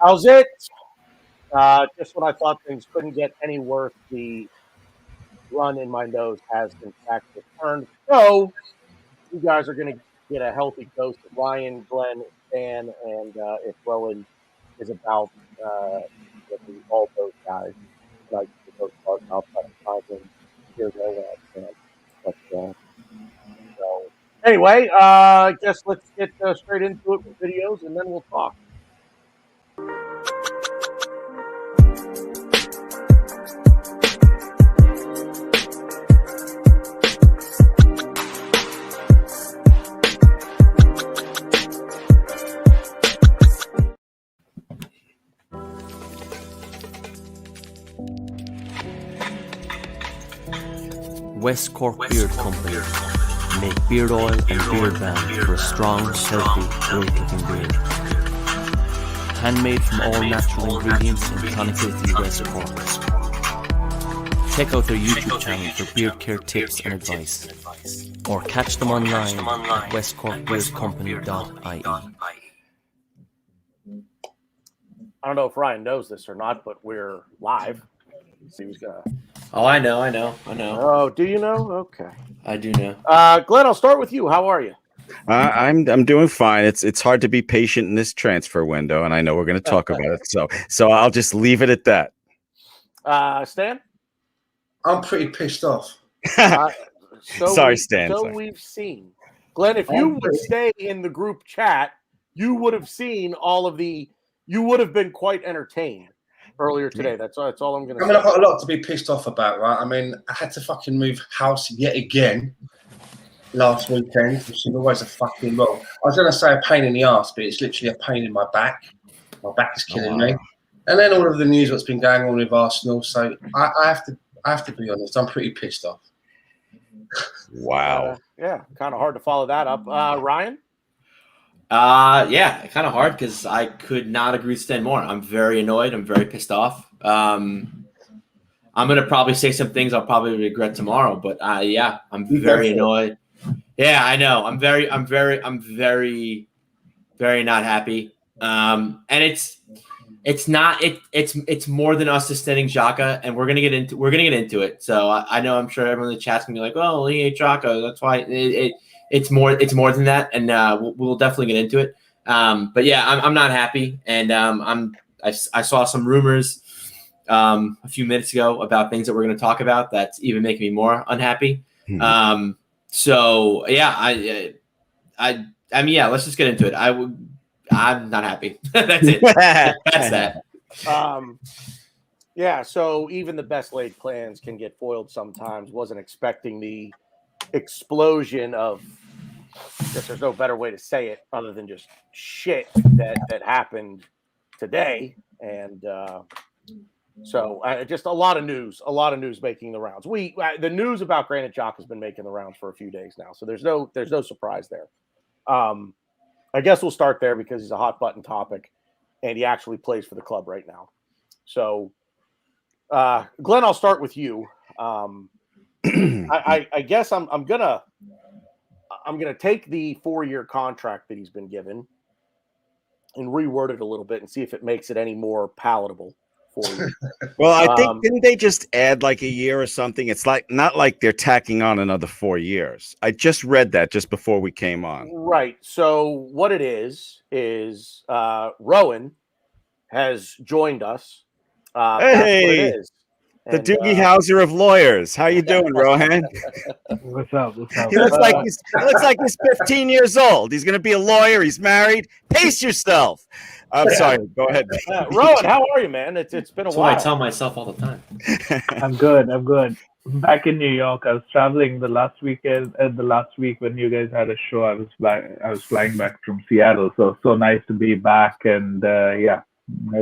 How's it? Just when I thought things couldn't get any worse, the run in my nose has in fact returned. So you guys are going to get a healthy dose of Ryan, Glenn, Dan, and if Rowan is about all those guys, like the most part, I'll try to find them here there. But so anyway, I guess let's get straight into it with videos, and then we'll talk. West Cork Beard Company make beard oil and beard balm for a strong, healthy, great-looking beard. Handmade from all natural ingredients in Clonakilty, West Cork. Check out their YouTube channel for beard care tips and advice, or catch them online at westcorkbeardcompany.ie. I don't know if Ryan knows this or not, but we're live. See who's gonna. Oh, I know. Oh, do you know? Okay, I do know. Glenn, I'll start with you. How are you? I'm doing fine. It's hard to be patient in this transfer window, and I know we're going to talk about it. So I'll just leave it at that. Stan? I'm pretty pissed off. Sorry, Stan. So we've seen. Glenn, if you would stay in the group chat, you would have seen all of the. You would have been quite entertained earlier today. That's all I'm going to say. I mean, I've got a lot to be pissed off about, right? I mean, I had to fucking move house yet again last weekend, which is always a fucking wrong. I was going to say a pain in the ass, but it's literally a pain in my back. My back is killing me. And then all of the news what's been going on with Arsenal. So I have to be honest. I'm pretty pissed off. Wow. Yeah, kind of hard to follow that up. Ryan? Yeah, kind of hard because I could not agree with Stan more. I'm very annoyed. I'm very pissed off. I'm gonna probably say some things I'll probably regret tomorrow, but yeah, I'm very annoyed. Yeah, I know. I'm very, very not happy. And it's more than us extending Xhaka, and we're gonna get into it. So I know I'm sure everyone in the chat's gonna be like, "Oh, he ate Xhaka." That's why it's more than that, and we'll definitely get into it. But yeah, I'm not happy, and I saw some rumors a few minutes ago about things that we're going to talk about that's even making me more unhappy. So yeah, I mean, yeah, let's just get into it. I'm not happy. That's it. That's that. Yeah. So even the best laid plans can get foiled sometimes. Wasn't expecting the explosion of. I guess there's no better way to say it other than just shit that happened today, and so just a lot of news making the rounds. The news about Granit Xhaka has been making the rounds for a few days now, so there's no surprise there. I guess we'll start there because he's a hot button topic, and he actually plays for the club right now. So, Glenn, I'll start with you. I guess I'm gonna take the 4-year contract that he's been given and reword it a little bit and see if it makes it any more palatable for you. Well, I think didn't they just add like a year or something? It's like not like they're tacking on another 4 years. I just read that just before we came on. Right. So what it is Rohan has joined us. Hey. That's what it is. The Doogie Howser of lawyers. How you doing, Rohan? What's up? He looks like he's 15 years old. He's going to be a lawyer. He's married. Pace yourself. I'm sorry. Go ahead. Rohan, how are you, man? It's been a while. That's what I tell myself all the time. I'm good. Back in New York, I was traveling the last week when you guys had a show. I was flying back from Seattle, so nice to be back. And yeah,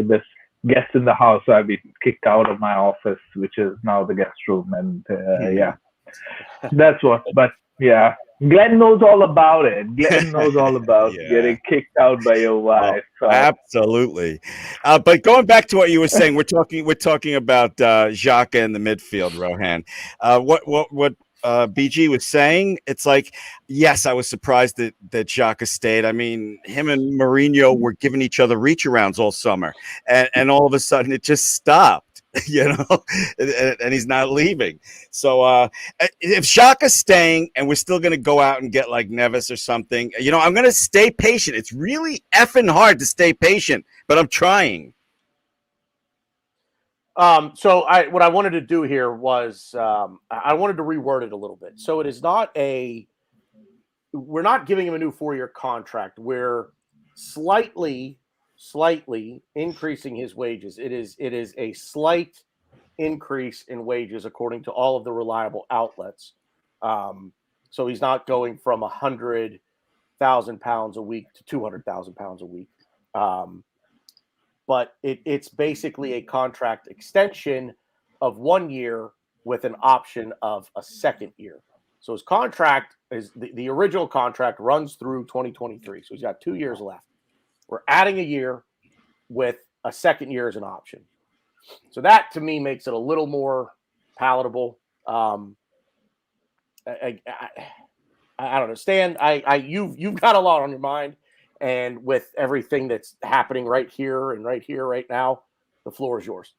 this guest in the house, so I've been kicked out of my office, which is now the guest room, and yeah, that's what. But yeah, Glenn knows all about it. Glenn knows all about getting kicked out by your wife. Absolutely. But going back to what you were saying, we're talking about Xhaka in the midfield, Rohan. BG was saying, it's like, yes, I was surprised that Xhaka stayed. I mean, him and Mourinho were giving each other reach arounds all summer, and all of a sudden it just stopped. And he's not leaving. So if Xhaka's staying and we're still going to go out and get like Neves or something, I'm going to stay patient. It's really effing hard to stay patient, but I'm trying. So what I wanted to do here was I wanted to reword it a little bit. So it is not we're not giving him a new 4-year contract. We're slightly increasing his wages. It is a slight increase in wages according to all of the reliable outlets. So he's not going from £100,000 a week to £200,000 a week. But it's basically a contract extension of 1 year with an option of a second year. So his contract is the original contract runs through 2023. So he's got 2 years left. We're adding a year with a second year as an option. So that to me makes it a little more palatable. I don't know, Stan. You've got a lot on your mind, and with everything that's happening right here, right now, the floor is yours.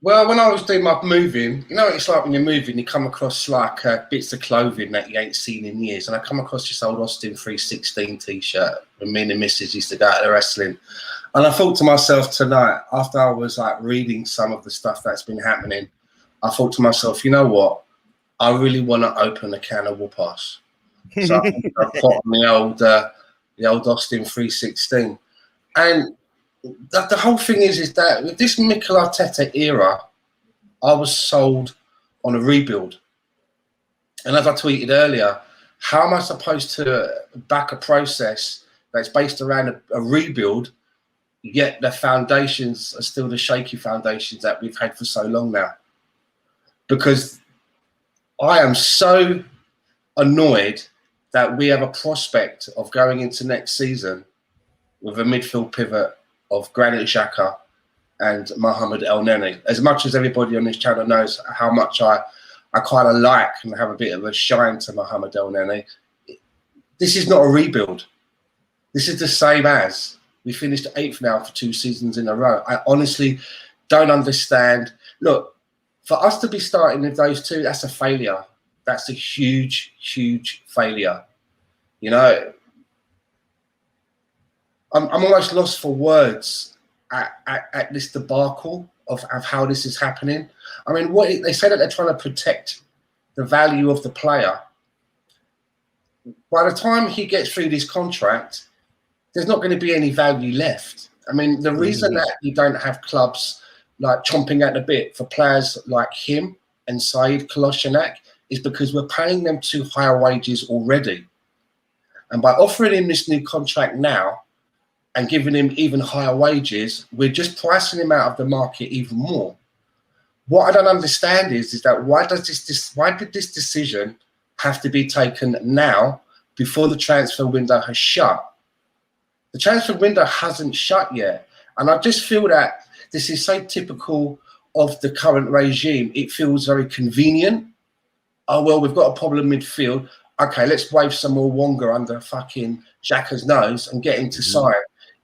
Well, when I was doing my moving, it's like when you're moving, you come across like bits of clothing that you ain't seen in years. And I come across this old Austin 316 t-shirt when me and the missus used to go out to wrestling. And I thought to myself tonight, after I was like reading some of the stuff that's been happening, I thought to myself, you know what? I really want to open a can of whoop-ass. So I put on the old Austin 316. And the whole thing is that with this Mikel Arteta era, I was sold on a rebuild. And as I tweeted earlier, how am I supposed to back a process that's based around a rebuild, yet the foundations are still the shaky foundations that we've had for so long now? Because I am so annoyed that we have a prospect of going into next season with a midfield pivot of Granit Xhaka and Mohamed Elneny. As much as everybody on this channel knows how much I kind of like and have a bit of a shine to Mohamed Elneny, this is not a rebuild. This is the same as we finished 8th now for 2 seasons in a row. I honestly don't understand. Look, for us to be starting with those two, that's a failure. That's a huge, huge failure. I'm almost lost for words at this debacle of how this is happening. I mean, they say that they're trying to protect the value of the player. By the time he gets through this contract, there's not going to be any value left. I mean, the reason that you don't have clubs like chomping at the bit for players like him and Said Kolasinac is because we're paying them too higher wages already. And by offering him this new contract now, and giving him even higher wages, we're just pricing him out of the market even more. What I don't understand is that why did this decision have to be taken now before the transfer window has shut? The transfer window hasn't shut yet. And I just feel that this is so typical of the current regime. It feels very convenient. Oh, well, we've got a problem midfield. Okay, let's wave some more Wonga under fucking Xhaka's nose and get him to sign.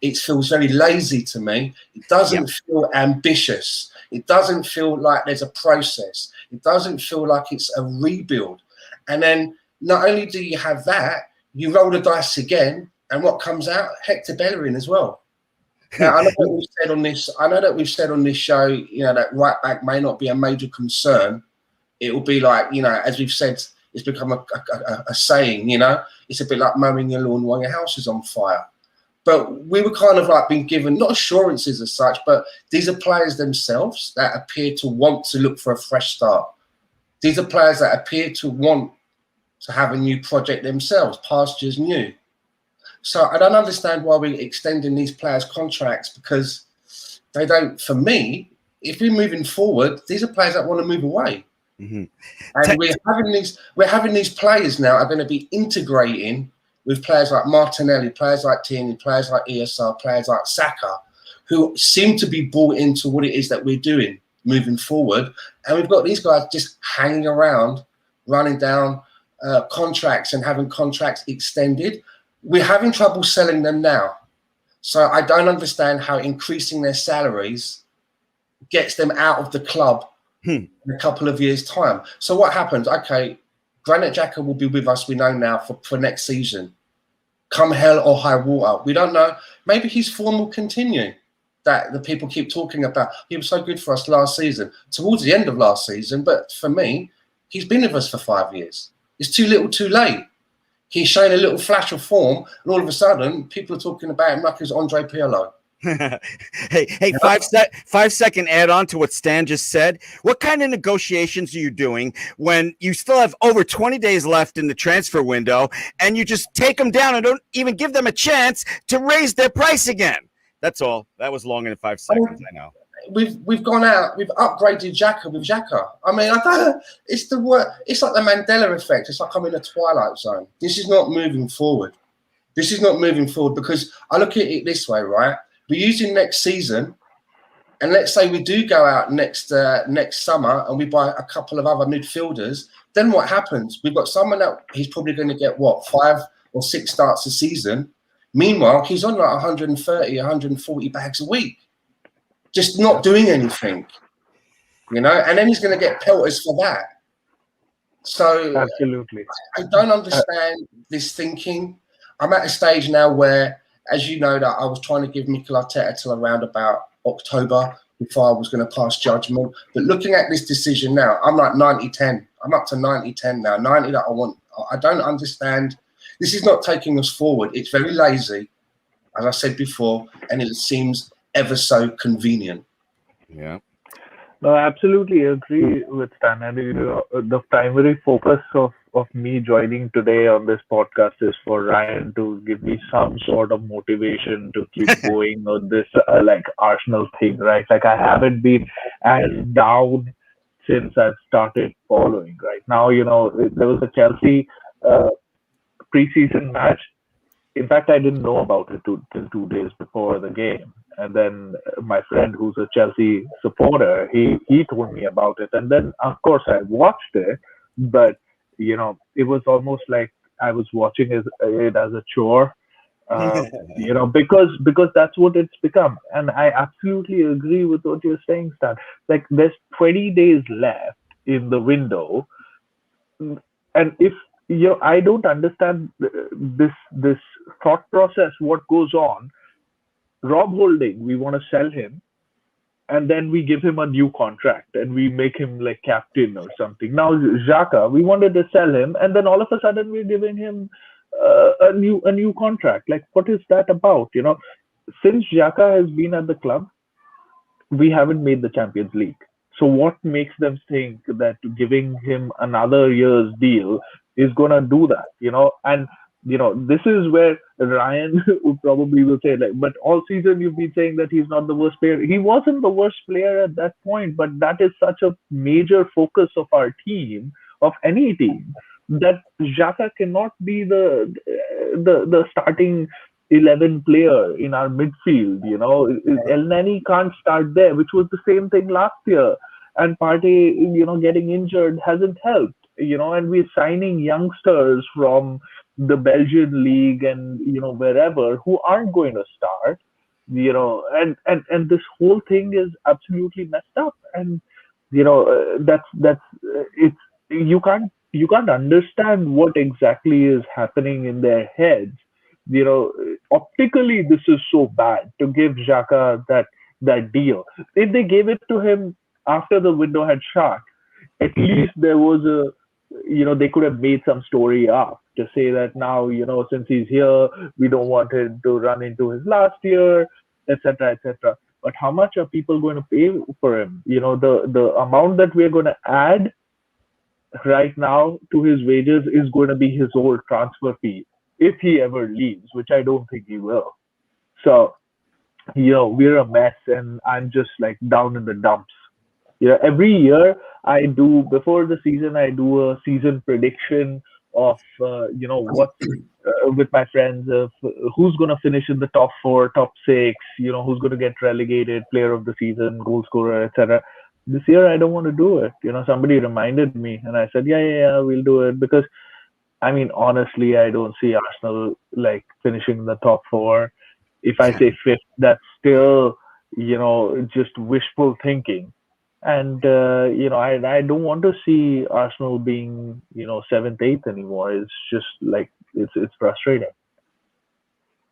It feels very lazy to me. It doesn't feel ambitious. It doesn't feel like there's a process. It doesn't feel like it's a rebuild. And then not only do you have that, you roll the dice again, and what comes out? Hector Bellerin as well. Now, I know that we've said on this. I know that we've said on this show, that right back may not be a major concern. It will be like, as we've said, it's become a saying. It's a bit like mowing your lawn while your house is on fire. But we were kind of like being given, not assurances as such, but these are players themselves that appear to want to look for a fresh start. These are players that appear to want to have a new project themselves, pastures new. So I don't understand why we're extending these players' contracts, because they don't, for me, if we're moving forward, these are players that want to move away. Mm-hmm. And we're having these players now are going to be integrating with players like Martinelli, players like Tierney, players like ESR, players like Saka, who seem to be bought into what it is that we're doing. moving forward. And we've got these guys just hanging around, running down contracts and having contracts extended. We're having trouble selling them now. So I don't understand how increasing their salaries gets them out of the club in a couple of years' time. So what happens? Okay, Granit Xhaka will be with us, we know now, for next season. Come hell or high water. We don't know. Maybe his form will continue that the people keep talking about. He was so good for us last season, towards the end of last season. But for me, he's been with us for 5 years. It's too little too late. He's showing a little flash of form, and all of a sudden, people are talking about him like he's Andre Pirlo. hey, 5-second add on to what Stan just said. What kind of negotiations are you doing when you still have over 20 days left in the transfer window and you just take them down and don't even give them a chance to raise their price again? That's all. That was longer than 5 seconds, I know. We've gone out, we've upgraded Xhaka with Xhaka. I mean, I don't. It's the word. It's like the Mandela effect. It's like I'm in a twilight zone. This is not moving forward. This is not moving forward because I look at it this way, right? We're using next season, and let's say we do go out next summer and we buy a couple of other midfielders. Then what happens? We've got someone that he's probably going to get 5 or 6 starts a season. Meanwhile, he's on like 130, 140 bags a week, just not doing anything, and then he's going to get pelters for that. So Absolutely. I don't understand this thinking. I'm at a stage now where, as you know, that I was trying to give Mikel Arteta till around about October before I was going to pass judgment. But looking at this decision now, I'm like 90-10. I'm up to 90-10 now. 90 that I want. I don't understand. This is not taking us forward. It's very lazy, as I said before, and it seems ever so convenient. Yeah. No, I absolutely agree with Stan. And the primary focus of me joining today on this podcast is for Ryan to give me some sort of motivation to keep going on this like Arsenal thing, right? Like I haven't been as down since I've started following. Right now, there was a Chelsea preseason match. In fact, I didn't know about it till 2 days before the game. And then my friend, who's a Chelsea supporter, he told me about it. And then, of course, I watched it. But, it was almost like I was watching it as a chore, because that's what it's become. And I absolutely agree with what you're saying, Stan. Like, there's 20 days left in the window. And if I don't understand this thought process, what goes on. Rob Holding, we want to sell him, and then we give him a new contract and we make him like captain or something. Now Xhaka, we wanted to sell him, and then all of a sudden we're giving him a new contract. Like, what is that about? Since Xhaka has been at the club, we haven't made the Champions League. So what makes them think that giving him another year's deal is going to do that? And this is where Ryan probably will say, like, but all season you've been saying that he's not the worst player. He wasn't the worst player at that point, but that is such a major focus of our team, of any team, that Xhaka cannot be the starting 11 player in our midfield. El Nani can't start there, which was the same thing last year. And Partey, getting injured hasn't helped. And we're signing youngsters from the Belgian league and wherever who aren't going to start, and this whole thing is absolutely messed up. And that's it's you can't understand what exactly is happening in their heads. Optically this is so bad to give Xhaka that deal. If they gave it to him after the window had shut, at least there was they could have made some story up to say that now, since he's here, we don't want him to run into his last year, etc., etc. But how much are people going to pay for him? The amount that we're going to add right now to his wages is going to be his old transfer fee if he ever leaves, which I don't think he will. So, we're a mess, and I'm just like down in the dumps. Every year before the season, I do a season prediction of, what with my friends of who's going to finish in the top 4, top 6, who's going to get relegated, player of the season, goal scorer, etc. this year I don't want to do it. Somebody reminded me, and I said, yeah, we'll do it because, I mean, honestly, I don't see Arsenal like finishing in the top four. If I say fifth, that's still, just wishful thinking. And I don't want to see Arsenal being, seventh, eighth anymore. It's just like it's frustrating.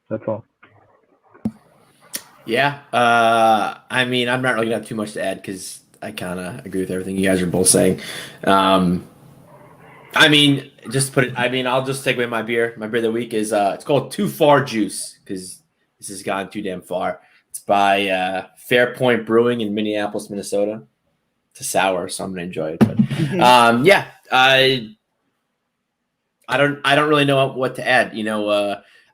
That's all. Yeah. I mean, I'm not really gonna have too much to add because I kind of agree with everything you guys are both saying. I mean, just put it. I mean, I'll just segue my beer. My beer of the week is it's called Too Far Juice because this has gone too damn far. It's by Fairpoint Brewing in Minneapolis, Minnesota. It's a sour, so I'm gonna enjoy it. But yeah, I don't really know what to add.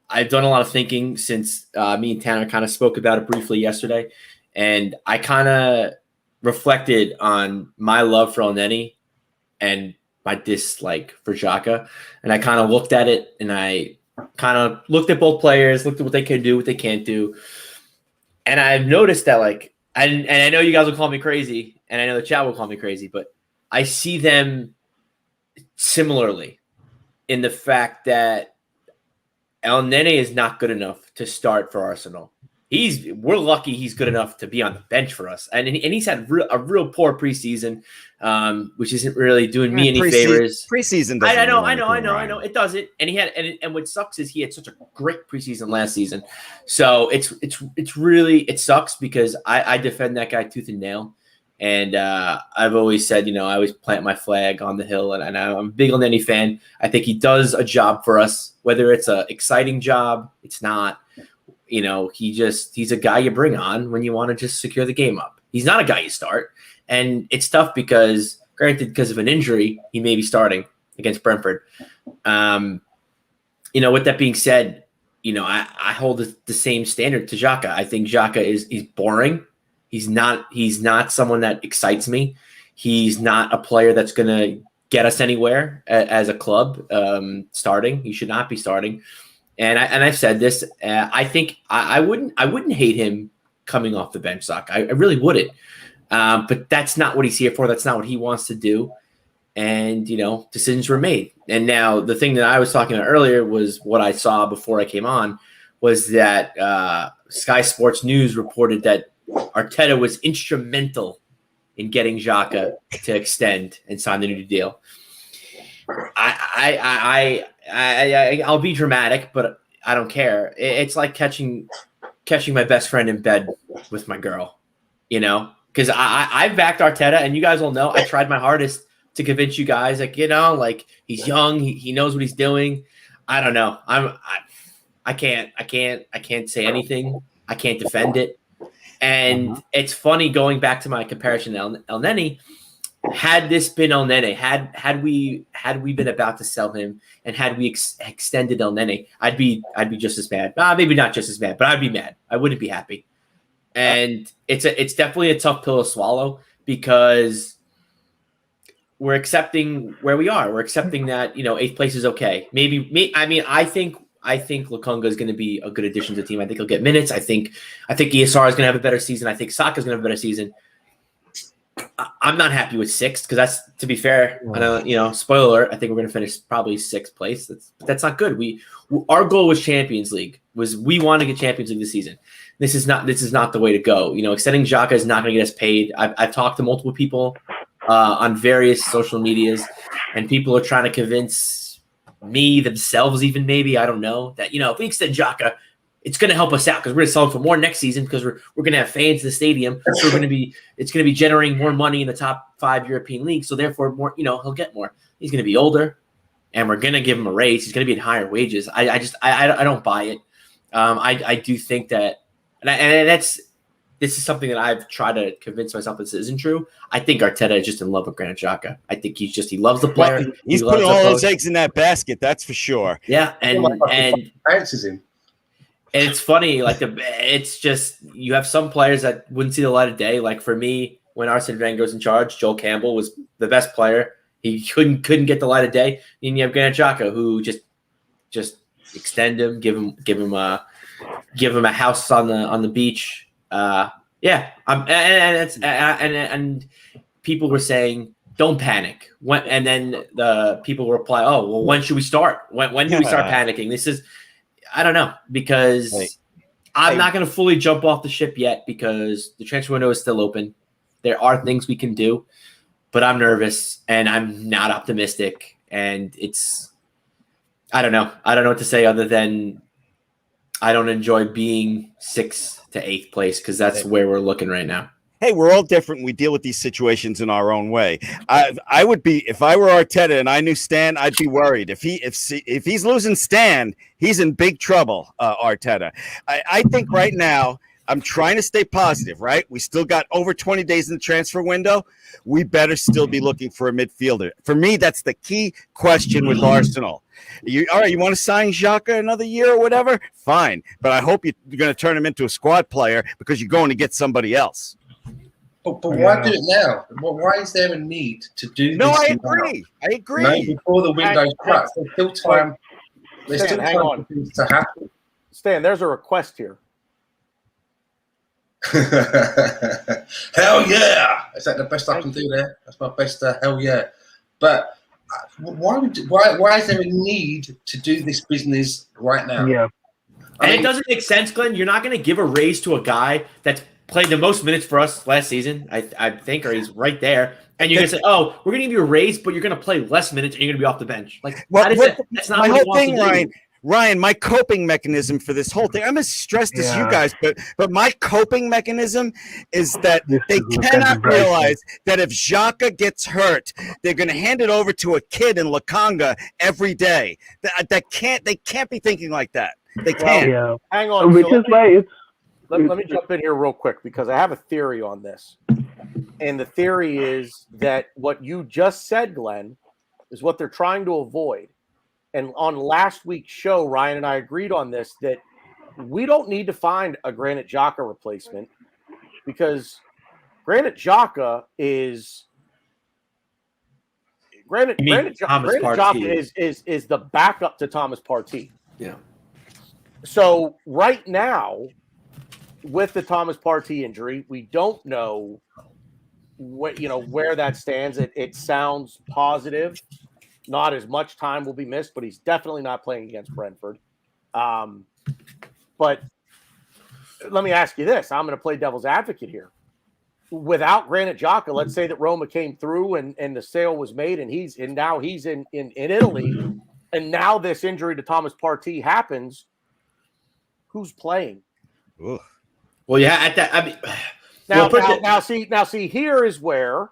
I've done a lot of thinking since me and Tanner kind of spoke about it briefly yesterday, and I kind of reflected on my love for Elneny and my dislike for Xhaka, and I kind of looked at it, and I kind of looked at both players, looked at what they can do, what they can't do, and I've noticed that, like, and I know you guys will call me crazy, and I know the chat will call me crazy, but I see them similarly in the fact that Elneny is not good enough to start for Arsenal. We're lucky he's good enough to be on the bench for us, and he's had a real poor preseason, which isn't really doing me any favors. Preseason doesn't. I know. It doesn't, and he had, and what sucks is he had such a great preseason last season. So it's really, it sucks because I defend that guy tooth and nail, and I've always said, I always plant my flag on the hill, and I'm a big Elneny fan. I think he does a job for us, whether it's an exciting job, it's not. He's a guy you bring on when you want to just secure the game up. He's not a guy you start. And it's tough because, granted, because of an injury, he may be starting against Brentford. With that being said, I hold the same standard to Xhaka. I think Xhaka he's boring. He's not someone that excites me. He's not a player that's going to get us anywhere as a club starting. He should not be starting. And I've said this. I think I wouldn't hate him coming off the bench, Zach. I really wouldn't. But that's not what he's here for. That's not what he wants to do. And decisions were made. And now the thing that I was talking about earlier was what I saw before I came on was that Sky Sports News reported that Arteta was instrumental in getting Xhaka to extend and sign the new deal. I'll be dramatic, but I don't care. It's like catching my best friend in bed with my girl, because I backed Arteta, and you guys will know I tried my hardest to convince you guys, like he's young, he knows what he's doing. I don't know. I can't say anything. I can't defend it. And it's funny going back to my comparison to Elneny. Had this been Elneny, had we been about to sell him, and had we extended Elneny, I'd be just as mad. Maybe not just as mad, but I'd be mad. I wouldn't be happy. And it's definitely a tough pill to swallow because we're accepting where we are. We're accepting that 8th place is okay. I think Lokonga is going to be a good addition to the team. I think he'll get minutes. I think ESR is going to have a better season. I think Saka is going to have a better season. I'm not happy with 6th because that's, to be fair, I know, spoiler alert, I think we're going to finish probably 6th place. That's not good. Our goal was Champions League. We want to get Champions League this season. This is not the way to go. Extending Xhaka is not going to get us paid. I've talked to multiple people on various social medias, and people are trying to convince me, themselves even maybe, I don't know, that if we extend Xhaka, it's going to help us out because we're going to sell him for more next season because we're going to have fans in the stadium. So it's going to be generating more money in the top 5 European leagues. So therefore, more, he'll get more. He's going to be older, and we're going to give him a raise. He's going to be in higher wages. I don't buy it. I do think that, this is something that I've tried to convince myself this isn't true. I think Arteta is just in love with Granit Xhaka. I think he loves the player. Well, he's putting all his eggs in that basket. That's for sure. Yeah, and answers him. And it's funny, it's just you have some players that wouldn't see the light of day. Like for me, when Arsene Wenger was in charge, Joel Campbell was the best player. He couldn't get the light of day. And you have Granit Xhaka, who just extend him, give him a house on the beach. And people were saying, "Don't panic." And then the people reply, "Oh, well, when should we start? When do we start panicking?" This is, I don't know, because I'm not going to fully jump off the ship yet because the transfer window is still open. There are things we can do, but I'm nervous and I'm not optimistic. And I don't know. I don't know what to say other than I don't enjoy being 6th to 8th place because that's where we're looking right now. Hey, we're all different. We deal with these situations in our own way. I would be, if I were Arteta and I knew Stan, I'd be worried. If he's losing Stan, he's in big trouble. Arteta. I think right now I'm trying to stay positive. Right, we still got over 20 days in the transfer window. We better still be looking for a midfielder. For me, that's the key question with Arsenal. All right, you want to sign Xhaka another year or whatever? Fine, but I hope you're going to turn him into a squad player because you're going to get somebody else. But why do it now? Why is there a need to do this? No, I agree. Now? I agree. No, before the window's closed, there's still time. There's still time for things to happen. Stan, there's a request here. Hell yeah! Is that the best I can do there? That's my best hell yeah. But why is there a need to do this business right now? Yeah. And it doesn't make sense, Glenn. You're not going to give a raise to a guy that's played the most minutes for us last season, I think, or he's right there. And you're going to say, "Oh, we're going to give you a raise, but you're going to play less minutes and you're going to be off the bench." Like, that's not my what whole thing, Ryan. My coping mechanism for this whole thing. I'm as stressed as you guys, but my coping mechanism is that they cannot realize that if Xhaka gets hurt, they're going to hand it over to a kid in Lakanga every day. They can't be thinking like that. They can't. Yeah. Hang on. Which is why it's. Let me jump in here real quick because I have a theory on this. And the theory is that what you just said, Glenn, is what they're trying to avoid. And on last week's show, Ryan and I agreed on this, that we don't need to find a Granit Xhaka replacement because Granit Xhaka is Granit Xhaka is the backup to Thomas Partey. Yeah. So right now, with the Thomas Partey injury, we don't know where that stands. It sounds positive. Not as much time will be missed, but he's definitely not playing against Brentford. But let me ask you this. I'm going to play devil's advocate here. Without Granit Xhaka, let's say that Roma came through and the sale was made and now he's in Italy, and now this injury to Thomas Partey happens. Who's playing? Ugh. Well, yeah, at that, I mean, now see, here is where,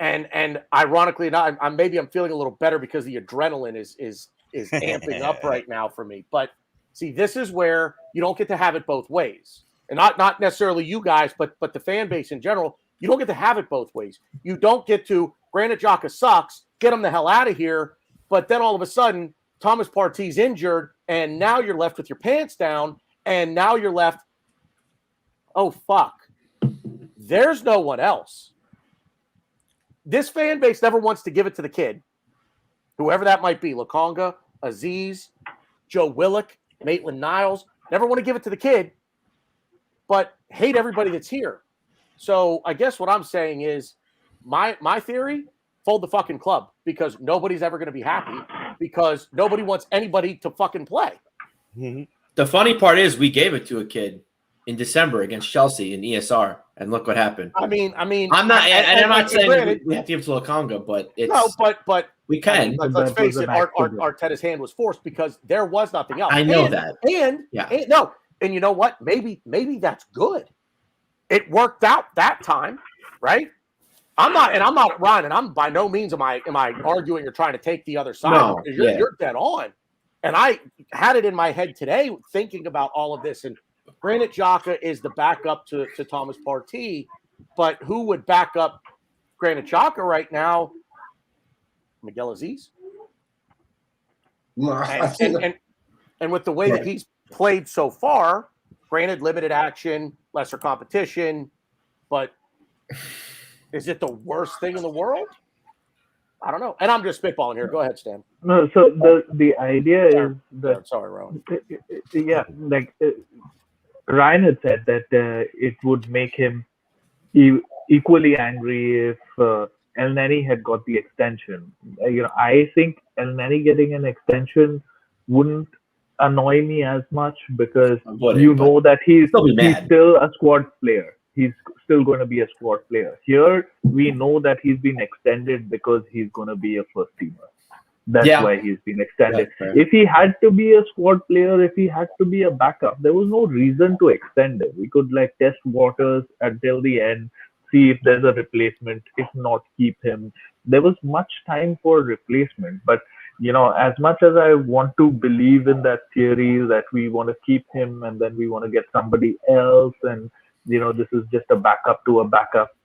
and ironically, I'm feeling a little better because the adrenaline is amping up right now for me. But see, this is where you don't get to have it both ways, and not necessarily you guys, but the fan base in general. You don't get to have it both ways. You don't get to Granit Xhaka sucks, get him the hell out of here, but then all of a sudden Thomas Partey's injured, and now you're left with your pants down, and now you're left. Oh, fuck. There's no one else. This fan base never wants to give it to the kid, whoever that might be. Lakanga, Aziz, Joe Willock, Maitland-Niles. Never want to give it to the kid, but hate everybody that's here. So I guess what I'm saying is my theory, fold the fucking club because nobody's ever going to be happy because nobody wants anybody to fucking play. Mm-hmm. The funny part is we gave it to a kid in December against Chelsea in ESR, and look what happened. I mean, I'm not saying we have to give it to Lakanga, but it's but we can. Let's face it, Arteta's hand was forced because there was nothing else. I know that, and you know what? Maybe that's good. It worked out that time, right? I'm not Ryan, and I'm by no means am I arguing or trying to take the other side. No, you're dead on. And I had it in my head today thinking about all of this. And Granit Xhaka is the backup to Thomas Partey, but who would back up Granit Xhaka right now? Miguel Aziz. And with the way that he's played so far, granted limited action, lesser competition, but is it the worst thing in the world? I don't know. And I'm just spitballing here. Go ahead, Stan. No, so the idea is that sorry, Rohan. Yeah, like Ryan had said that it would make him equally angry if El Neni had got the extension. I think El Neni getting an extension wouldn't annoy me as much because that he's still a squad player. He's still going to be a squad player. Here, we know that he's been extended because he's going to be a first teamer. That's why he's been extended. Right. If he had to be a squad player, if he had to be a backup, there was no reason to extend him. We could test waters until the end, see if there's a replacement. If not, keep him. There was much time for replacement. But, as much as I want to believe in that theory that we want to keep him and then we want to get somebody else and, this is just a backup to a backup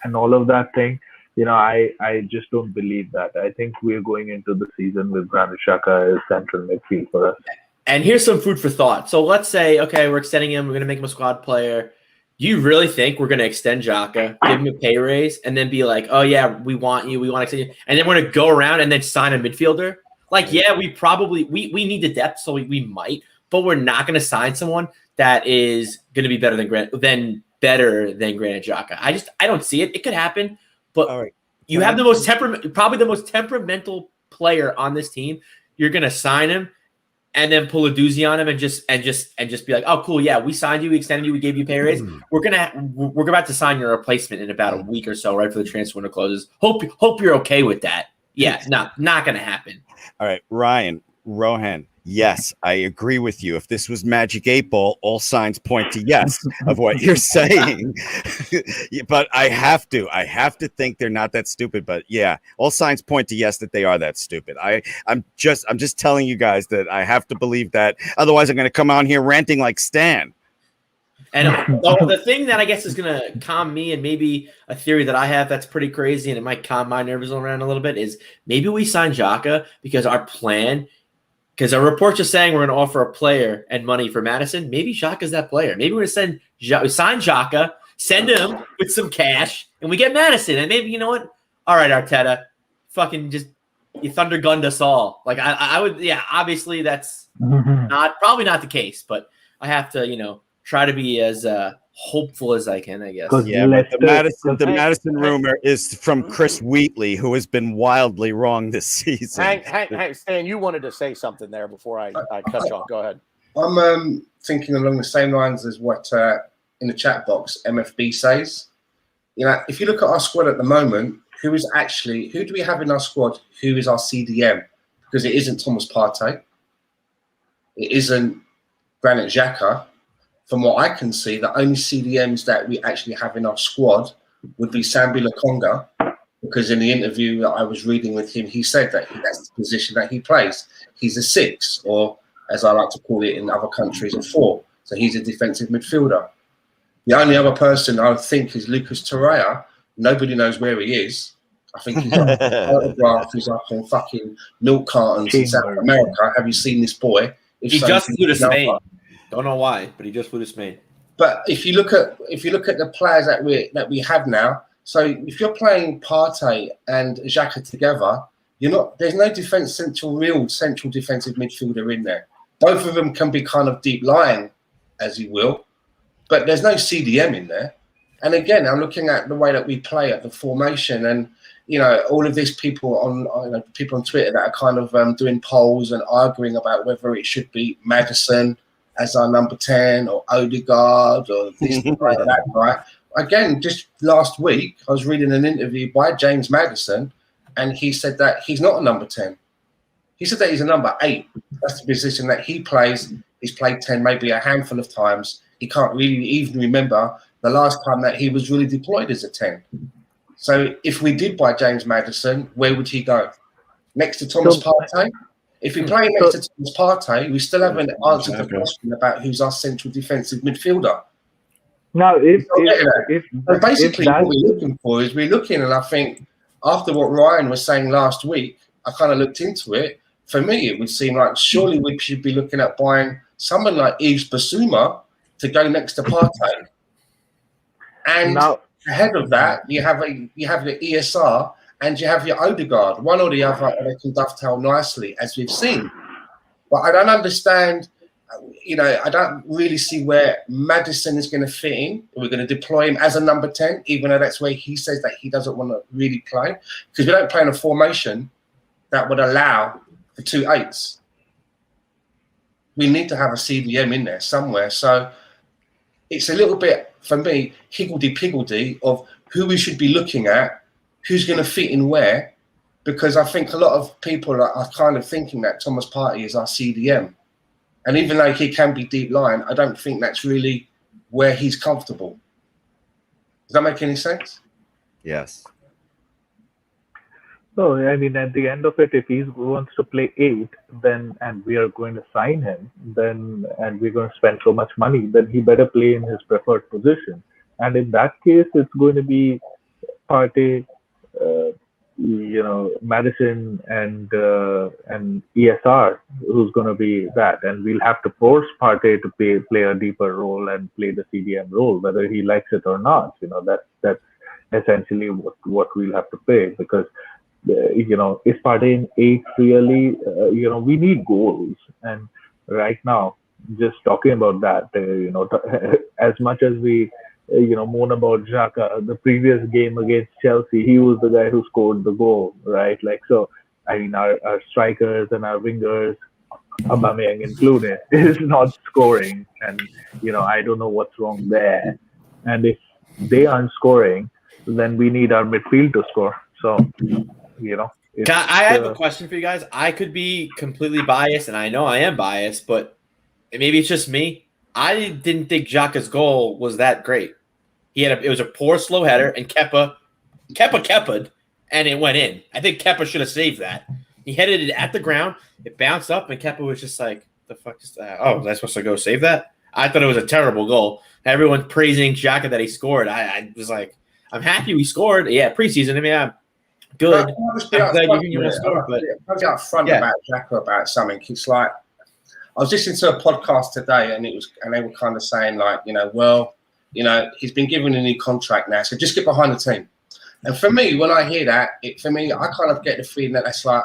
and all of that thing, I just don't believe that. I think we're going into the season with Granit Xhaka as central midfield for us. And here's some food for thought. So let's say, okay, we're extending him. We're going to make him a squad player. Do you really think we're going to extend Xhaka, give him a pay raise, and then be like, oh, yeah, we want you. We want to extend you. And then we're going to go around and then sign a midfielder? We probably we need the depth, so we might. But we're not going to sign someone that is going to be better than Granit Xhaka. I don't see it. It could happen. But you have probably the most temperamental player on this team. You're gonna sign him, and then pull a doozy on him, and just be like, oh, cool, yeah, we signed you, we extended you, we gave you pay raise. We're about to sign your replacement in about a week or so, right before the transfer window closes. Hope you're okay with that. Yeah, not gonna happen. All right, Rohan. Yes, I agree with you. If this was Magic 8 Ball, all signs point to yes of what you're saying. But I have to think they're not that stupid. But yeah, all signs point to yes that they are that stupid. I'm just telling you guys that I have to believe that. Otherwise, I'm going to come on here ranting like Stan. And the thing that I guess is going to calm me, and maybe a theory that I have that's pretty crazy, and it might calm my nerves around a little bit, is maybe we sign Xhaka because our plan. Because our reports are saying we're going to offer a player and money for Madison. Maybe Xhaka's that player. Maybe we're going to sign Xhaka, send him with some cash, and we get Madison. And maybe, you know what? All right, Arteta, fucking just you thunder gunned us all. I would, obviously that's probably not the case, but I have to, try to be as hopeful as I can, I guess. Yeah, but the Madison rumor is from Chris Wheatley, who has been wildly wrong this season. Hang, Stan, you wanted to say something there before I cut you off. Go ahead. I'm thinking along the same lines as what in the chat box MFB says. If you look at our squad at the moment, who do we have in our squad? Who is our CDM? Because it isn't Thomas Partey. It isn't Granit Xhaka. From what I can see, the only CDMs that we actually have in our squad would be Sambi Lokonga, because in the interview that I was reading with him, he said that that's the position that he plays. He's a 6, or as I like to call it in other countries, a 4. So he's a defensive midfielder. The only other person I would think is Lucas Torreira. Nobody knows where he is. I think he's up on photograph. He's up on fucking milk cartons in South America. Have you seen this boy? He just flew to Spain. Don't know why, but he just flew to Spain. But if you look at the players that we have now, so if you're playing Partey and Xhaka together, there's no real central defensive midfielder in there. Both of them can be kind of deep lying, as you will, but there's no CDM in there. And again, I'm looking at the way that we play at the formation, and all of these people on people on Twitter that are kind of doing polls and arguing about whether it should be Maddison as our number 10 or Odegaard or this right, that right. Again, just last week, I was reading an interview by James Maddison, and he said that he's not a number 10. He said that he's a number 8. That's the position that he plays. He's played 10 maybe a handful of times. He can't really even remember the last time that he was really deployed as a 10. So if we did buy James Maddison, where would he go? Next to Thomas Partey? If we play next to Thomas Partey, we still haven't answered the question about who's our central defensive midfielder. Now, basically what we're looking for is and I think after what Ryan was saying last week, I kind of looked into it. For me, it would seem like surely we should be looking at buying someone like Yves Bissouma to go next to Partey. And ahead of that, you have the ESR and you have your Odegaard, one or the other, and they can dovetail nicely, as we've seen. But I don't understand I don't really see where Maddison is going to fit in. We're going to deploy him as a number 10, even though that's where he says that he doesn't want to really play, because we don't play in a formation that would allow for 2 8s. We need to have a CDM in there somewhere. So it's a little bit, for me, higgledy-piggledy of who we should be looking at, who's going to fit in where, because I think a lot of people are kind of thinking that Thomas Partey is our CDM. And even though he can be deep line, I don't think that's really where he's comfortable. Does that make any sense? Yes. So, I mean, at the end of it, if he wants to play 8, then, and we are going to sign him, then, and we're going to spend so much money, then he better play in his preferred position. And in that case, it's going to be Partey, Madison and ESR who's going to be that, and we'll have to force Partey to play a deeper role and play the CDM role, whether he likes it or not. That's essentially what we'll have to pay, because is Partey in 8 really? We need goals, and right now, just talking about that, as much as we moan about Xhaka, the previous game against Chelsea, he was the guy who scored the goal, right? So, I mean, our strikers and our wingers, Aubameyang included, is not scoring. And, I don't know what's wrong there. And if they aren't scoring, then we need our midfield to score. So, I have a question for you guys. I could be completely biased, and I know I am biased, but maybe it's just me. I didn't think Xhaka's goal was that great. It was a poor slow header, and Kepa, and it went in. I think Kepa should have saved that. He headed it at the ground, it bounced up, and Kepa was just like, "The fuck is that? Oh, was I supposed to go save that?" I thought it was a terrible goal. Everyone praising Xhaka that he scored. I was like, I'm happy we scored. Yeah, preseason. I mean, I'm good. I'm glad you scored, but I'll be upfront about Xhaka about something. It's like, I was listening to a podcast today, and they were kind of saying he's been given a new contract now, so just get behind the team. And for me, when I hear that, I kind of get the feeling that that's like,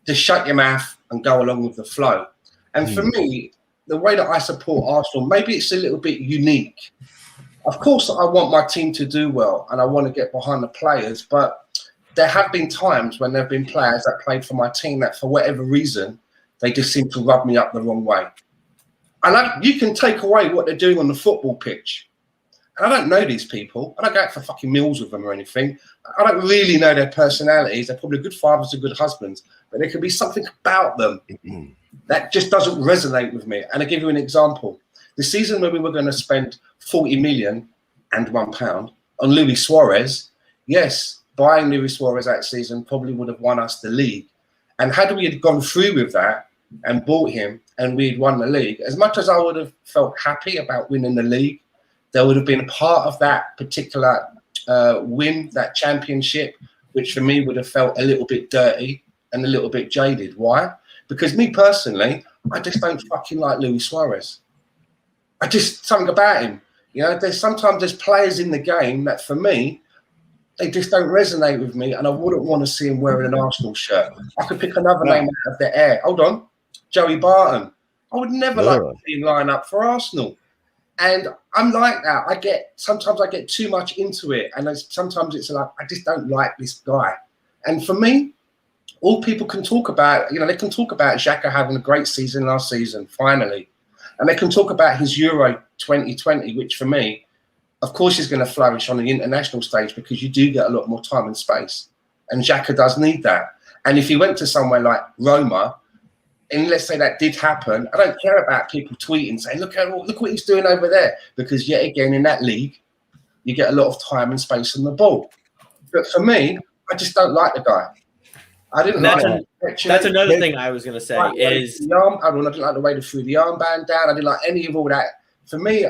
just shut your mouth and go along with the flow. And for me, the way that I support Arsenal, maybe it's a little bit unique. Of course, I want my team to do well, and I want to get behind the players, but there have been times when there have been players that played for my team that, for whatever reason, they just seem to rub me up the wrong way. And you can take away what they're doing on the football pitch. And I don't know these people. I don't go out for fucking meals with them or anything. I don't really know their personalities. They're probably good fathers and good husbands. But there could be something about them that just doesn't resonate with me. And I'll give you an example. The season where we were going to spend 40 million and £1 on Luis Suarez, yes, buying Luis Suarez that season probably would have won us the league. And had we had gone through with that and bought him and we'd won the league, as much as I would have felt happy about winning the league, there would have been a part of that particular win, that championship, which for me would have felt a little bit dirty and a little bit jaded. Why? Because me personally, I just don't fucking like Luis Suarez. Something about him. There's players in the game that for me, they just don't resonate with me, and I wouldn't want to see him wearing an Arsenal shirt. I could pick another name out of the air. Hold on. Joey Barton. I would never like to see him line up for Arsenal. And I'm like that. Sometimes I get too much into it, and sometimes it's like, I just don't like this guy. And for me, all people can talk about, they can talk about Xhaka having a great season last season, finally. And they can talk about his Euro 2020, which for me, of course, is going to flourish on the international stage because you do get a lot more time and space. And Xhaka does need that. And if he went to somewhere like Roma, and let's say that did happen, I don't care about people tweeting saying, look what he's doing over there. Because yet again, in that league, you get a lot of time and space on the ball. But for me, I just don't like the guy. I didn't like it. That's another thing I was going to say I didn't like the way they threw the armband down. I didn't like any of all that. For me,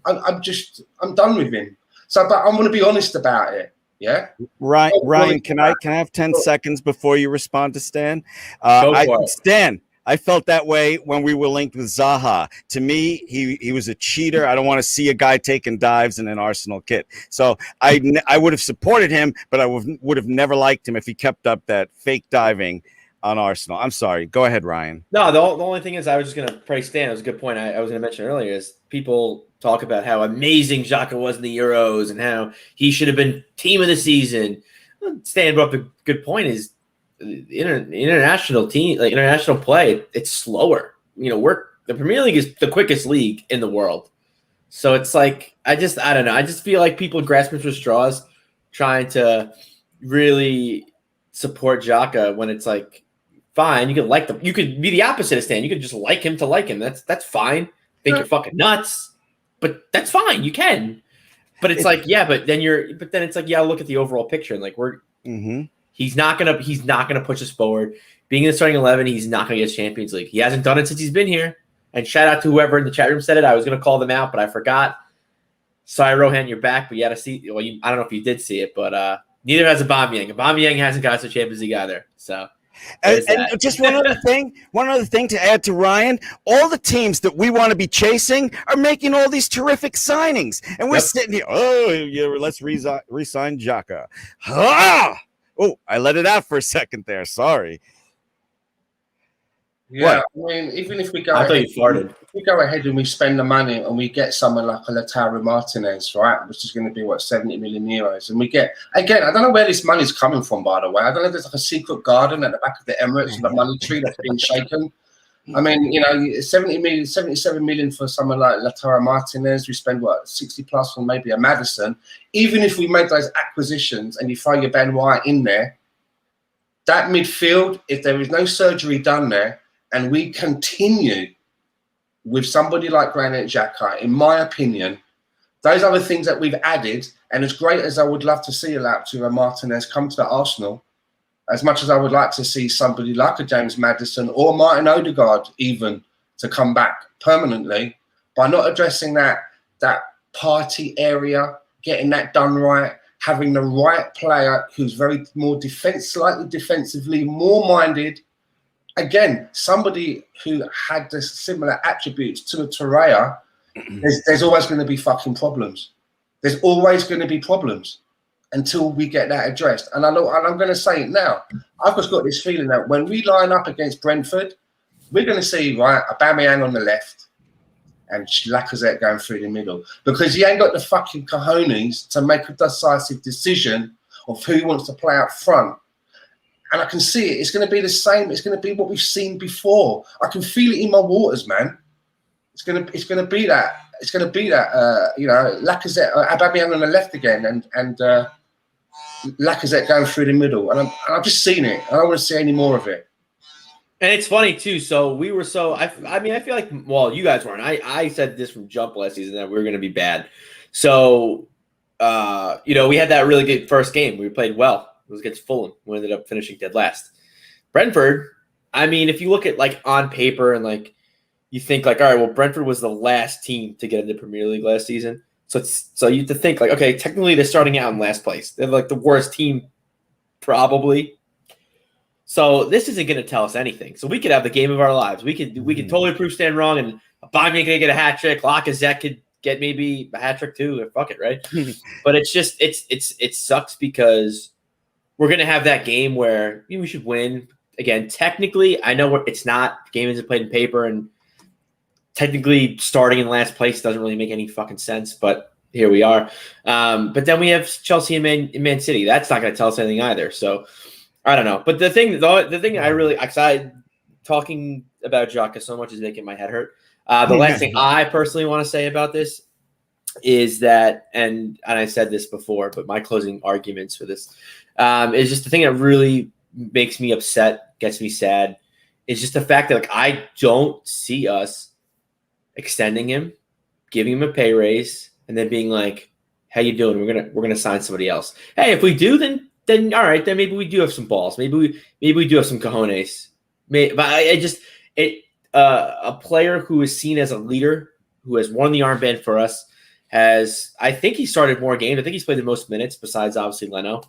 I'm done with him. So, but I'm going to be honest about it. Yeah. Ryan, can I have 10 seconds before you respond to Stan? Go for it. Stan, I felt that way when we were linked with Zaha. To me, he was a cheater. I don't want to see a guy taking dives in an Arsenal kit. So I would have supported him, but I would have never liked him if he kept up that fake diving on Arsenal. I'm sorry. Go ahead, Ryan. No, the only thing is I was just going to praise Stan. It was a good point I was going to mention earlier is people talk about how amazing Xhaka was in the Euros and how he should have been team of the season. Stan brought up a good point is international play, it's slower. You know, the Premier League is the quickest league in the world. So it's like, I don't know. I just feel like people grasping for straws trying to really support Xhaka when it's like, fine, you can like them. You could be the opposite of Stan. You could just like him to like him. That's fine. Think you're fucking nuts, but that's fine. You can. But it's like, yeah, but then it's like, yeah, look at the overall picture and like he's not gonna push us forward. Being in the starting 11, he's not gonna get Champions League. He hasn't done it since he's been here. And shout out to whoever in the chat room said it. I was gonna call them out, but I forgot. Sorry, Rohan, you're back, but you had to see. Well, I don't know if you did see it, but neither has Aubameyang. Aubameyang hasn't got us to Champions League either. So. And just one other thing to add to Ryan, all the teams that we want to be chasing are making all these terrific signings. And we're sitting here, let's re-sign Xhaka. Oh, I let it out for a second there. Sorry. Yeah, what? I mean, even if we go ahead and we spend the money and we get someone like a Lautaro Martinez, right, which is going to be, 70 million euros. And we get, again, I don't know where this money's coming from, by the way. I don't know if there's like a secret garden at the back of the Emirates with a money tree that's been shaken. I mean, 77 million for someone like Lautaro Martinez. We spend, 60 plus on maybe a Maddison. Even if we make those acquisitions and you throw your Ben White in there, that midfield, if there is no surgery done there, and we continue with somebody like Granit Xhaka, in my opinion, those are the things that we've added. And as great as I would love to see Lautaro Martinez come to Arsenal, as much as I would like to see somebody like a James Maddison or Martin Odegaard even to come back permanently, by not addressing that party area, getting that done right, having the right player who's slightly defensively more minded. Again, somebody who had the similar attributes to the Torreira, there's always going to be fucking problems. There's always going to be problems until we get that addressed. And I'm going to say it now. I've just got this feeling that when we line up against Brentford, we're going to see, Aubameyang on the left and Lacazette going through the middle, because he ain't got the fucking cojones to make a decisive decision of who he wants to play up front. And I can see it. It's going to be the same. It's going to be what we've seen before. I can feel it in my waters, man. It's going to be that. It's going to be that. Lacazette, Aubameyang on the left again, and Lacazette going through the middle. And I've just seen it. I don't want to see any more of it. And it's funny too. So we were I feel like, well, you guys weren't. I said this from jump last season that we were going to be bad. So we had that really good first game. We played well. It was against Fulham. We ended up finishing dead last. Brentford, I mean, if you look at like on paper and like you think like, all right, well, Brentford was the last team to get into the Premier League last season. So you have to think like, okay, technically they're starting out in last place. They're like the worst team probably. So this isn't going to tell us anything. So we could have the game of our lives. We could totally prove Stan wrong, and Aubameyang could get a hat trick. Lacazette could get maybe a hat trick too. Fuck it, right? But it's just it sucks because we're going to have that game where we should win. Again, technically, I know it's not. The game isn't played in paper, and technically starting in last place doesn't really make any fucking sense, but here we are. But then we have Chelsea and Man City. That's not going to tell us anything either. So I don't know. But the thing I really excited talking about Xhaka so much is making my head hurt. The last thing I personally want to say about this is that, and I said this before, but my closing arguments for this is just the thing that really makes me upset, gets me sad, is just the fact that like I don't see us extending him, giving him a pay raise, and then being like, "How you doing? We're gonna sign somebody else." Hey, if we do, then all right, then maybe we do have some balls. Maybe we do have some cojones. But a player who is seen as a leader, who has worn the armband for us, I think he started more games. I think he's played the most minutes besides obviously Leno.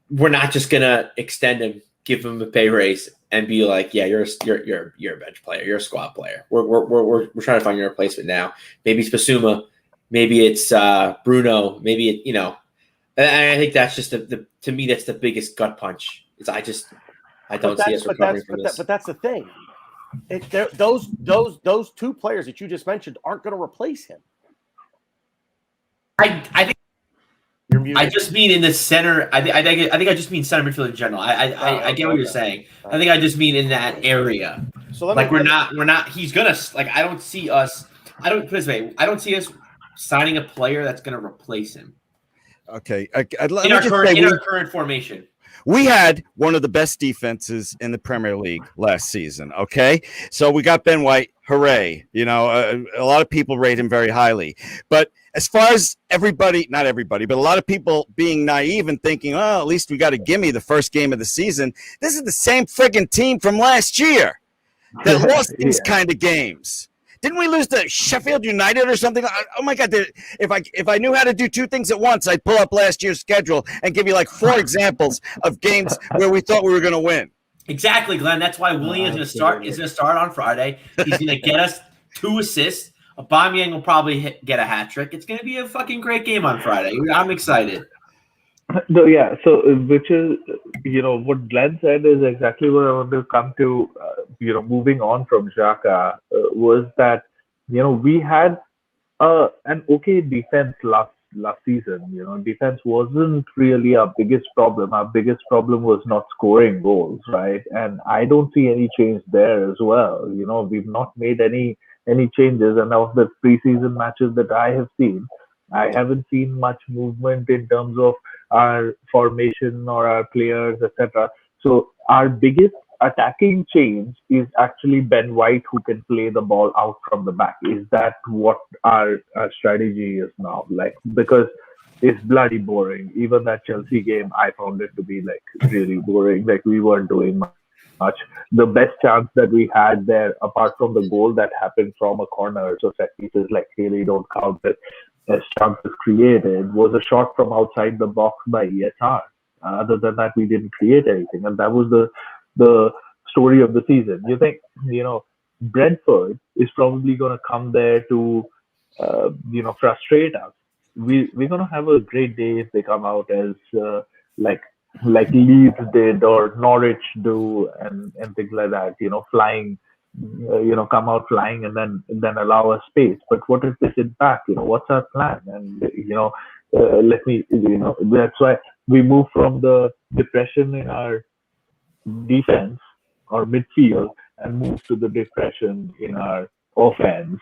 We're not just gonna extend him, give him a pay raise, and be like, yeah, you're a bench player, you're a squad player. We're trying to find your replacement now. Maybe it's Basuma, maybe it's Bruno, maybe And I think that's just the to me that's the biggest gut punch. I don't see us recovering from this. But that's the thing. Those two players that you just mentioned aren't going to replace him. I think I just mean in the center. I think I just mean center midfield in general. I get what you're saying. I think I just mean in that area. So we're not. He's gonna I don't see us. I don't put it this way. I don't see us signing a player that's gonna replace him. Okay, in our current formation. We had one of the best defenses in the Premier League last season. Okay, so we got Ben White. Hooray! You know, a lot of people rate him very highly. But as far as not everybody, but a lot of people being naive and thinking, oh, at least we got a gimme the first game of the season. This is the same friggin' team from last year that lost these kind of games. Didn't we lose to Sheffield United or something? Oh my God! If I knew how to do two things at once, I'd pull up last year's schedule and give you like 4 examples of games where we thought we were going to win. Exactly, Glenn. That's why William is going to start. Is going to start on Friday. He's going to get us 2 assists. Aubameyang will probably get a hat trick. It's going to be a fucking great game on Friday. I'm excited. No, yeah. So, which is, what Glenn said is exactly what I want to come to. Moving on from Xhaka, was that we had an okay defense last season. Defense wasn't really our biggest problem. Our biggest problem was not scoring goals, right? And I don't see any change there as well. We've not made any changes, and of the preseason matches that I have seen, I haven't seen much movement in terms of our formation or our players, etc. So our biggest attacking change is actually Ben White, who can play the ball out from the back. Is that what our strategy is now? Because it's bloody boring. Even that Chelsea game, I found it to be really boring. We weren't doing much. The best chance that we had there, apart from the goal that happened from a corner, so set pieces really don't count as chances created, was a shot from outside the box by ESR. Other than that, we didn't create anything, and that was the story of the season. You think, Brentford is probably going to come there to, frustrate us. We're going to have a great day if they come out as like Leeds did or Norwich do, and things like that. Flying, come out flying and then allow us space. But what if they sit back? What's our plan? And that's why we move from the depression in our defense or midfield and move to the depression in our offense,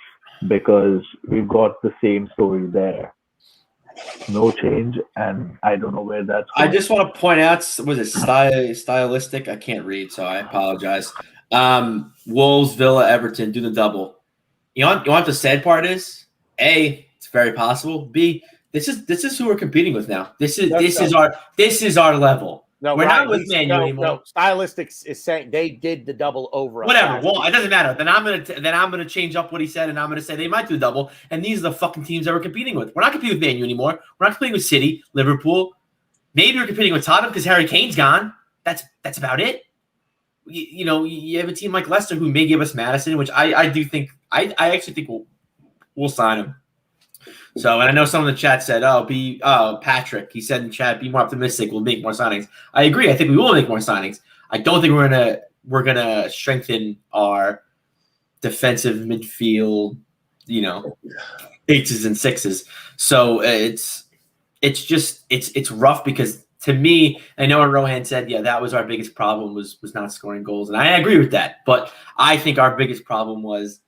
because we've got the same story there. No change, and I don't know where that's going. I just want to point out, was it stylistic? I can't read, so I apologize. Wolves, Villa, Everton, do the double. You know what the sad part is? A, it's very possible. B, this is who we're competing with now. This is our level. No, we're not with Man U anymore. No, Stylistics is saying they did the double over. Whatever. Well, it doesn't matter. Then I'm gonna change up what he said, and I'm gonna say they might do double. And these are the fucking teams that we're competing with. We're not competing with Man U anymore. We're not competing with City, Liverpool. Maybe we're competing with Tottenham because Harry Kane's gone. That's about it. You have a team like Leicester who may give us Maddison, which I do think I actually think we'll sign him. So, and I know some of the chat said, Patrick, he said in chat, be more optimistic. We'll make more signings. I agree. I think we will make more signings. I don't think we're gonna strengthen our defensive midfield, 8s and 6s. So it's rough because to me, I know what Rohan said, that was our biggest problem was not scoring goals. And I agree with that. But I think our biggest problem was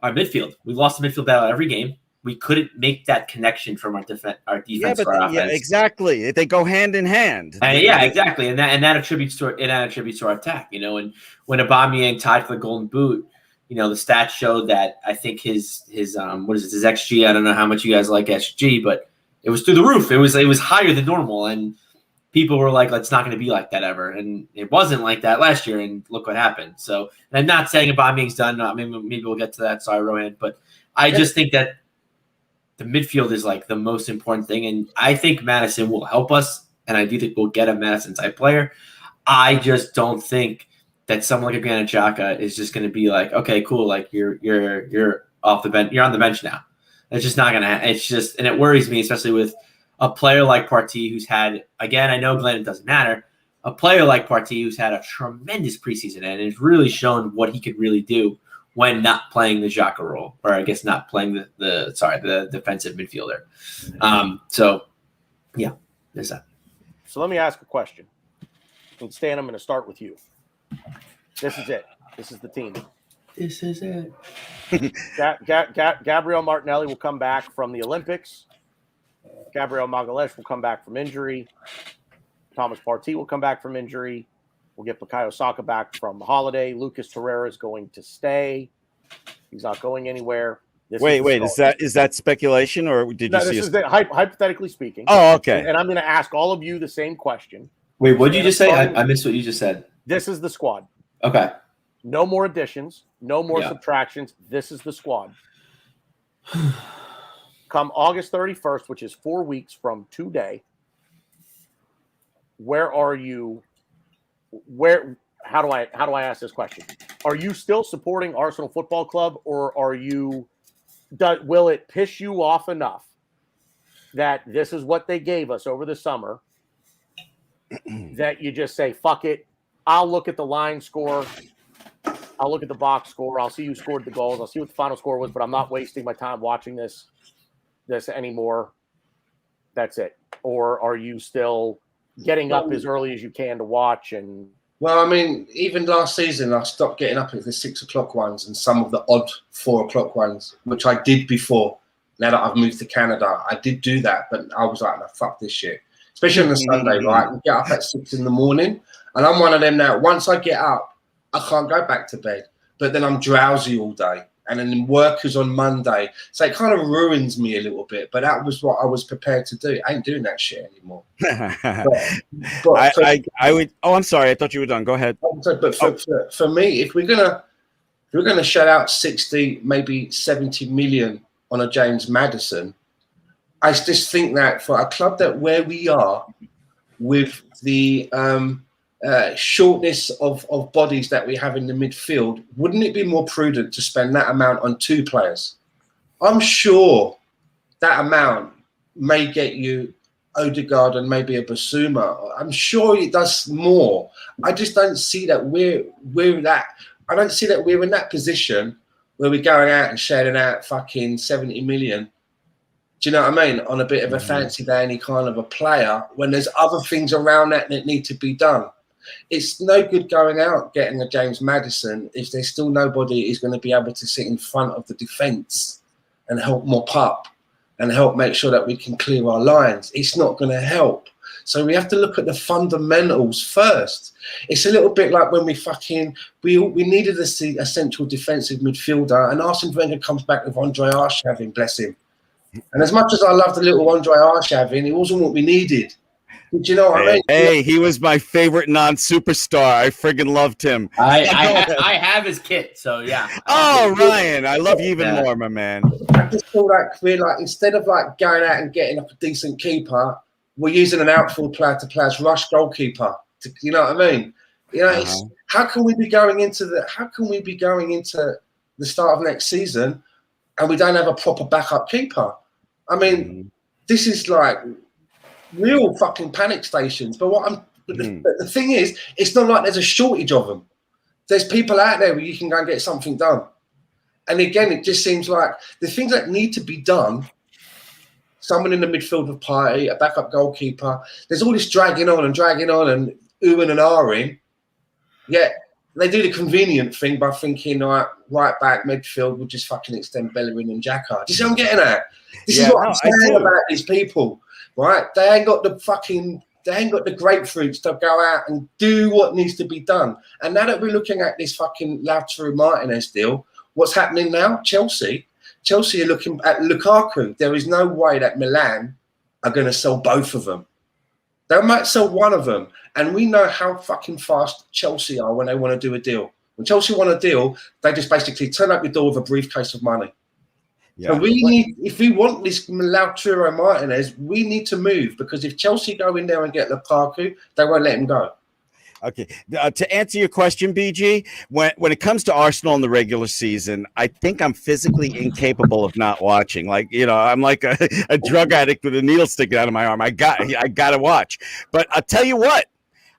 our midfield. We lost the midfield battle every game. We couldn't make that connection from our defense to our offense. Yeah, exactly. They go hand in hand. Exactly. And that attributes to our attack. And when Aubameyang tied for the Golden Boot, the stats showed that I think his his XG. I don't know how much you guys like XG, but it was through the roof. It was higher than normal, and people were like, "It's not going to be like that ever," and it wasn't like that last year. And look what happened. So, and I'm not saying Aubameyang's done. Maybe we'll get to that. Sorry, Rohan, but I just think that the midfield is the most important thing, and I think Maddison will help us, and I do think we'll get a Maddison type player. I just don't think that someone like a Granit Xhaka is just going to be okay, cool, you're off the bench, you're on the bench now. It's just not going to. It's just, and it worries me, especially with a player like Partey who's had, again, I know Glenn, it doesn't matter, a player like Partey who's had a tremendous preseason and has really shown what he could really do when not playing the Xhaka role, or I guess not playing the defensive midfielder. So yeah, there's that. So let me ask a question. And Stan, I'm going to start with you. This is it. This is the team. This is it. Gabriel Martinelli will come back from the Olympics. Gabriel Magalhaes will come back from injury. Thomas Partey will come back from injury. We'll get Bukayo Saka back from holiday. Lucas Torreira is going to stay. He's not going anywhere. Wait, is that speculation, or did you see? This is hypothetically speaking. Oh, okay. And I'm going to ask all of you the same question. Wait, what did you just say? I missed what you just said. This is the squad. Okay. No more additions. No more subtractions. This is the squad. Come August 31st, which is 4 weeks from today, where are you? How do I ask this question? Are you still supporting Arsenal Football Club, or will it piss you off enough that this is what they gave us over the summer that you just say, fuck it, I'll look at the line score, I'll look at the box score, I'll see who scored the goals, I'll see what the final score was, but I'm not wasting my time watching this anymore. That's it. Or are you still getting up as early as you can to watch? And well, I mean, even last season, I stopped getting up at the 6 o'clock ones and some of the odd 4 o'clock ones, which I did before. Now that I've moved to Canada, I did do that, but I was like, no, fuck this shit. Especially on a Sunday, right? You get up at 6 in the morning, and I'm one of them now. Once I get up, I can't go back to bed, but then I'm drowsy all day. And then work is on Monday. So it kind of ruins me a little bit, but that was what I was prepared to do. I ain't doing that shit anymore. I would. Oh, I'm sorry. I thought you were done. Go ahead. But for me, if we're gonna shell out 60, maybe 70 million on a James Maddison, I just think that for a club that where we are with the shortness of bodies that we have in the midfield, wouldn't it be more prudent to spend that amount on 2 players? I'm sure that amount may get you Odegaard and maybe a Basuma. I'm sure it does more. I just don't see that we're that. I don't see that we're in that position where we're going out and shelling out fucking 70 million. Do you know what I mean? On a bit of a fancy dandy kind of a player, when there's other things around that need to be done. It's no good going out getting a James Maddison if there's still nobody who's going to be able to sit in front of the defence and help mop up and help make sure that we can clear our lines. It's not going to help. So we have to look at the fundamentals first. It's a little bit like when we needed a central defensive midfielder, and Arsene Wenger comes back with Andre Arshavin, bless him. And as much as I love the little Andre Arshavin, it wasn't what we needed. Do you know what I mean? Hey, he was my favorite non-superstar. I friggin' loved him. I have his kit, so yeah. Oh, Ryan, I love you even more, my man. I just feel like we're like, instead of like going out and getting a decent keeper, we're using an outfield player to play as rush goalkeeper. You know what I mean? You know, how can we be going into the start of next season and we don't have a proper backup keeper? I mean, this is like real fucking panic stations. But the thing is, it's not like there's a shortage of them. There's people out there where you can go and get something done. And again, it just seems like the things that need to be done, someone in the midfield with Partey, a backup goalkeeper, there's all this dragging on and oohing and ahhing. Yet they do the convenient thing by thinking, all right back, midfield, we'll just fucking extend Bellerin and Xhaka. Do you see what I'm getting at? This is what I'm saying about these people. Right, they ain't got the grapefruits to go out and do what needs to be done. And now that we're looking at this fucking Lautaro Martinez deal, what's happening now? Chelsea are looking at Lukaku. There is no way that Milan are going to sell both of them. They might sell one of them, and we know how fucking fast Chelsea are when they want to do a deal. When Chelsea want a deal, they just basically turn up the door with a briefcase of money. Yeah. So if we want this Lautaro Martinez, we need to move, because if Chelsea go in there and get Lukaku, they won't let him go. Okay. To answer your question, BG, when it comes to Arsenal in the regular season, I think I'm physically incapable of not watching. Like, I'm like a drug addict with a needle sticking out of my arm. I got to watch. But I'll tell you what,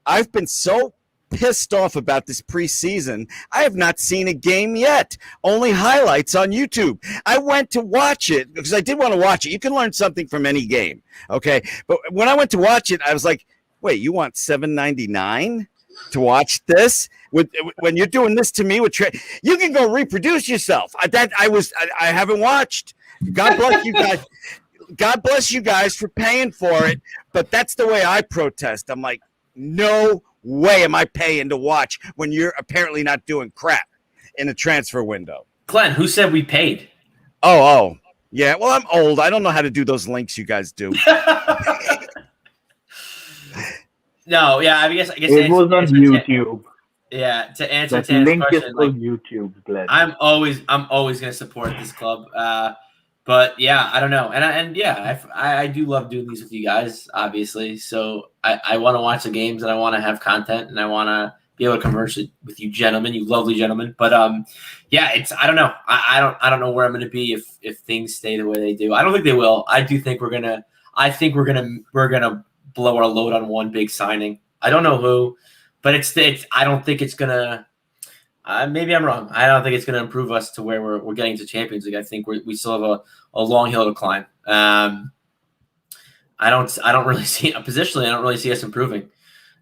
I've been so pissed off about this preseason. I have not seen a game yet. Only highlights on YouTube. I went to watch it because I did want to watch it. You can learn something from any game. Okay. But when I went to watch it, I was like, wait, you want $7.99 to watch this? When you're doing this to me with you can go reproduce yourself. I haven't watched. God bless you guys. God bless you guys for paying for it. But that's the way I protest. I'm like, no way am I paying to watch when you're apparently not doing crap in a transfer window. Glenn, who said we paid? Oh. Yeah, well, I'm old. I don't know how to do those links you guys do. No, yeah, I guess it was on YouTube. Yeah, to answer that Tan's link question, is on YouTube, Glenn. I'm always going to support this club. But yeah, I don't know, I do love doing these with you guys, obviously. So I want to watch the games and I want to have content and I want to be able to converse with you gentlemen, you lovely gentlemen. But I don't know. I don't know where I'm going to be if things stay the way they do. I don't think they will. I do think we're gonna blow our load on one big signing. I don't know who, but I don't think it's gonna. Maybe I'm wrong. I don't think it's gonna improve us to where we're getting to Champions League. I think we still have a long hill to climb. I don't really see positionally. I don't really see us improving.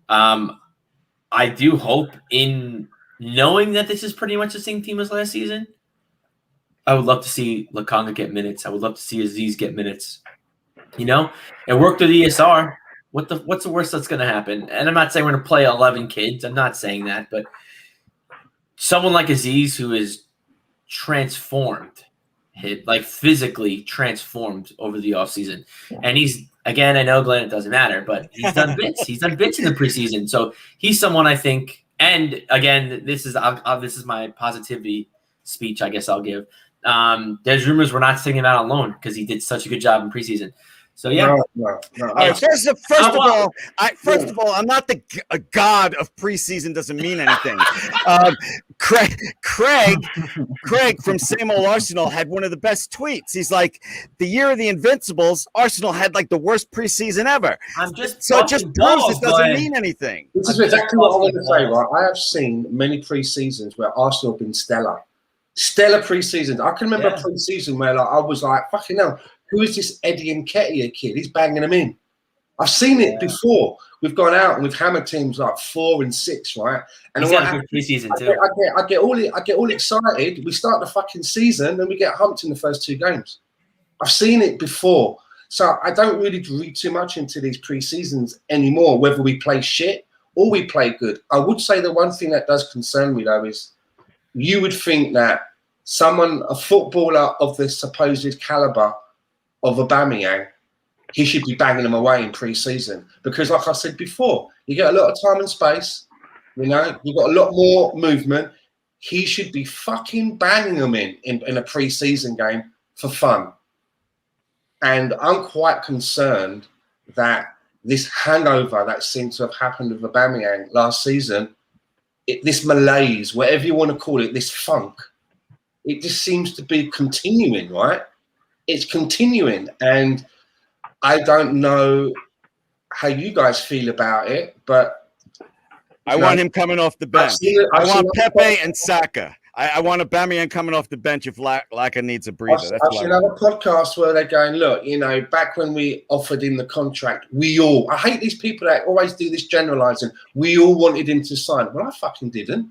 I do hope, in knowing that this is pretty much the same team as last season, I would love to see Lokonga get minutes. I would love to see Aziz get minutes. It worked with ESR. What's the worst that's going to happen? And I'm not saying we're going to play 11 kids. I'm not saying that, but someone like Aziz who is transformed, physically transformed over the offseason. And he's, again, I know, Glenn, it doesn't matter, but he's done bits. He's done bits in the preseason. So he's someone I think, and again, this is my positivity speech I guess I'll give. There's rumors we're not sending him out on loan because he did such a good job in preseason. So yeah. No. First of all, I'm not the god of preseason. Doesn't mean anything. Craig from Same Old Arsenal had one of the best tweets. He's like, the year of the Invincibles, Arsenal had like the worst preseason ever. I'm just so it just proves it doesn't mean anything. This is exactly what I want to say, right? I have seen many preseasons where Arsenal have been stellar preseasons. I can remember a preseason where I was like, fucking hell. Who is this Eddie Nketiah kid? He's banging them in. I've seen it before. We've gone out and we've hammered teams like 4 and 6, right? And he's got a good preseason too. I get all excited. We start the fucking season and we get humped in the first 2 games. I've seen it before, so I don't really read too much into these preseasons anymore. Whether we play shit or we play good, I would say the one thing that does concern me though is you would think that a footballer of the supposed caliber of Aubameyang, he should be banging them away in pre-season because, like I said before, you get a lot of time and space. You've got a lot more movement. He should be fucking banging them in a pre-season game for fun. And I'm quite concerned that this hangover that seemed to have happened with Aubameyang last season, this malaise, whatever you want to call it, this funk, it just seems to be continuing, right? It's continuing, and I don't know how you guys feel about it, but I want him coming off the bench. I want Pepe and Saka. I want Aubameyang coming off the bench if Laka needs a breather. I've seen other podcasts where they're going, look, back when we offered him the contract, I hate these people that always do this generalizing. We all wanted him to sign. Well, I fucking didn't.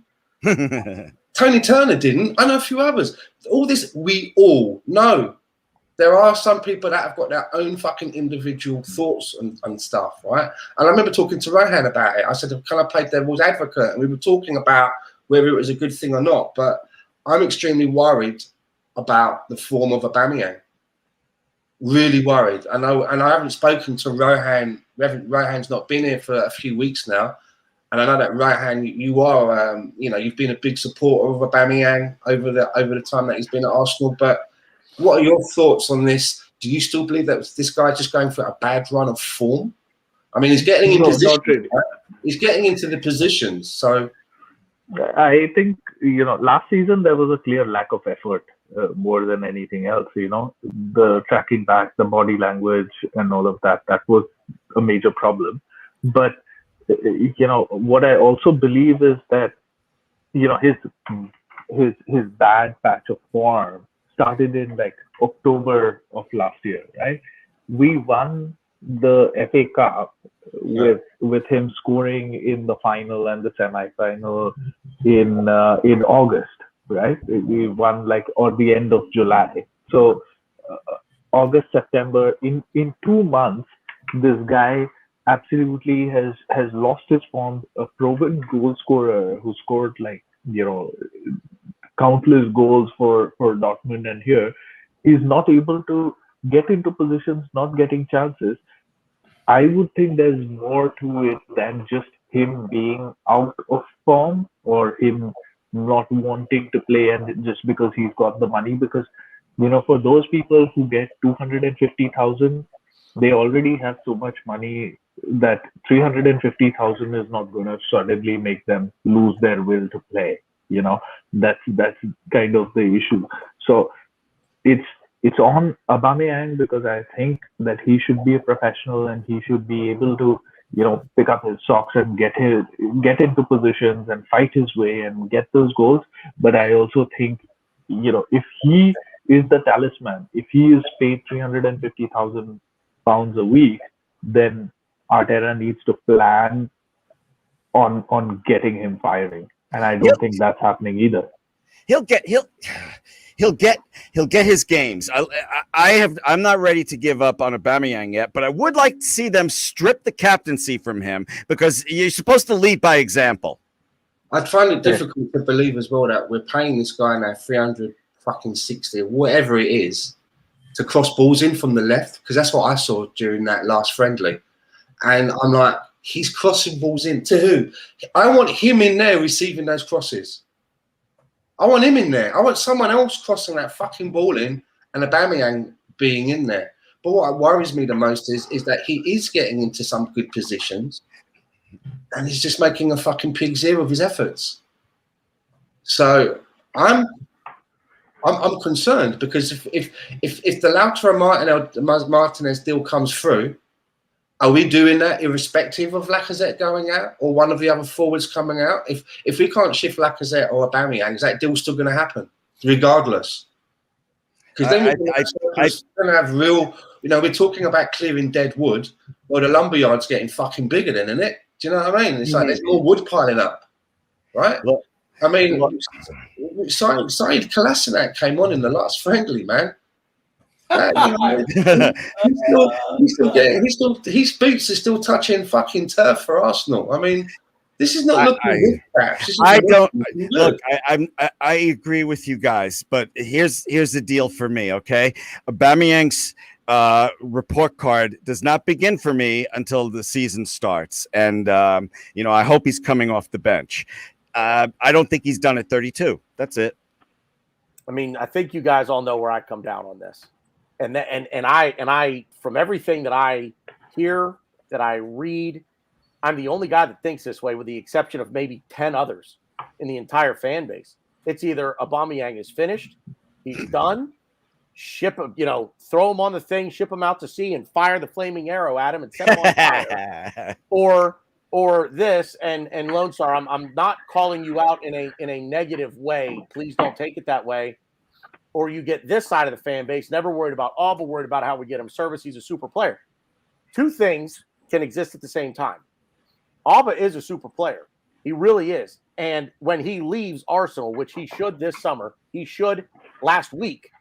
Tony Turner didn't. I know a few others. All this, we all know. There are some people that have got their own fucking individual thoughts and stuff, right? And I remember talking to Rohan about it. I said, can I play devil's advocate? And we were talking about whether it was a good thing or not. But I'm extremely worried about the form of Aubameyang. Really worried. And I haven't spoken to Rohan. Rohan's not been here for a few weeks now. And I know that Rohan, you are, you've been a big supporter of Aubameyang over the time that he's been at Arsenal. But what are your thoughts on this? Do you still believe that this guy just going for a bad run of form? I mean, he's getting in No, position. not really. Right? He's getting into the positions. So I think, last season there was a clear lack of effort more than anything else. The tracking back, the body language, and all of that was a major problem. But what I also believe is that his bad patch of form started in like October of last year, right? We won the FA Cup with him scoring in the final and the semi-final in August, right? We won or the end of July. So August, September, in 2 months, this guy absolutely has lost his form. A proven goal scorer who scored countless goals for Dortmund and here, is not able to get into positions, not getting chances. I would think there's more to it than just him being out of form or him not wanting to play and just because he's got the money. Because for those people who get 250,000, they already have so much money that 350,000 is not going to suddenly make them lose their will to play. That's kind of the issue. So it's on Aubameyang, because I think that he should be a professional and he should be able to pick up his socks and get into positions and fight his way and get those goals. But I also think if he is the talisman, if he is paid 350,000 pounds a week, then Arteta needs to plan on getting him firing, and I don't think that's happening either. He'll get his games. I'm not ready to give up on Aubameyang yet, but I would like to see them strip the captaincy from him, because you're supposed to lead by example. I'd find it difficult to believe as well that we're paying this guy now 360 or whatever it is to cross balls in from the left, because that's what I saw during that last friendly. And I'm like, he's crossing balls in to who? I want him in there receiving those crosses. I want him in there. I want someone else crossing that fucking ball in and Aubameyang being in there. But what worries me the most is that he is getting into some good positions and he's just making a fucking pig's ear of his efforts. So I'm concerned, because if the Lautaro Martinez deal comes through, are we doing that irrespective of Lacazette going out or one of the other forwards coming out? If we can't shift Lacazette or Aubameyang, is that deal still going to happen regardless? Because then we're going to have real. We're talking about clearing dead wood. Well, the lumberyard's getting fucking bigger then, isn't it? Do you know what I mean? It's like there's more wood piling up, right? Look, I mean, Saeed Kolasinac came on in the last friendly, man. His boots are still touching fucking turf for Arsenal. I mean, this is not looking good. I agree with you guys, but here's the deal for me. Okay, Aubameyang's report card does not begin for me until the season starts, and I hope he's coming off the bench. I don't think he's done at 32. That's it. I mean, I think you guys all know where I come down on this. And I, from everything that I hear, that I read, I'm the only guy that thinks this way, with the exception of maybe 10 others in the entire fan base. It's either Aubameyang is finished, he's done, ship him, throw him on the thing, ship him out to sea, and fire the flaming arrow at him and set him on fire, or this. And Lone Star, I'm not calling you out in a negative way. Please don't take it that way. Or you get this side of the fan base, never worried about Auba, worried about how we get him service. He's a super player. Two things can exist at the same time. Auba is a super player. He really is. And when he leaves Arsenal, which he should this summer, he should last week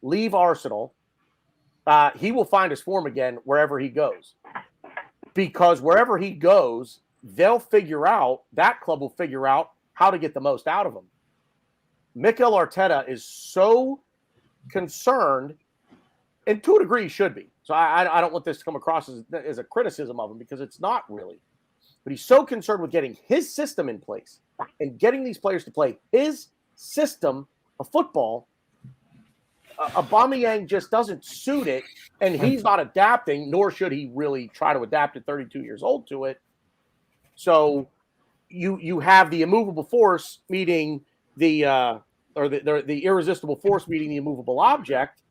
leave Arsenal, he will find his form again wherever he goes. Because wherever he goes, that club will figure out how to get the most out of him. Mikel Arteta is so concerned, and to a degree he should be. So I don't want this to come across as a criticism of him, because it's not really. But he's so concerned with getting his system in place and getting these players to play his system of football Aubameyang just doesn't suit it, and he's not adapting, nor should he really try to adapt at 32 years old to it. So you have the immovable force meeting the irresistible force meeting the immovable object.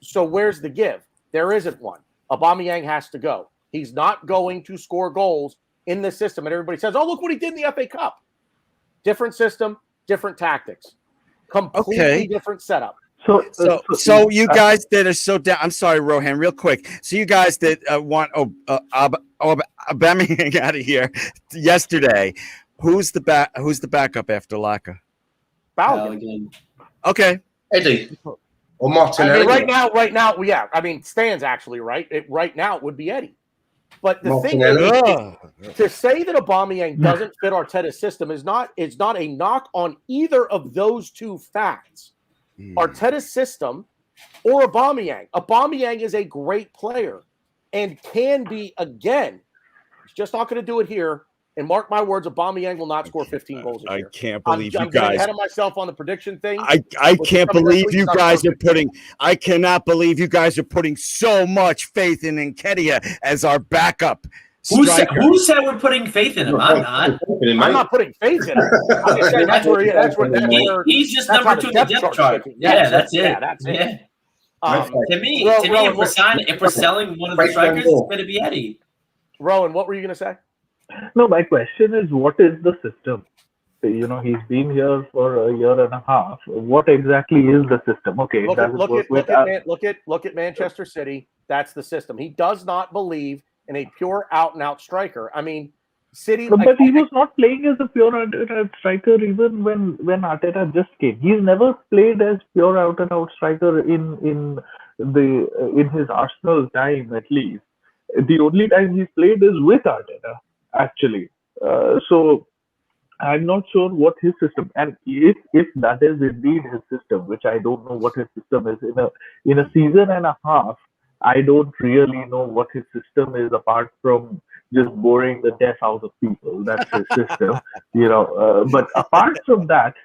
So where's the give? There isn't one. Aubameyang has to go. He's not going to score goals in this system. And everybody says, oh, look what he did in the FA Cup. Different system, different tactics. Completely different setup. So you guys that are so down. I'm sorry, Rohan, real quick. So you guys that want Aubameyang out of here yesterday. Who's the backup after Laka? Balogun. Okay. Eddie or Martinelli. I mean, right now, yeah. I mean, Stan's actually right. Right now, it would be Eddie. But the thing is, to say that Aubameyang doesn't fit Arteta's system is not a knock on either of those two facts. Arteta's system or Aubameyang. Aubameyang is a great player and can be, again, he's just not going to do it here. And mark my words, Aubameyang will not score 15 goals a year. I can't believe you I'm guys. getting ahead of myself on the prediction thing. I can't believe you guys are putting. I cannot believe you guys are putting so much faith in Nketiah as our backup. Who said we're putting faith in him? I'm not. I'm not putting faith in him. I'm just saying that's where he's just number 2 in the depth chart. Yeah, that's it. Yeah, that's it. To me, if we're selling one of the strikers, it's going to be Eddie. Rowan, what were you going to say? No, my question is, what is the system? You know, he's been here for a year and a half. What exactly is the system? Okay, look at Manchester City. That's the system. He does not believe in a pure out-and-out striker. I mean, City. But he was not playing as a pure out-and-out striker even when Arteta just came. He's never played as pure out-and-out striker in his Arsenal time, at least. The only time he's played is with Arteta, actually. So I'm not sure what his system, and if that is indeed his system, which I don't know what his system is in a season and a half, I don't really know what his system is apart from just boring the death out of people. That's his system, but apart from that,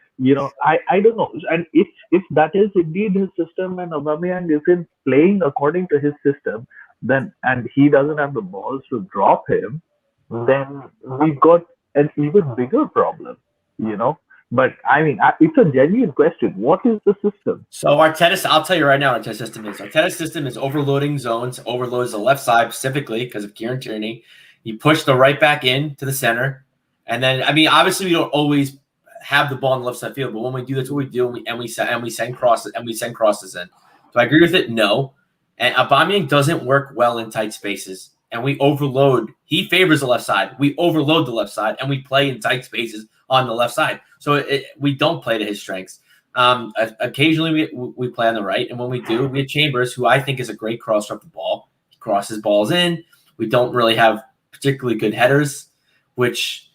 I don't know. And if that is indeed his system and Aubameyang isn't playing according to his system, then and he doesn't have the balls to drop him, then we've got an even bigger problem, But I mean, it's a genuine question. What is the system? So I'll tell you right now what Arteta's system is overloading zones, overloads the left side specifically because of Kieran Tierney. You push the right back in to the center. And then, I mean, obviously we don't always have the ball on the left side field, but when we do, that's what we do. And we send crosses in. Do I agree with it? No. And Aubameyang doesn't work well in tight spaces. And we overload. He favors the left side. We overload the left side, and we play in tight spaces on the left side. So we don't play to his strengths. Occasionally we play on the right, and when we do, we have Chambers, who I think is a great crosser of the ball. He crosses balls in. We don't really have particularly good headers, which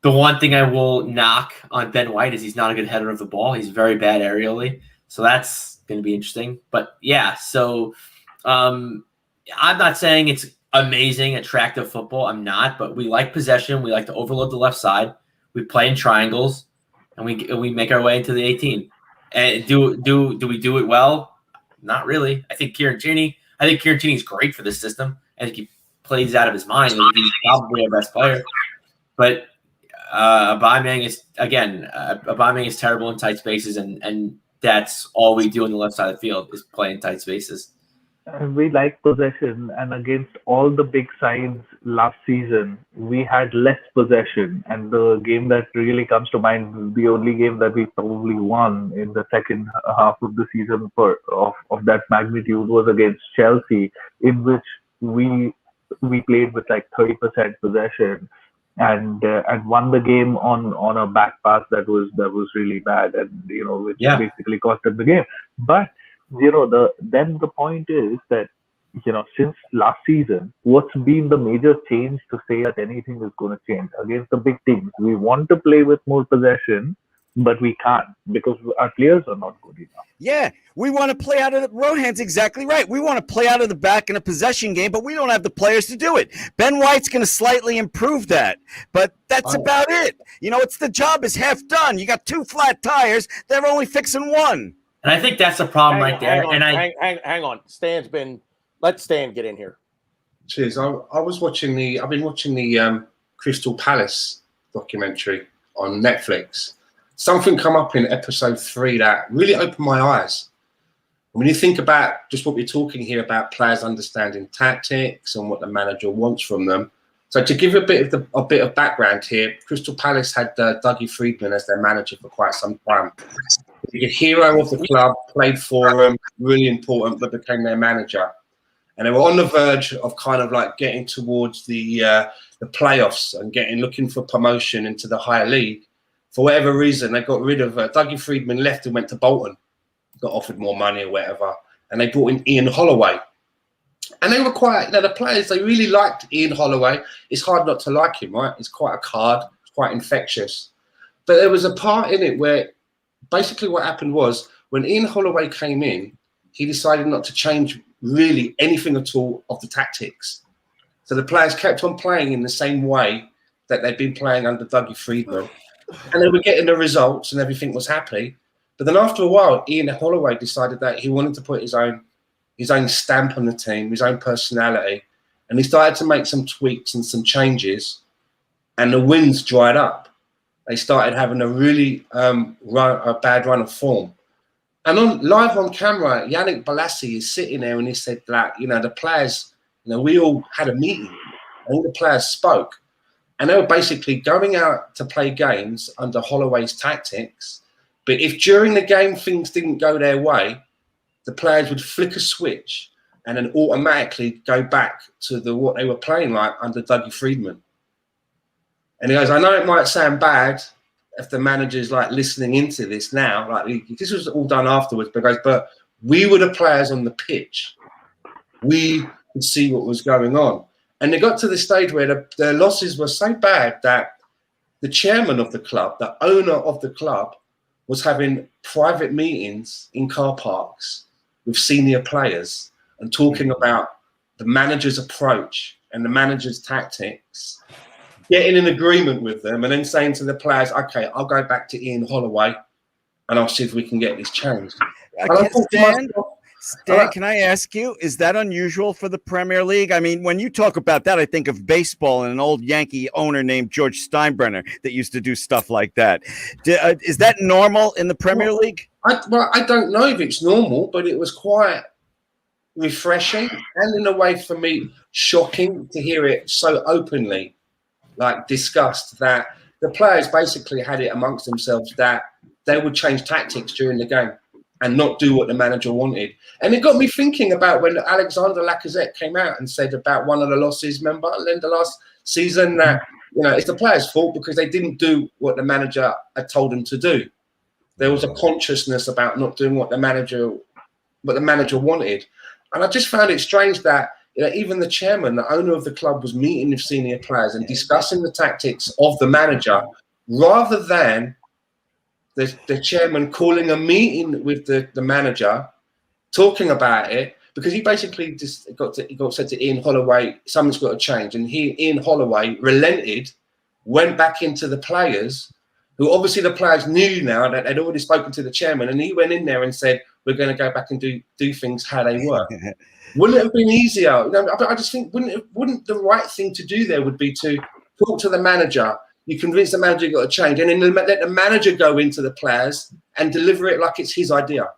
the one thing I will knock on Ben White is he's not a good header of the ball. He's very bad aerially. So that's going to be interesting. But, yeah, so I'm not saying it's amazing, attractive football. I'm not, but we like possession. We like to overload the left side. We play in triangles, and we make our way into the 18. And do we do it well? Not really. I think Kieran Tierney is great for this system. I think he plays out of his mind. He's probably our best player. But Aubameyang is terrible in tight spaces, and that's all we do on the left side of the field is play in tight spaces. We like possession, and against all the big sides last season, we had less possession. And the game that really comes to mind, the only game that we probably won in the second half of the season of that magnitude was against Chelsea, in which we played with like 30% possession and won the game on a back pass that was really bad, and which basically cost us the game. But then the point is that, since last season, what's been the major change to say that anything is going to change against the big teams? We want to play with more possession, but we can't because our players are not good enough. Yeah, we want to play out of the Rohan's exactly right. We want to play out of the back in a possession game, but we don't have the players to do it. Ben White's going to slightly improve that, but that's about it. It's the job is half done. You got 2 flat tires. They're only fixing one. And I think that's the problem right there. Hang on. Let Stan get in here. Cheers. I've been watching the Crystal Palace documentary on Netflix. Something come up in episode 3 that really opened my eyes. When you think about just what we're talking here about players understanding tactics and what the manager wants from them. So to give a bit of background here, Crystal Palace had Dougie Freedman as their manager for quite some time. He's a hero of the club, played for them, really important, but became their manager. And they were on the verge of kind of like getting towards the playoffs and looking for promotion into the higher league. For whatever reason, they got rid of Dougie Freedman, left and went to Bolton. Got offered more money or whatever, and they brought in Ian Holloway. And they were quite, the players, they really liked Ian Holloway. It's hard not to like him, right? It's quite a card, it's quite infectious. But there was a part in it where basically what happened was when Ian Holloway came in, he decided not to change really anything at all of the tactics. So the players kept on playing in the same way that they'd been playing under Dougie Freedman. And they were getting the results and everything was happy. But then after a while, Ian Holloway decided that he wanted to put his own stamp on the team, his own personality. And he started to make some tweaks and some changes. And the wins dried up. They started having a really bad run of form. And live on camera, Yannick Bolasie is sitting there and he said that, the players, we all had a meeting and all the players spoke. And they were basically going out to play games under Holloway's tactics. But if during the game things didn't go their way, the players would flick a switch and then automatically go back to what they were playing like under Dougie Freedman. And he goes, I know it might sound bad if the manager's like listening into this now, like this was all done afterwards, but we were the players on the pitch. We could see what was going on. And they got to the stage where the losses were so bad that the chairman of the club, the owner of the club, was having private meetings in car parks with senior players and talking about the manager's approach and the manager's tactics, getting in agreement with them and then saying to the players, okay, I'll go back to Ian Holloway and I'll see if we can get this changed. Stan, can I ask you, is that unusual for the Premier League? I mean, when you talk about that, I think of baseball and an old Yankee owner named George Steinbrenner that used to do stuff like that. Is that normal in the Premier League? I don't know if it's normal, but it was quite refreshing and in a way for me shocking to hear it so openly discussed that the players basically had it amongst themselves that they would change tactics during the game and not do what the manager wanted. And it got me thinking about when Alexander Lacazette came out and said about one of the losses, remember, in the last season, that it's the players' fault because they didn't do what the manager had told them to do. There was a consciousness about not doing what the manager wanted. And I just found it strange that even the chairman, the owner of the club, was meeting with senior players and discussing the tactics of the manager rather than the chairman calling a meeting with the manager, talking about it, because he basically just got said to Ian Holloway, something's got to change. And Ian Holloway relented, went back into the players, who obviously the players knew now that they'd already spoken to the chairman, and he went in there and said, we're going to go back and do things how they were. Wouldn't it have been easier? I just think, wouldn't the right thing to do there would be to talk to the manager, you convince the manager you've got to change, and then let the manager go into the players and deliver it like it's his idea.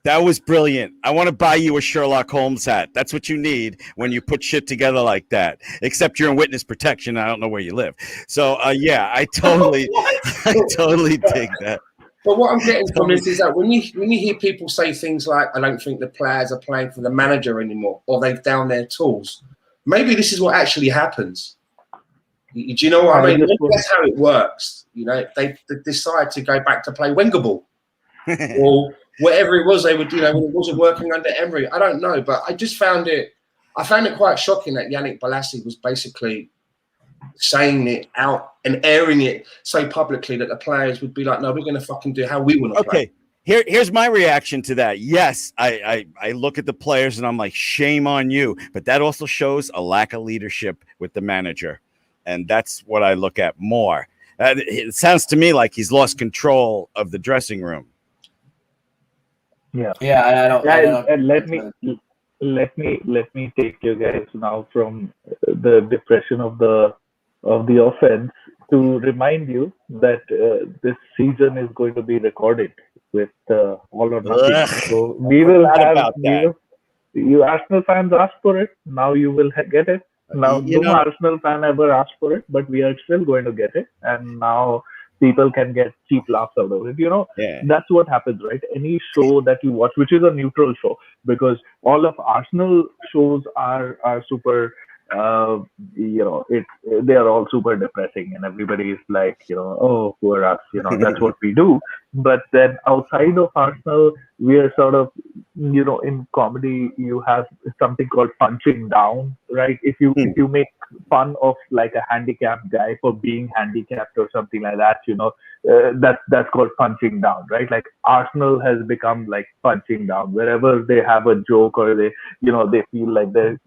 That was brilliant. I want to buy you a Sherlock Holmes hat. That's what you need when you put shit together like that. Except you're in witness protection. I don't know where you live. So yeah, I totally dig that. But what I'm getting from this is that when you hear people say things like, I don't think the players are playing for the manager anymore, or they've down their tools, maybe this is what actually happens. Do you know what I mean? That's how it works. They decide to go back to play Wenger ball or whatever it was they would, when it wasn't working under Emery. I don't know, but I found it quite shocking that Yannick Bolasie was basically saying it out and airing it so publicly that the players would be like, no, we're going to fucking do how we want to play. Here's my reaction to that. Yes, I look at the players and I'm like, shame on you. But that also shows a lack of leadership with the manager. And that's what I look at more. It sounds to me like he's lost control of the dressing room. Yeah, I don't. And let me take you guys now from the depression of the offense to remind you that this season is going to be recorded with all or nothing. Ugh, So we will forgot have about that. you Arsenal fans asked for it. Now you will get it. Now You no know, Arsenal fan ever asked for it, but we are still going to get it. And now people can get cheap laughs out of it. yeah. That's what happens, right? Any show that you watch, which is a neutral show, because all of Arsenal shows are super. They are all super depressing, and everybody is like, oh, poor us. That's what we do. But then outside of Arsenal, we are sort of, in comedy, you have something called punching down, right? If you make fun of like a handicapped guy for being handicapped or something like that, that's called punching down, right? Like Arsenal has become like punching down wherever they have a joke or they feel like their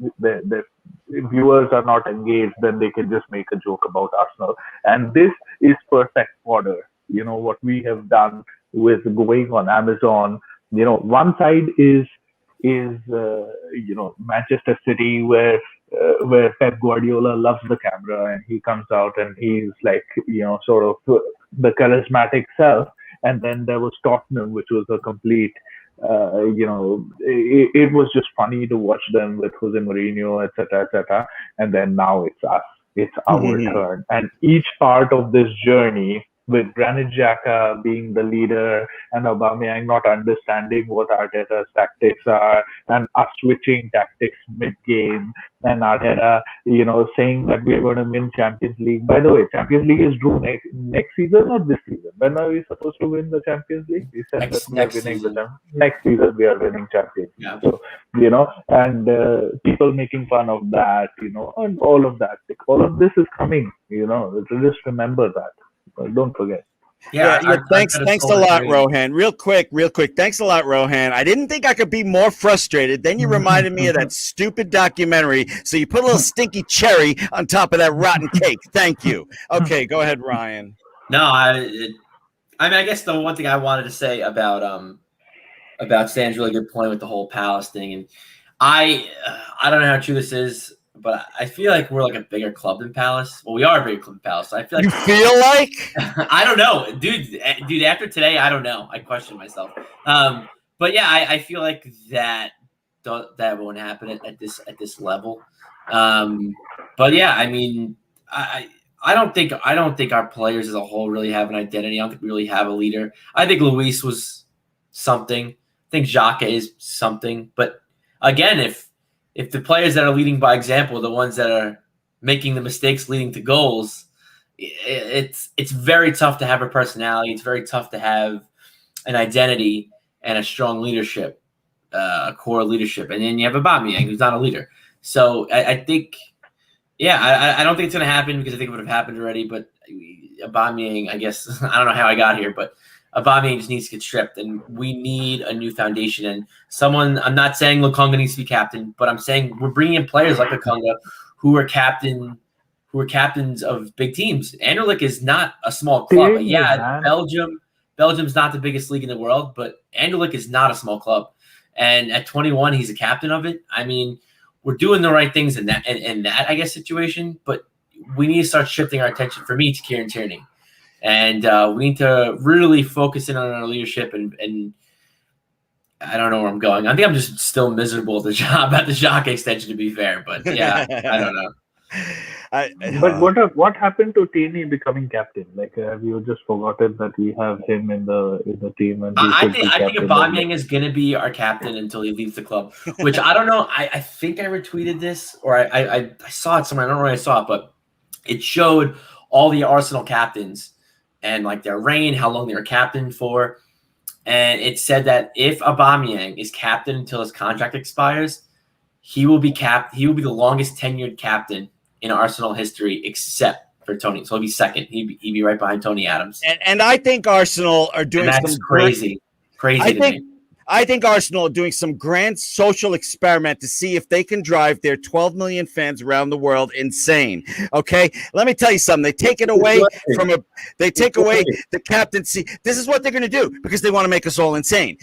viewers are not engaged, then they can just make a joke about Arsenal. And this is perfect fodder. What we have done with going on Amazon. One side is Manchester City, where Pep Guardiola loves the camera and he comes out and he's like, sort of the charismatic self. And then there was Tottenham, which was a complete, it was just funny to watch them with Jose Mourinho, etc., etc. And then now it's us. It's our turn. And each part of this journey, with Granit Xhaka being the leader and Aubameyang not understanding what Arteta's tactics are, and us switching tactics mid-game, and Arteta, saying that we're going to win Champions League. By the way, Champions League is due next season or this season? When are we supposed to win the Champions League? We said Next season. Next season we are winning Champions League. Yeah. So, and people making fun of that, and all of that. All of this is coming, just remember that. Don't forget. Yeah, thanks a lot, Rohan. Real quick. Thanks a lot, Rohan. I didn't think I could be more frustrated. Then you reminded me of that stupid documentary. So you put a little stinky cherry on top of that rotten cake. Thank you. Okay, go ahead, Ryan. No, I guess the one thing I wanted to say about Stan's really good point with the whole Palace thing, and I don't know how true this is, but I feel like we're like a bigger club than Palace. Well, we are a bigger club than Palace. So I feel like you feel like I don't know, dude. After today, I don't know. I question myself. But yeah, I feel like that won't happen at this level. But yeah, I mean, I don't think our players as a whole really have an identity. I don't think we really have a leader. I think Luis was something. I think Xhaka is something. But again, if the players that are leading by example, the ones that are making the mistakes leading to goals, it's very tough to have a personality. It's very tough to have an identity and a strong leadership, a core leadership. And then you have Aubameyang, who's not a leader. So I think, I don't think it's going to happen because I think it would have happened already. But Aubameyang, I guess, I don't know how I got here, but Aubameyang just needs to get stripped, and we need a new foundation. And someone, I'm not saying Lokonga needs to be captain, but I'm saying we're bringing in players like Lokonga who are captains of big teams. Anderlecht is not a small club. But yeah, Belgium's not the biggest league in the world, but Anderlecht is not a small club. And at 21, he's a captain of it. I mean, we're doing the right things in that I guess situation, but we need to start shifting our attention, for me, to Kieran Tierney. And we need to really focus in on our leadership. And I don't know where I'm going. I think I'm just still miserable at the Xhaka extension, to be fair. But yeah, I don't know. But what happened to Tierney becoming captain? Like, have you just forgotten that we have him in the team? And I think Aubameyang is going to be our captain until he leaves the club. Which I don't know. I think I retweeted this, or I saw it somewhere. I don't know where I saw it, but it showed all the Arsenal captains and like their reign, how long they were captain for. And it said that if Aubameyang is captain until his contract expires, he will be the longest tenured captain in Arsenal history, except for Tony. So he'll be second. He'd be right behind Tony Adams. And I think Arsenal are doing some crazy. I think Arsenal are doing some grand social experiment to see if they can drive their 12 million fans around the world insane. Okay, let me tell you something. They take away the captaincy. This is what they're going to do because they want to make us all insane.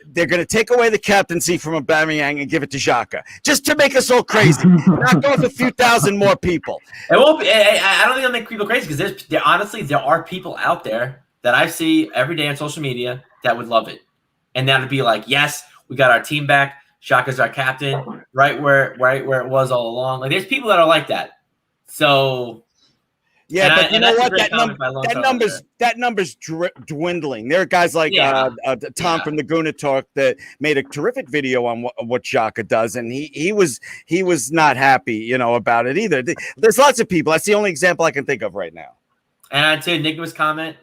they're going to take away the captaincy from Aubameyang and give it to Xhaka, just to make us all crazy. Knock off a few thousand more people. It won't be. I don't think it'll make people crazy because honestly, there are people out there that I see every day on social media that would love it, and that would be like, yes, we got our team back. Xhaka's our captain, right where it was all along. Like, there's people that are like that. So. Yeah, but you know what? That number's dwindling. There are guys like Tom from the Gooner Talk that made a terrific video on what Xhaka does, and he was not happy, about it either. There's lots of people. That's the only example I can think of right now. And to Enigma's comment,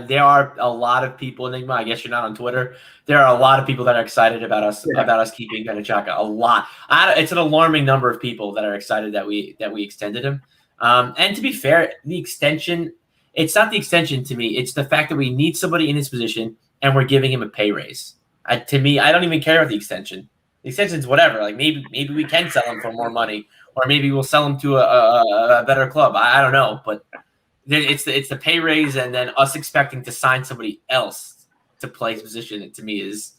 there are a lot of people. Enigma, I guess you're not on Twitter. There are a lot of people that are excited about us keeping Granit Xhaka. A lot. It's an alarming number of people that are excited that we extended him. And to be fair, the extension, it's not the extension to me. It's the fact that we need somebody in his position and we're giving him a pay raise. To me, I don't even care about the extension. The extension's whatever. Like maybe we can sell him for more money, or maybe we'll sell him to a better club. I don't know, but it's the pay raise and then us expecting to sign somebody else to play his position. It to me is.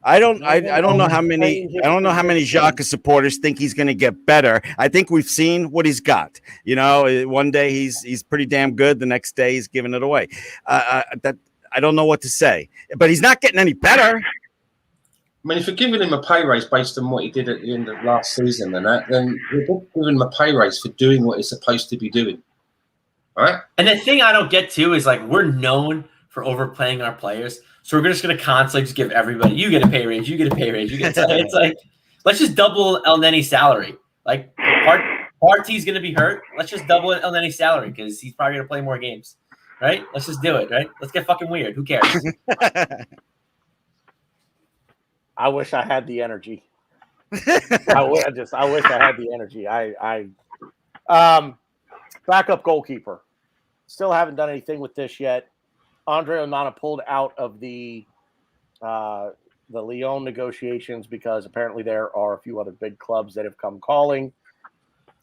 I don't know how many Xhaka supporters think he's going to get better. I think we've seen what he's got. One day he's pretty damn good. The next day he's giving it away. I don't know what to say, but he's not getting any better. I mean, if you're giving him a pay raise based on what he did at the end of last season then you're giving him a pay raise for doing what he's supposed to be doing. All right. And the thing I don't get to is like we're known for overplaying our players. So we're just going to constantly just give everybody, you get a pay raise, you get a pay raise, you get. It's like, let's just double El Nenny's salary. Like, Partey's going to be hurt. Let's just double El Nenny's salary because he's probably going to play more games, right? Let's just do it, right? Let's get fucking weird. Who cares? I wish I had the energy. I wish I had the energy. Backup goalkeeper. Still haven't done anything with this yet. Andre Onana pulled out of the Lyon negotiations because apparently there are a few other big clubs that have come calling.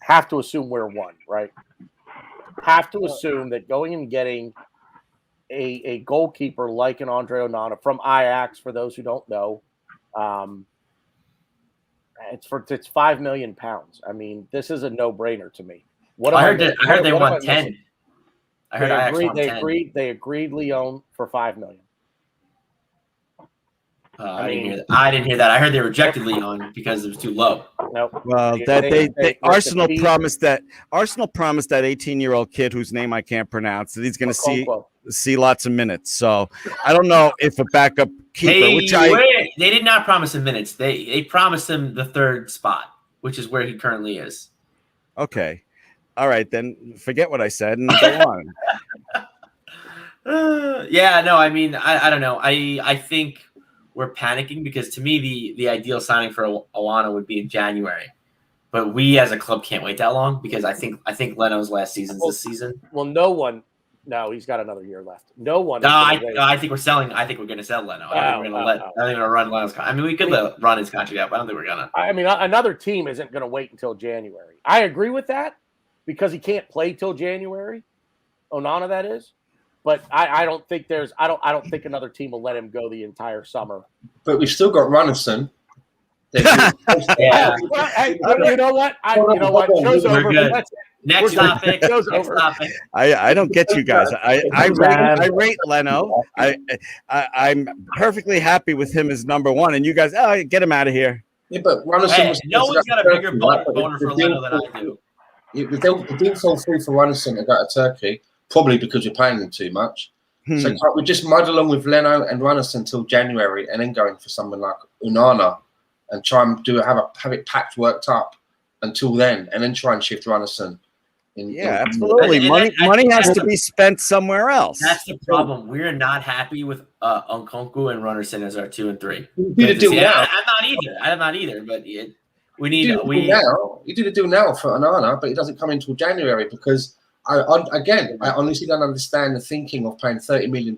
Have to assume we're one, right? Have to assume that going and getting a goalkeeper like an Andre Onana from Ajax, for those who don't know, it's £5 million. I mean, this is a no-brainer to me. I heard they want 10. I heard they agreed Lyon for $5 million. I didn't hear that. I heard they rejected Lyon because it was too low. Nope. Well, Arsenal promised that 18-year-old kid whose name I can't pronounce that he's going to see lots of minutes. So I don't know if a backup keeper, they did not promise him minutes. They promised him the third spot, which is where he currently is. Okay. All right, then forget what I said and go on. I don't know. I think we're panicking because to me the ideal signing for Onana would be in January, but we as a club can't wait that long because I think Leno's last season's this season. Well, no, he's got another year left. No one. No, I think we're selling. I think we're going to sell Leno. I think we're going to run Leno's contract. I mean, we could run his contract out, but I don't think we're going to. I mean, another team isn't going to wait until January. I agree with that. Because he can't play till January, Onana that is, but I don't think I don't think another team will let him go the entire summer. But we've still got Runnison. You know what? Show's over. Next topic. Show's over. I don't get you guys. I rate Leno. I'm perfectly happy with him as number one, and you guys, get him out of here. Yeah, but Runnison no one's got a bigger boner for Leno than I do. The deal fell through for Runnison to go to Turkey, probably because you're paying them too much. So can't we just mud along with Leno and Runnison until January and then going for someone like Onana and try and have it packed, worked up until then, and then try and shift Runnison. Absolutely. Money has to be spent somewhere else. That's the problem. We're not happy with Nkunku and Runnison as our 2 and 3. I'm not either, but we need you did a deal now for Onana, but it doesn't come until January because I honestly don't understand the thinking of paying £30 million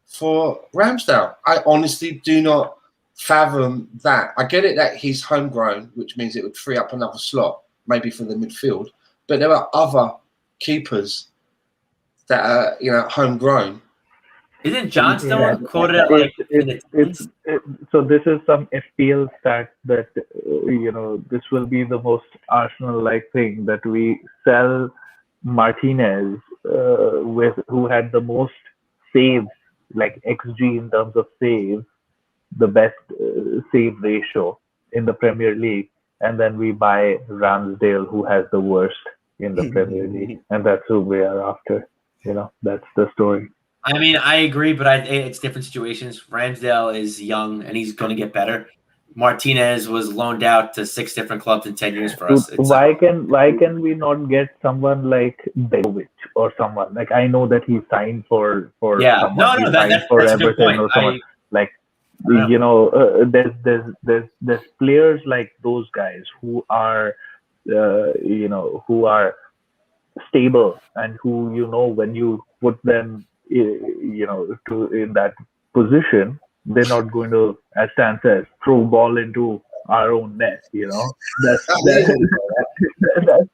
for Ramsdale. I honestly do not fathom that. I get it that he's homegrown, which means it would free up another slot, maybe for the midfield. But there are other keepers that are homegrown Isn't Johnstone Yeah. quoted at like in the It's so this is some FPL stat that this will be the most Arsenal-like thing that we sell Martinez with who had the most saves, like XG in terms of saves, the best save ratio in the Premier League, and then we buy Ramsdale who has the worst in the Premier League, and that's who we are after. That's the story. I mean, I agree, but it's different situations. Ramsdale is young and he's going to get better. Martinez was loaned out to 6 different clubs in 10 years for us. Why can we not get someone like Begovic or someone like I know that he signed for yeah someone. No that's for a good point. Or someone there's players like those guys who are who are stable and who when you put them in that position, they're not going to, as Stan says, throw ball into our own net. That's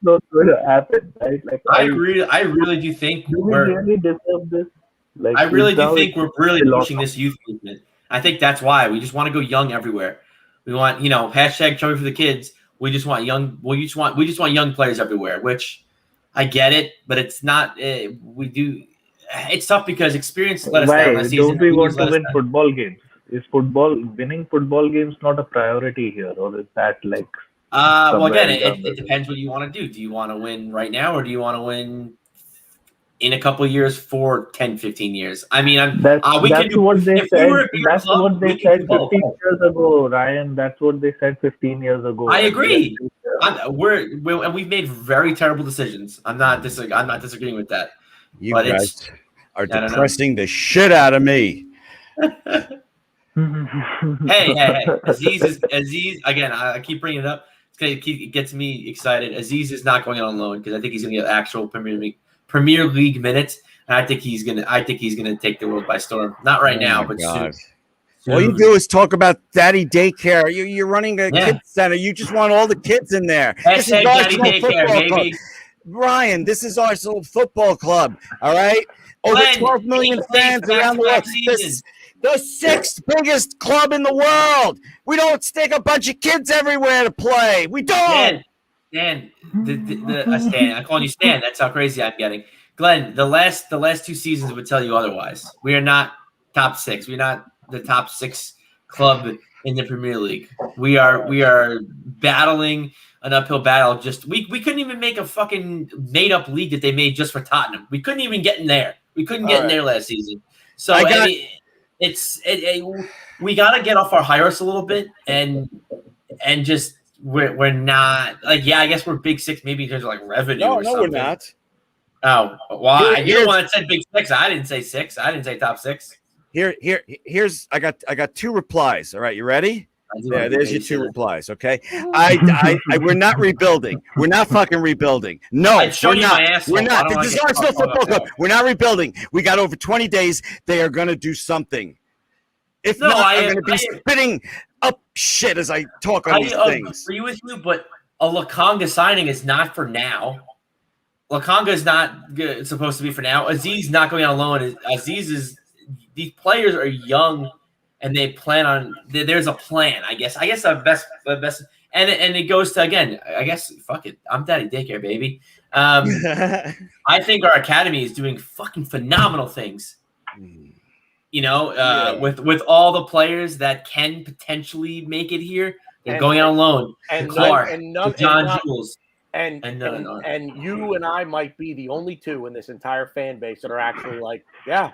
not going to happen, right? Like I really do think we really deserve this. Like I really do think we're really pushing this youth movement. I think that's why we just want to go young everywhere. We want hashtag chubby for the kids. We just want young. We just want young players everywhere. Which I get it, but it's not. We do. It's tough because experience let us down last season. Don't we want to win football games? Is winning football games not a priority here, or is that like? Well, again, it depends what you want to do. Do you want to win right now, or do you want to win in a couple of years for 10, 15 years? I mean, that's what they said 15 years ago, Ryan. That's what they said 15 years ago. I agree. We've made very terrible decisions. I'm not disagreeing with that. You guys are depressing the shit out of me. Hey. Aziz again. I keep bringing it up. It gets me excited. Aziz is not going on loan because I think he's going to get actual Premier League minutes, and I think he's gonna take the world by storm. Not right now, but soon. All you do is talk about daddy daycare. You're running a kids center. You just want all the kids in there. Hashtag daddy daycare, baby. Ryan, this is Arsenal Football Club. All right, over 12 million fans around the world. The 6th biggest club in the world. We don't stick a bunch of kids everywhere to play. We don't. Stan, Stan, I'm calling you Stan. That's how crazy I'm getting. Glenn, the last 2 seasons would tell you otherwise. We are not top 6. We're not the top 6 club in the Premier League. We are battling an uphill battle. Just we couldn't even make a fucking made up league that they made just for Tottenham. We couldn't even get in there. We couldn't get in there last season. So we got to get off our high horse a little bit and just. We're not like I guess we're Big 6 maybe in terms of like revenue. No, we're not. Oh, well, you're the one that said Big 6. I didn't say 6. I didn't say top 6. Here's I got 2 replies. All right, you ready? Yeah, there's your 2 replies. Okay, we're not rebuilding. We're not fucking rebuilding. No, we're not. We're not. This is Arsenal Football Club. We're not rebuilding. We got over 20 days. They are going to do something. If not, I'm going to be spitting up shit as I talk on these things. I agree with you, but a Lakanga signing is not for now. Lakanga is not supposed to be for now. Aziz not going on loan. These players are young, and they plan on. There's a plan, I guess. The best, and it goes to again. I guess fuck it. I'm daddy daycare, baby. I think our academy is doing fucking phenomenal things. With all the players that can potentially make it here, they're going on loan. And Clark, John Jules, and you and I might be the only 2 in this entire fan base that are actually like, yeah,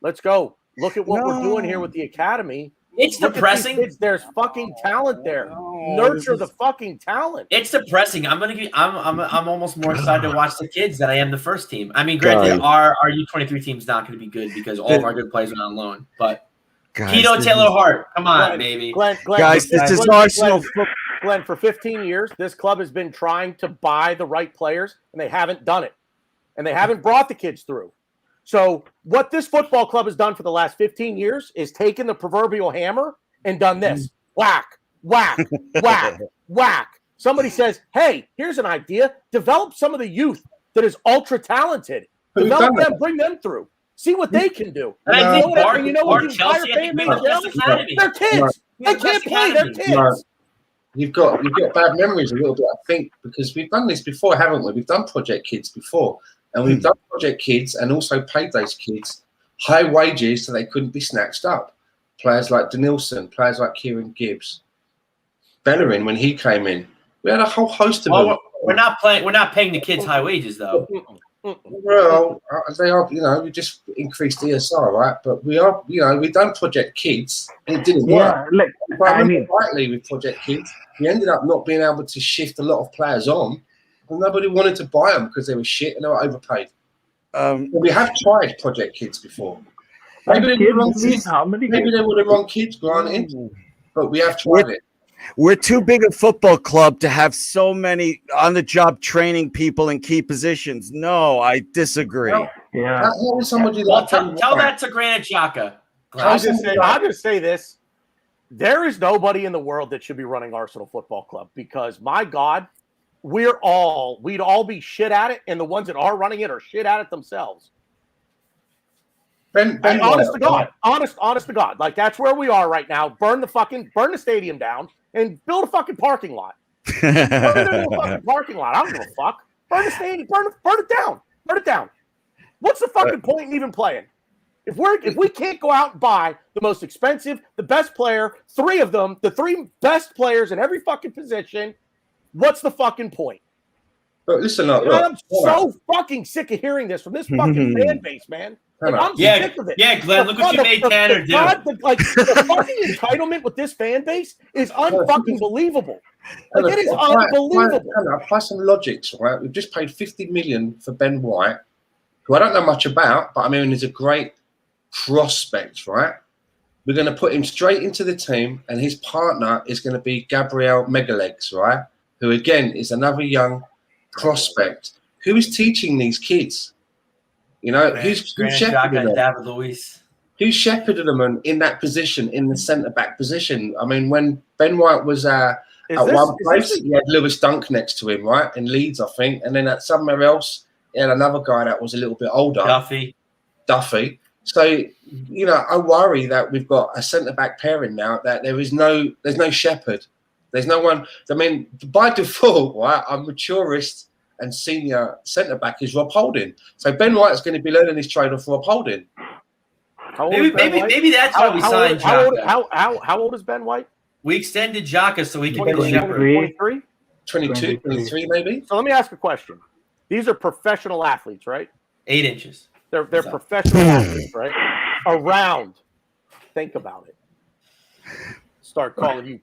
let's go. Look at what we're doing here with the academy. It's depressing. There's fucking talent there. Nurture the fucking talent. It's depressing. I'm almost more excited to watch the kids than I am the first team. I mean, granted, our U23 team's not going to be good because all of our good players are on loan. But Keto Taylor Hart, come on, baby. Glenn, guys, this is Arsenal. Glenn, for 15 years, this club has been trying to buy the right players, and they haven't done it. And they haven't brought the kids through. So what this football club has done for the last 15 years is taken the proverbial hammer and done this. Whack, whack, whack, whack. Somebody says, hey, here's an idea. Develop some of the youth that is ultra talented. Develop them, bring them through. See what they can do. And I think Bar- you know what the entire Chelsea, I think fan we base have the yells? best academy. They're kids. They can't play. They're kids. No. You've got bad memories a little bit, I think, because we've done this before, haven't we? We've done Project Kids before, and we've done Project Kids and also paid those kids high wages so they couldn't be snatched up. Players like Denilson, players like Kieran Gibbs, Bellerin when he came in. We had a whole host of them. We're not paying the kids high wages though. Well, they are. We just increased ESR, right? But we are. We've done Project Kids and it didn't work. Yeah, If I remember rightly with Project Kids, we ended up not being able to shift a lot of players on. And nobody wanted to buy them because they were shit and they were overpaid. We have tried Project Kids before. Maybe they were the wrong kids. Maybe they were the wrong kids, granted. But we have tried it. We're too big a football club to have so many on-the-job training people in key positions. No, I disagree. Yeah. How is somebody Tell that to Granit Xhaka. I'll just say this. There is nobody in the world that should be running Arsenal Football Club because, my God, we'd all be shit at it, and the ones that are running it are shit at it themselves. Honest to God. Like, that's where we are right now. Burn the stadium down and build a fucking parking lot. Burn it into a fucking parking lot. I don't give a fuck. Burn the stadium. Burn it down. Burn it down. What's the fucking point in even playing? If we can't go out and buy the most expensive, the best player, three of them, the three best players in every fucking position, what's the fucking point? But listen, I'm so fucking sick of hearing this from this fucking fan base, man. Like, I'm sick of it. Yeah, Glenn, look what you made Tanner do. The fucking entitlement with this fan base is unfucking believable. Like, it is unbelievable. Apply some logic, right? We've just paid 50 million for Ben White, who I don't know much about, but I mean, he's a great prospect, right? We're going to put him straight into the team, and his partner is going to be Gabriel Megalegs, right? Who, again, is another young prospect. Who is teaching these kids? Who's shepherded them? Who shepherded them in that position, in the centre-back position? I mean, when Ben White was at one place, he had Lewis Dunk next to him, right? In Leeds, I think. And then at somewhere else, he had another guy that was a little bit older. Duffy. So, I worry that we've got a centre-back pairing now that there's no shepherd. There's no one. I mean, by default, right, our maturest and senior centre-back is Rob Holding. So Ben White's going to be learning his trade off Rob Holding. Maybe that's why we signed Xhaka. How old is Ben White? We extended Xhaka so we can be the shepherd. 23? 22, 23 maybe. So let me ask a question. These are professional athletes, right? 8 inches. They're professional athletes, right? Around. Think about it. Start calling you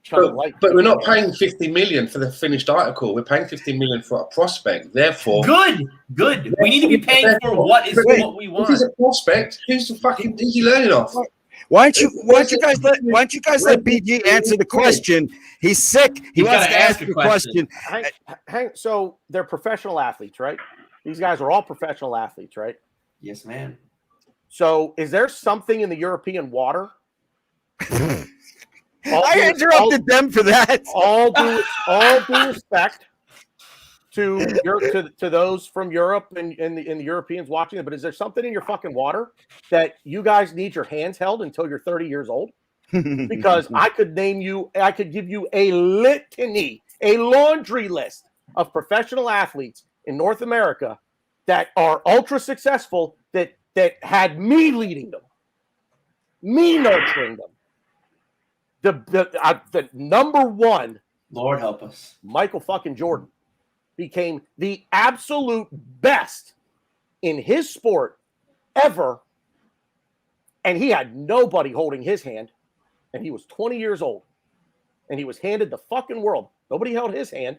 but we're not paying 50 million for the finished article. We're paying 50 million for a prospect. Therefore, good. We need to be paying for what we want. If he's a prospect, who's he learning off? Why don't you guys let BG answer the question? He's sick. He wants to ask a question. So they're professional athletes, right? These guys are all professional athletes, right? Yes, ma'am. So is there something in the European water? I interrupted them for that. All due respect to those from Europe and the Europeans watching it, but is there something in your fucking water that you guys need your hands held until you're 30 years old? Because I could give you a litany, a laundry list of professional athletes in North America that are ultra successful that had me leading them, me nurturing them. The number one, Lord help us, Michael fucking Jordan became the absolute best in his sport ever, and he had nobody holding his hand, and he was 20 years old, and he was handed the fucking world. Nobody held his hand.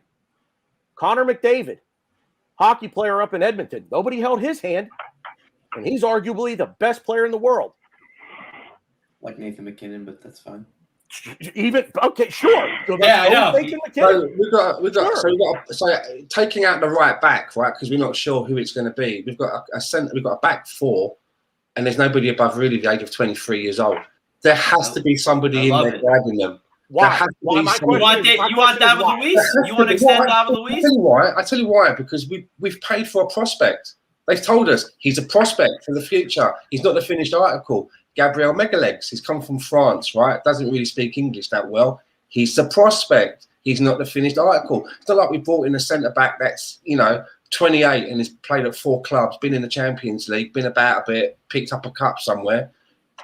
Connor McDavid, hockey player up in Edmonton, nobody held his hand, and he's arguably the best player in the world. Like Nathan McKinnon, but that's fine. Okay, sure. I know. So so taking out the right back, right? Because we're not sure who it's going to be. We've got a centre. We've got a back four, and there's nobody above really the age of 23 years old. There has to be somebody in there guiding them. Why? You want David Luiz? You want to extend David Luiz? I tell you why. Because we've paid for a prospect. They've told us he's a prospect for the future. He's not the finished article. Gabriel Megalegs, he's come from France, right? Doesn't really speak English that well. He's the prospect. He's not the finished article. It's not like we brought in a centre-back that's, 28 and has played at 4 clubs, been in the Champions League, been about a bit, picked up a cup somewhere.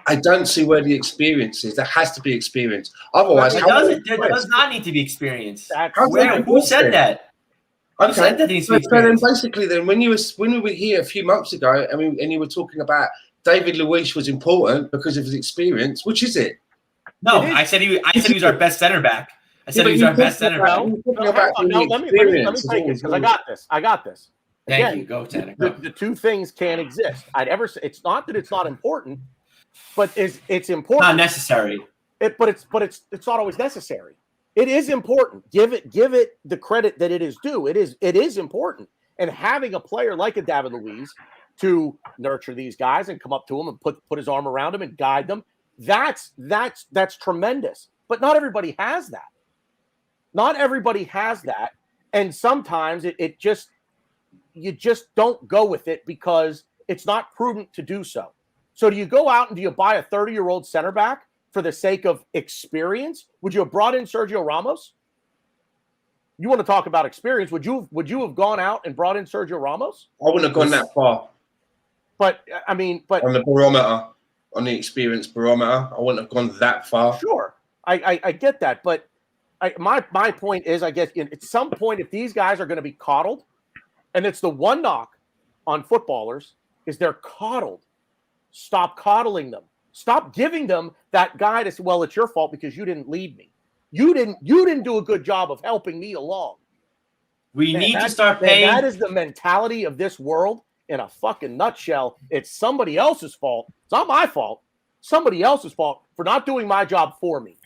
I don't see where the experience is. There has to be experience. Otherwise, There does not need to be experience. Who said that? Who said that needs to be so then experience? basically, then when we were here a few months ago, and you were talking about David Luiz was important because of his experience, which is it? No, I said he was our best center back. I said he was our best center back. Let me take it because I got this. Thank Again, you. Go, Tanner. The two things can't exist. It's not that it's not important, but it's important. Not necessary. But it's not always necessary. It is important. Give it the credit that it is due. It is important. And having a player like a David Luiz to nurture these guys and come up to them and put his arm around them and guide them, that's tremendous. But not everybody has that. Not everybody has that. And sometimes you just don't go with it because it's not prudent to do so. So do you go out and do you buy a 30-year-old center back for the sake of experience? Would you have brought in Sergio Ramos? You want to talk about experience? Would you have gone out and brought in Sergio Ramos? I wouldn't have gone that far. But on the barometer, on the experience barometer, I wouldn't have gone that far. Sure, I get that, but my point is, I guess at some point, if these guys are going to be coddled, and it's the one knock on footballers is they're coddled. Stop coddling them. Stop giving them that guy to say, well, it's your fault because you didn't lead me. You didn't do a good job of helping me along. We need to start paying. That is the mentality of this world in a fucking nutshell. It's somebody else's fault. It's not my fault. Somebody else's fault for not doing my job for me.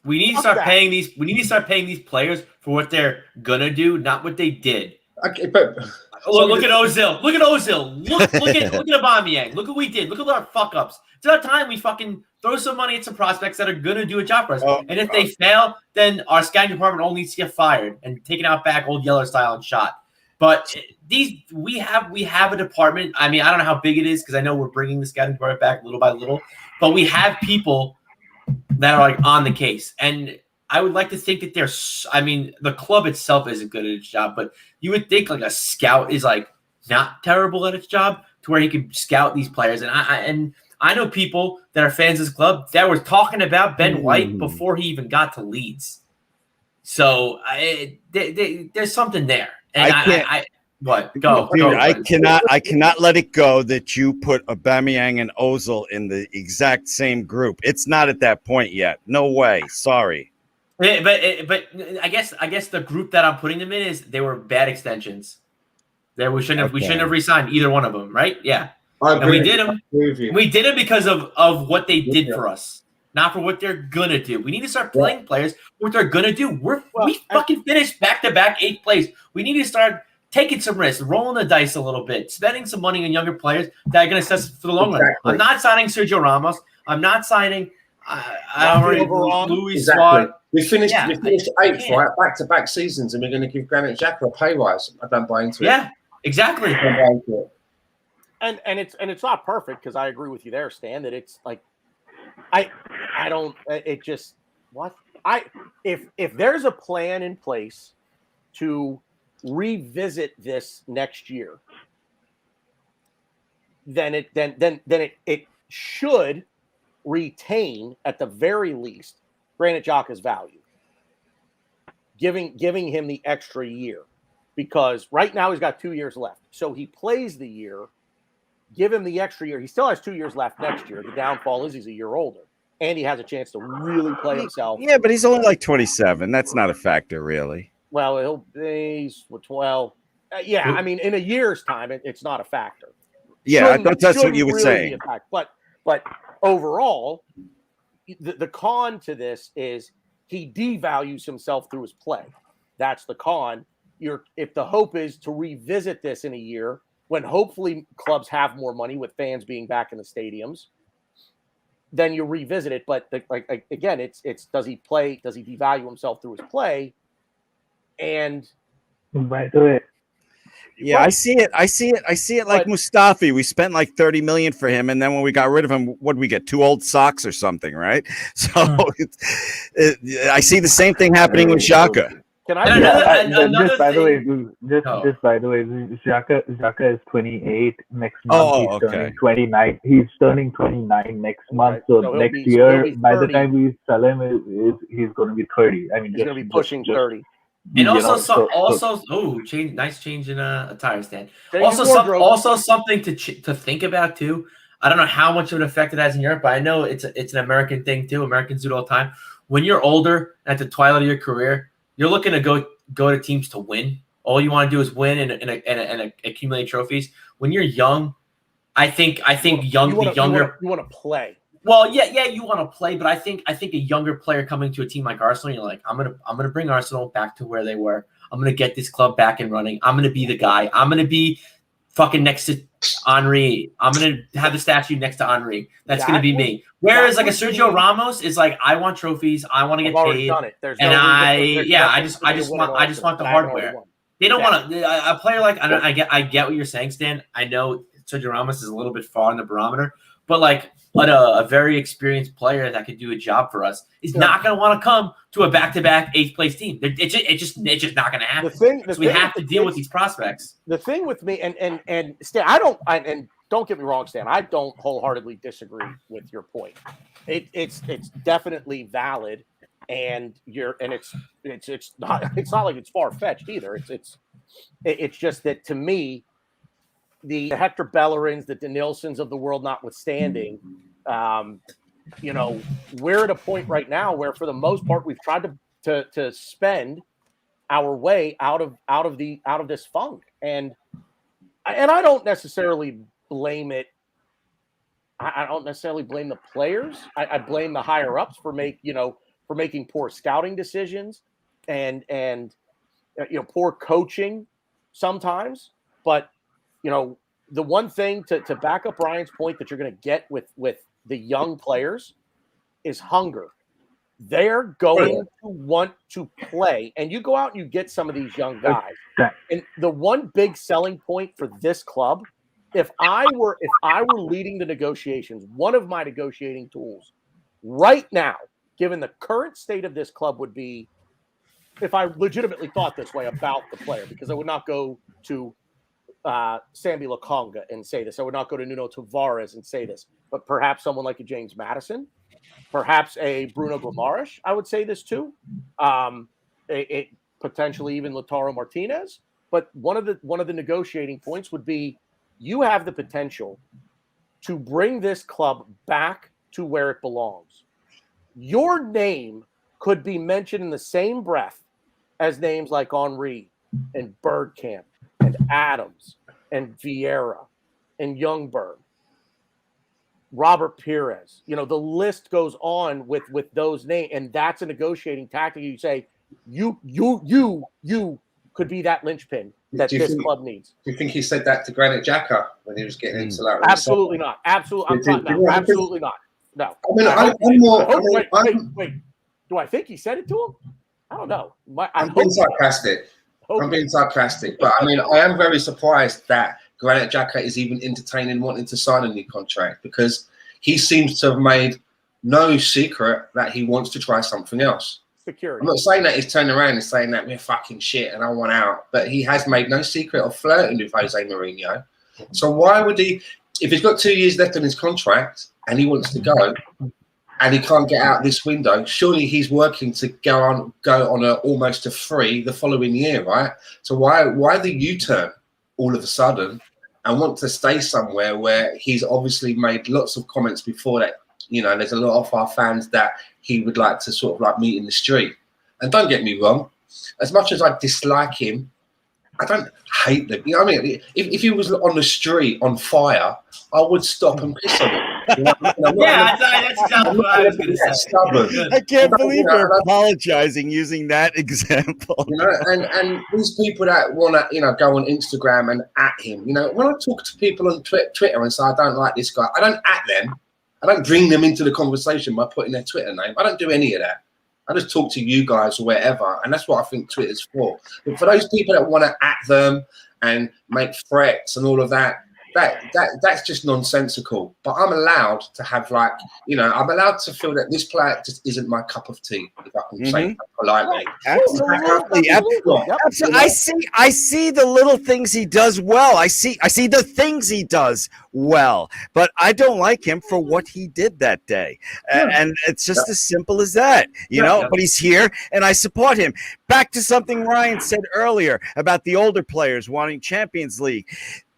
We need to start paying these. We need to start paying these players for what they're gonna do, not what they did. Okay, but look at Ozil. Look at Ozil. Look at Aubameyang. Look what we did. Look at our fuck ups. It's about time we fucking throw some money at some prospects that are gonna do a job for us. And if they fail, then our scouting department all needs to get fired and taken out back old Yeller style and shot. But we have a department. I mean, I don't know how big it is because I know we're bringing the scouting department back little by little. But we have people that are like on the case, and I would like to think that the club itself isn't good at its job, but you would think like a scout is like not terrible at its job to where he could scout these players. And I know people that are fans of this club that were talking about Ben White before he even got to Leeds. So there's something there. And I cannot let it go that you put Aubameyang and Ozil in the exact same group. It's not at that point yet. No way. Sorry. But I guess the group that I'm putting them in is they were bad extensions. We shouldn't have re-signed either one of them, right? Yeah. And we did them. We did it because of what they did for us, not for what they're gonna do. We need to start playing players what they're gonna do. We fucking finished back-to-back 8th place. We need to start taking some risks, rolling the dice a little bit, spending some money on younger players that are going to set us for the long run. I'm not signing Sergio Ramos. I'm not signing Louis Suarez. We finished 8th, right? Back-to-back seasons, and we're going to give Granit Xhaka a pay rise. I don't buy into it. Yeah, exactly. I don't buy into it. And it's not perfect because I agree with you there, Stan. That it's like I don't. It just what if there's a plan in place to revisit this next year, then it should retain at the very least Granit Xhaka's value, giving him the extra year, because right now he's got 2 years left. So he plays the year, give him the extra year. He still has 2 years left next year. The downfall is he's a year older, and he has a chance to really play himself. Yeah, but he's only like 27. That's not a factor, really. Well, he's 12. Yeah, I mean, in a year's time, it's not a factor. Yeah, I thought that's what you were saying. But overall, the con to this is he devalues himself through his play. That's the con. If the hope is to revisit this in a year, when hopefully clubs have more money with fans being back in the stadiums, then you revisit it. But again, it's does he play? Does he devalue himself through his play? And by the way, Yeah, Right. I see it like But- Mustafi. We spent like 30 million for him, and then when we got rid of him, what did we get? 2 old socks or something, right? So I see the same thing happening with Xhaka. Can I? Just by the way, Oh. just by the way, Xhaka is 28 next month. Oh, He's okay. turning 29. He's turning 29 next month. So So he'll next be- so year, he'll be by the 30. time we sell him, he's going to be 30. I mean, He's going to be pushing 30. And you also, know, nice change in a tire stand. Change Also, his wardrobe. also something to think about too. I don't know how much of an effect it has in Europe, but I know it's an American thing too. Americans do it all the time. When you're older, at the twilight of your career, you're looking to go to teams to win. All you want to do is win and accumulate trophies. When you're young, I think younger. You want to play. Well, yeah, you want to play, but I think a younger player coming to a team like Arsenal, you're like, I'm gonna bring Arsenal back to where they were. I'm gonna get this club back and running. I'm gonna be the guy. I'm gonna be fucking next to Henry. I'm gonna have the statue next to Henry. That's gonna be me. Whereas like a Sergio Ramos is like, I want trophies. I want to get I've already paid. done it. There's And no I reason for- just want the hardware. They don't want to. A player like I get what you're saying, Stan. I know Sergio Ramos is a little bit far in the barometer, but like a very experienced player that could do a job for us is not going to want to come to a back-to-back 8th place team. It's just not going to happen. So we have to deal with these prospects. The thing with me and Stan, and don't get me wrong, Stan, I don't wholeheartedly disagree with your point. It's definitely valid, and it's not like it's far-fetched either. It's just that to me, the Hector Bellerins, the Denilsons of the world notwithstanding, we're at a point right now where, for the most part, we've tried to spend our way out of this funk, and I don't necessarily blame it. I don't necessarily blame the players. I blame the higher ups for making poor scouting decisions and poor coaching sometimes, but. The one thing to back up Ryan's point that you're going to get with the young players is hunger. They're going to want to play, and you go out and you get some of these young guys. And the one big selling point for this club, if I were leading the negotiations, one of my negotiating tools right now, given the current state of this club, would be, if I legitimately thought this way about the player, because I would not go to Sambi Lokonga and say this. I would not go to Nuno Tavares and say this, but perhaps someone like a James Maddison, perhaps a Bruno Guimaraes, I would say this too. Potentially even Lautaro Martinez. But one of the negotiating points would be, you have the potential to bring this club back to where it belongs. Your name could be mentioned in the same breath as names like Henry and Bergkamp and Adams and Vieira and Youngberg, Robert Pires. The list goes on with those names, and that's a negotiating tactic. You say you could be that linchpin that this club needs. Do you think he said that to Granit Xhaka when he was getting into that? Absolutely not. Absolutely not. No. Wait. Do I think he said it to him? I don't know. I'm being sarcastic. But I mean, I am very surprised that Granit Xhaka is even entertaining wanting to sign a new contract, because he seems to have made no secret that he wants to try something else. Security. I'm not saying that he's turning around and saying that we're fucking shit and I want out, but he has made no secret of flirting with Jose Mourinho. So why would he, if he's got 2 years left on his contract and he wants to go, and he can't get out this window, surely he's working to go on almost a free the following year, right? So why the U-turn all of a sudden and want to stay somewhere where he's obviously made lots of comments before that, there's a lot of our fans that he would like to sort of like meet in the street. And don't get me wrong, as much as I dislike him, I don't hate them. You know what I mean? If he was on the street on fire, I would stop and piss on him. That's exactly what I was going to say. I can't believe you're apologizing using that example. And these people that want to, go on Instagram and at him, when I talk to people on Twitter and say I don't like this guy, I don't at them. I don't bring them into the conversation by putting their Twitter name. I don't do any of that. I just talk to you guys or wherever, and that's what I think Twitter's for. But for those people that want to at them and make threats and all of that, that's just nonsensical. But I'm allowed to have, like, you know, I'm allowed to feel that this player just isn't my cup of tea, if I can say that politely. Absolutely. Absolutely. I see the little things he does well. I see the things he does well, but I don't like him for what he did that day. And it's just as simple as that, you know, but he's here and I support him. Back to something Ryan said earlier about the older players wanting Champions League.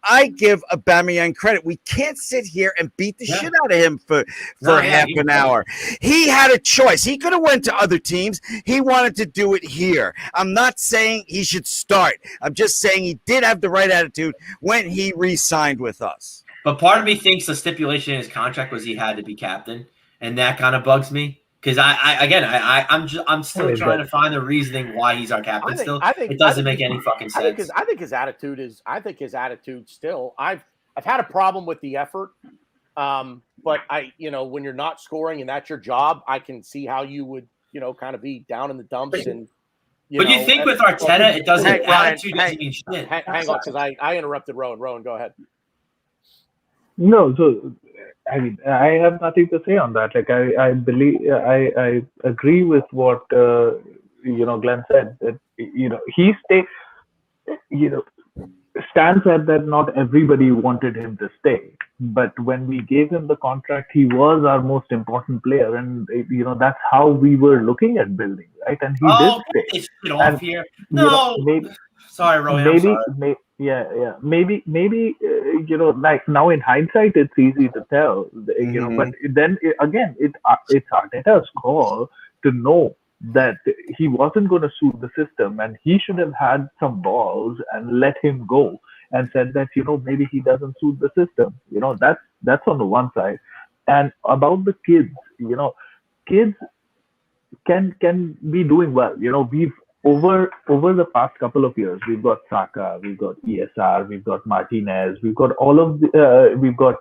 I give Aubameyang credit. We can't sit here and beat the shit out of him for half an hour. He had a choice. He could have went to other teams. He wanted to do it here. I'm not saying he should start. I'm just saying he did have the right attitude when he re-signed with us. But part of me thinks the stipulation in his contract was he had to be captain, and that kind of bugs me. Because I'm still trying to find the reasoning why he's our captain. It doesn't make any fucking sense. I think his attitude still. I've had a problem with the effort, but when you're not scoring and that's your job, I can see how you would kind of be down in the dumps and. But you think with Arteta, it doesn't. Attitude doesn't mean shit. Hang on, because I interrupted Rohan. Rohan, go ahead. No, so I mean, I have nothing to say on that. Like, I believe, I agree with what Glenn said. That he stands at that. Not everybody wanted him to stay, but when we gave him the contract, he was our most important player, and that's how we were looking at building, right? And he did stay. Get off here. No, sorry, Rohan. Maybe like now in hindsight, it's easy to tell, but then again, it's Arteta's call to know that he wasn't going to suit the system, and he should have had some balls and let him go and said that maybe he doesn't suit the system. That's on the one side. And about the kids, kids can be doing well. We've over the past couple of years, we've got Xhaka, we've got ESR, we've got Martinez, we've got all of we've got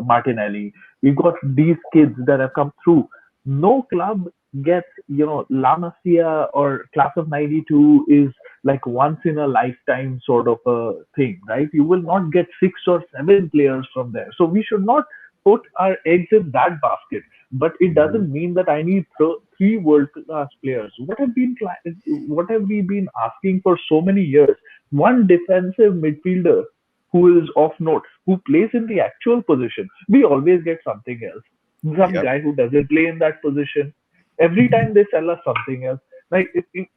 Martinelli, we've got these kids that have come through. No club gets, La Masia or Class of 92 is like once in a lifetime sort of a thing, right? You will not get 6 or 7 players from there. So we should not put our eggs in that basket. But it doesn't mean that I need 3 world-class players. What have we been asking for so many years? One defensive midfielder who is off note, who plays in the actual position. We always get something else. Some guy who doesn't play in that position. Every time they sell us something else. Like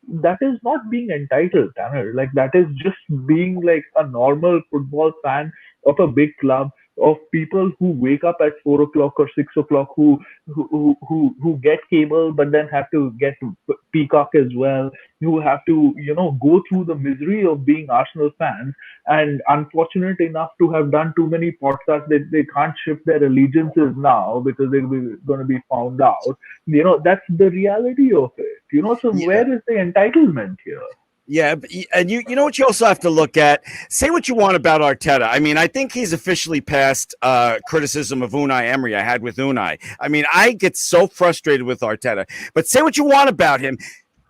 that is not being entitled, Tanner. Like that is just being like a normal football fan of a big club, of people who wake up at 4 o'clock or 6 o'clock, who get cable but then have to get Peacock as well, who have to go through the misery of being Arsenal fans, and unfortunate enough to have done too many podcasts that they can't shift their allegiances now because they're going to be found out. That's the reality of it. So where is the entitlement here? Yeah, and you know what you also have to look at? Say what you want about Arteta. I mean, I think he's officially passed criticism of Unai Emery I had with Unai. I mean, I get so frustrated with Arteta. But say what you want about him.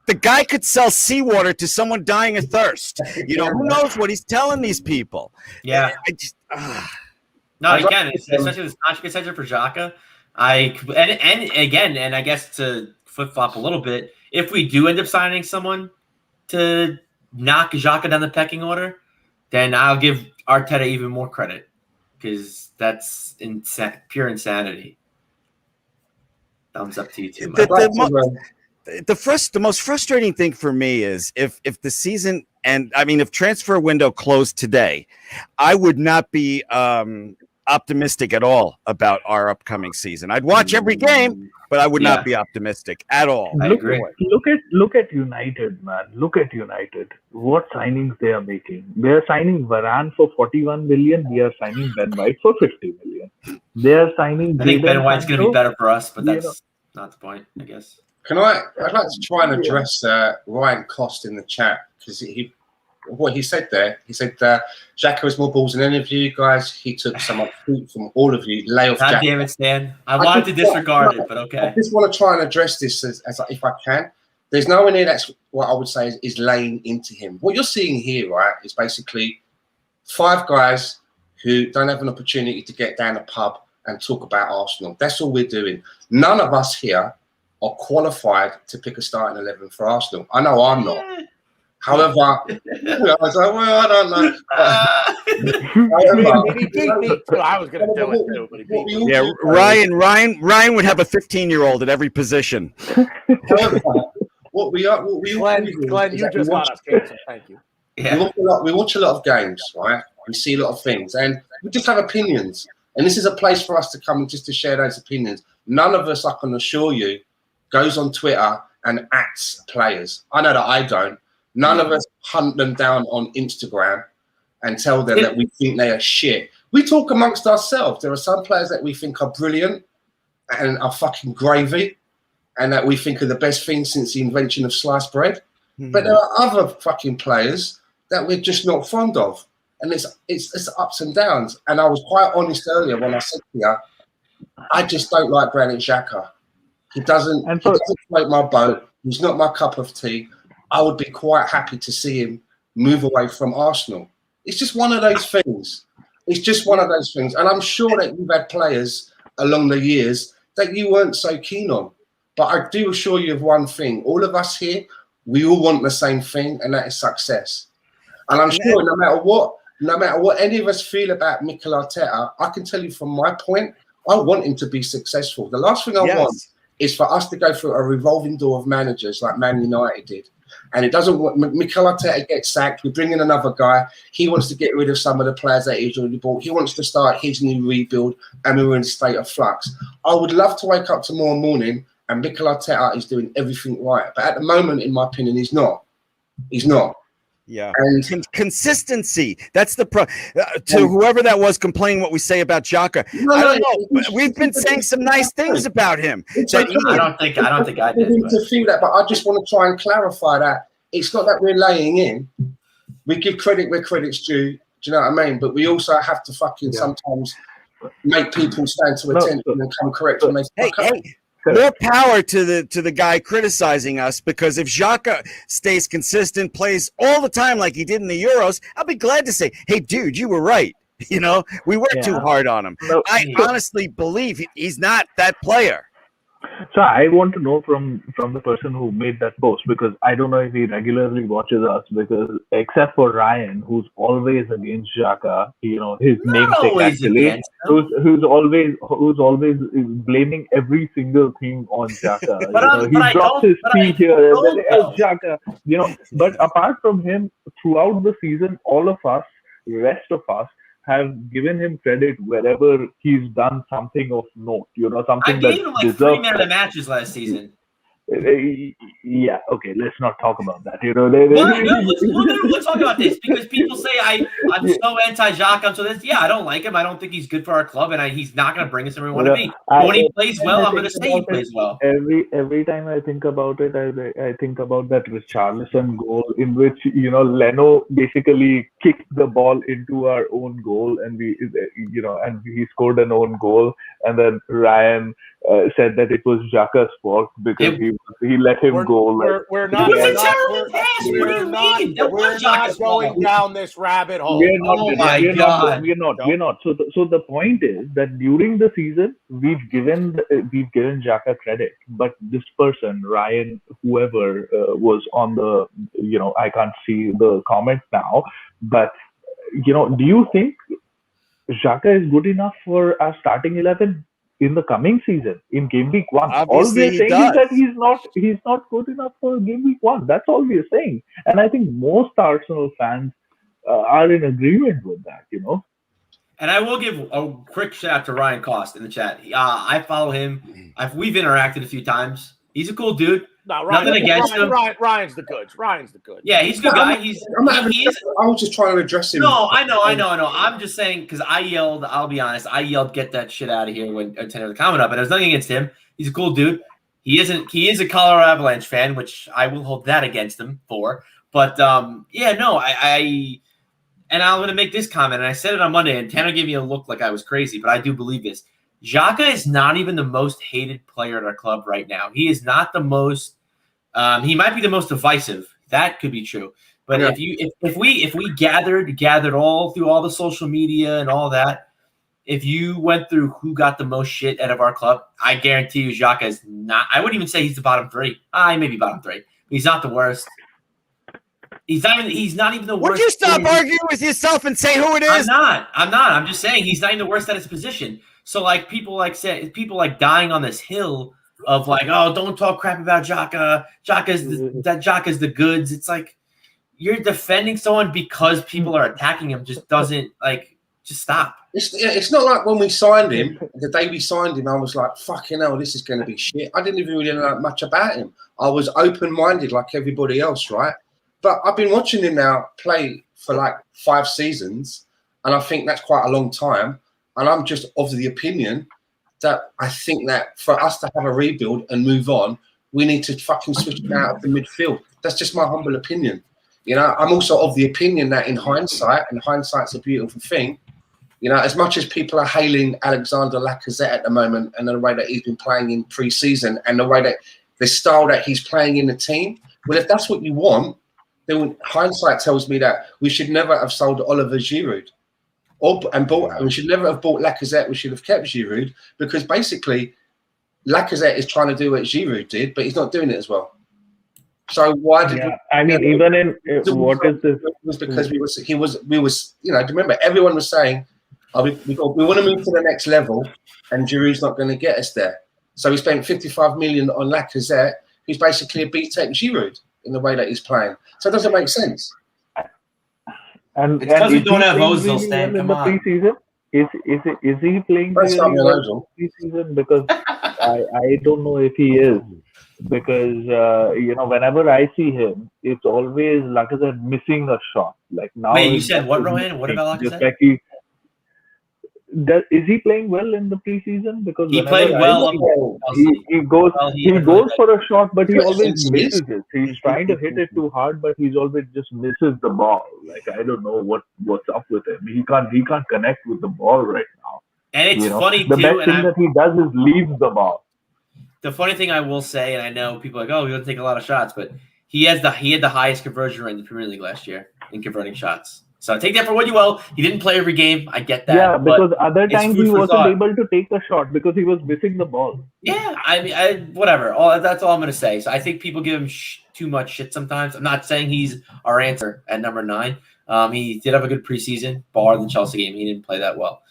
The guy could sell seawater to someone dying of thirst. Who knows what he's telling these people? Yeah. No, he can. Especially this contract extension for Xhaka. And I guess to flip-flop a little bit, if we do end up signing someone to knock Xhaka down the pecking order, then I'll give Arteta even more credit, because that's pure insanity. Thumbs up to you too. The most frustrating thing for me is if the season, and I mean if transfer window closed today, I would not be optimistic at all about our upcoming season. I'd watch every game, but I would not be optimistic at all. I agree. Look at United, man. Look at United. What signings they are making. They are signing Varane for 41 million. We are signing Ben White for 50 million. They are signing. I think Ben White's going to be better for us, but that's not the point, I guess. I'd like to try and address Ryan Cost in the chat, because what he said there. He said Xhaka has more balls than any of you guys. He took some fruit from all of you. Lay off God damn it, Stan. I wanted to disregard it, but okay. I just want to try and address this as if I can. There's no one here that's what I would say is laying into him. What you're seeing here, right, is basically 5 guys who don't have an opportunity to get down a pub and talk about Arsenal. That's all we're doing. None of us here are qualified to pick a starting 11 for Arsenal. I know I'm not. However, I was like, well, I don't know. I mean, he beat me too. I was going to do it too, but he beat me. Yeah, Ryan would have a 15-year-old at every position. However, what we Glenn, you just got us canceled. Thank you. Yeah. We watch a lot of games, right? We see a lot of things, and we just have opinions. And this is a place for us to come and just to share those opinions. None of us, I can assure you, goes on Twitter and acts players. I know that I don't. None of us hunt them down on Instagram and tell them that we think they are shit. We talk amongst ourselves. There are some players that we think are brilliant and are fucking gravy, and that we think are the best thing since the invention of sliced bread. But there are other fucking players that we're just not fond of. And it's ups and downs. And I was quite honest earlier when I said to you, I just don't like Granit Xhaka. He doesn't float my boat. He's not my cup of tea. I would be quite happy to see him move away from Arsenal. It's just one of those things. It's just one of those things. And I'm sure that you've had players along the years that you weren't so keen on. But I do assure you of one thing. All of us here, we all want the same thing, and that is success. And I'm sure no matter what any of us feel about Mikel Arteta, I can tell you from my point, I want him to be successful. The last thing I want is for us to go through a revolving door of managers like Man United did. And it doesn't want Mikel Arteta gets sacked. We bring in another guy. He wants to get rid of some of the players that he's already bought. He wants to start his new rebuild, and we're in a state of flux. I would love to wake up tomorrow morning and Mikel Arteta is doing everything right. But at the moment, in my opinion, he's not. He's not. Yeah. And consistency. That's the to whoever that was complaining what we say about Xhaka. I don't know. We've been saying some nice things about him. I don't think I did. To feel that, but I just want to try and clarify that it's not that we're laying in. We give credit where credit's due. Do you know what I mean? But we also have to fucking sometimes make people stand to attention and come correct when they fuck up. More power to the guy criticizing us, because if Xhaka stays consistent, plays all the time like he did in the Euros, I'll be glad to say, hey, dude, you were right. You know, we worked too hard on him. I honestly believe he's not that player. So I want to know from the person who made that post, because I don't know if he regularly watches us, because except for Ryan, who's always against Xhaka, you know, his namesake actually, who's always blaming every single thing on Xhaka. He drops his feet here and then Xhaka, you know. But apart from him, throughout the season, all of us, the rest of us, have given him credit wherever he's done something of note, you know, something I gave him like 3 man of the matches last season. Yeah, okay, let's not talk about that. You know, we'll talk about this, because people say I'm so anti-Xhaka. So this, I don't like him. I don't think he's good for our club, and he's not going to bring us where we want to be. But when he plays well, I'm going to say he plays well. Every time I think about it, I think about that Richarlison goal in which, you know, Leno basically kicked the ball into our own goal, and he scored an own goal, and then Ryan said that it was Xhaka's fault because he let him go. We're not going down this rabbit hole. We're not. So the point is that during the season we've given Xhaka credit, but this person, Ryan, whoever was on the, you know, I can't see the comment now, but you know, do you think Xhaka is good enough for our starting 11 in the coming season, in game week 1? All we're saying is that he's not good enough for game week 1. That's all we're saying. And I think most Arsenal fans are in agreement with that, you know. And I will give a quick shout out to Ryan Cost in the chat. I follow him. We've interacted a few times. He's a cool dude. No, nothing against him. Ryan's the goods. Yeah, he's a good guy. I was just trying to address him. No, I know. I'm just saying, because I yelled, I'll be honest, get that shit out of here when I turned the comment up. And there's nothing against him. He's a cool dude. He is a Colorado Avalanche fan, which I will hold that against him for. But and I'm going to make this comment, and I said it on Monday, and Tanner gave me a look like I was crazy, but I do believe this. Xhaka is not even the most hated player at our club right now. He is not the most He might be the most divisive. That could be true. But if we gathered all through all the social media and all that, if you went through who got the most shit out of our club, I guarantee you Xhaka is not. I wouldn't even say he's the bottom 3. Maybe bottom 3. He's not the worst. He's not even the worst. Would you stop arguing with yourself and say who it is? I'm not. I'm just saying he's not even the worst at his position. So like people like dying on this hill of like, oh, don't talk crap about Xhaka. Xhaka's the goods. It's like you're defending someone because people are attacking him. Just stop. It's not like when we signed him. The day we signed him, I was like, fucking hell, this is going to be shit. I didn't even really know much about him. I was open-minded like everybody else, right? But I've been watching him now play for like 5 seasons, and I think that's quite a long time. And I'm just of the opinion that I think that for us to have a rebuild and move on, we need to fucking switch him out of the midfield. That's just my humble opinion. You know, I'm also of the opinion that in hindsight, and hindsight's a beautiful thing, you know, as much as people are hailing Alexander Lacazette at the moment and the way that he's been playing in pre-season and the way that the style that he's playing in the team, well, if that's what you want, then hindsight tells me that we should never have sold Oliver Giroud. We should never have bought Lacazette. We should have kept Giroud, because basically Lacazette is trying to do what Giroud did, but he's not doing it as well. So why did even in what is this? It was because we was you know, remember everyone was saying, we want to move to the next level, and Giroud's not going to get us there. So we spent 55 million on Lacazette, who's basically a B-Tech Giroud in the way that he's playing. So it doesn't make sense. And because we don't have Ozil, Stan. Come on. Preseason? Is he playing preseason? Because I don't know if he is. Because you know, whenever I see him, it's always Lacazette missing a shot. Like now. Wait, you said what, Rohan? What about Lacazette? Is he playing well in the preseason? Because he played well. He goes for a shot, but he always misses it. He's trying to hit it too hard, but he's always just misses the ball. Like I don't know what's up with him. He can't connect with the ball right now. And it's funny the too. The best thing that he does is leaves the ball. The funny thing I will say, and I know people are like, oh, he doesn't take a lot of shots, but he had the highest conversion rate in the Premier League last year in converting shots. So take that for what you will. He didn't play every game. I get that. Yeah, because other times he wasn't able to take a shot because he was missing the ball. Yeah, I mean, whatever. That's all I'm going to say. So I think people give him too much shit sometimes. I'm not saying he's our answer at number 9. He did have a good preseason, bar the Chelsea game. He didn't play that well.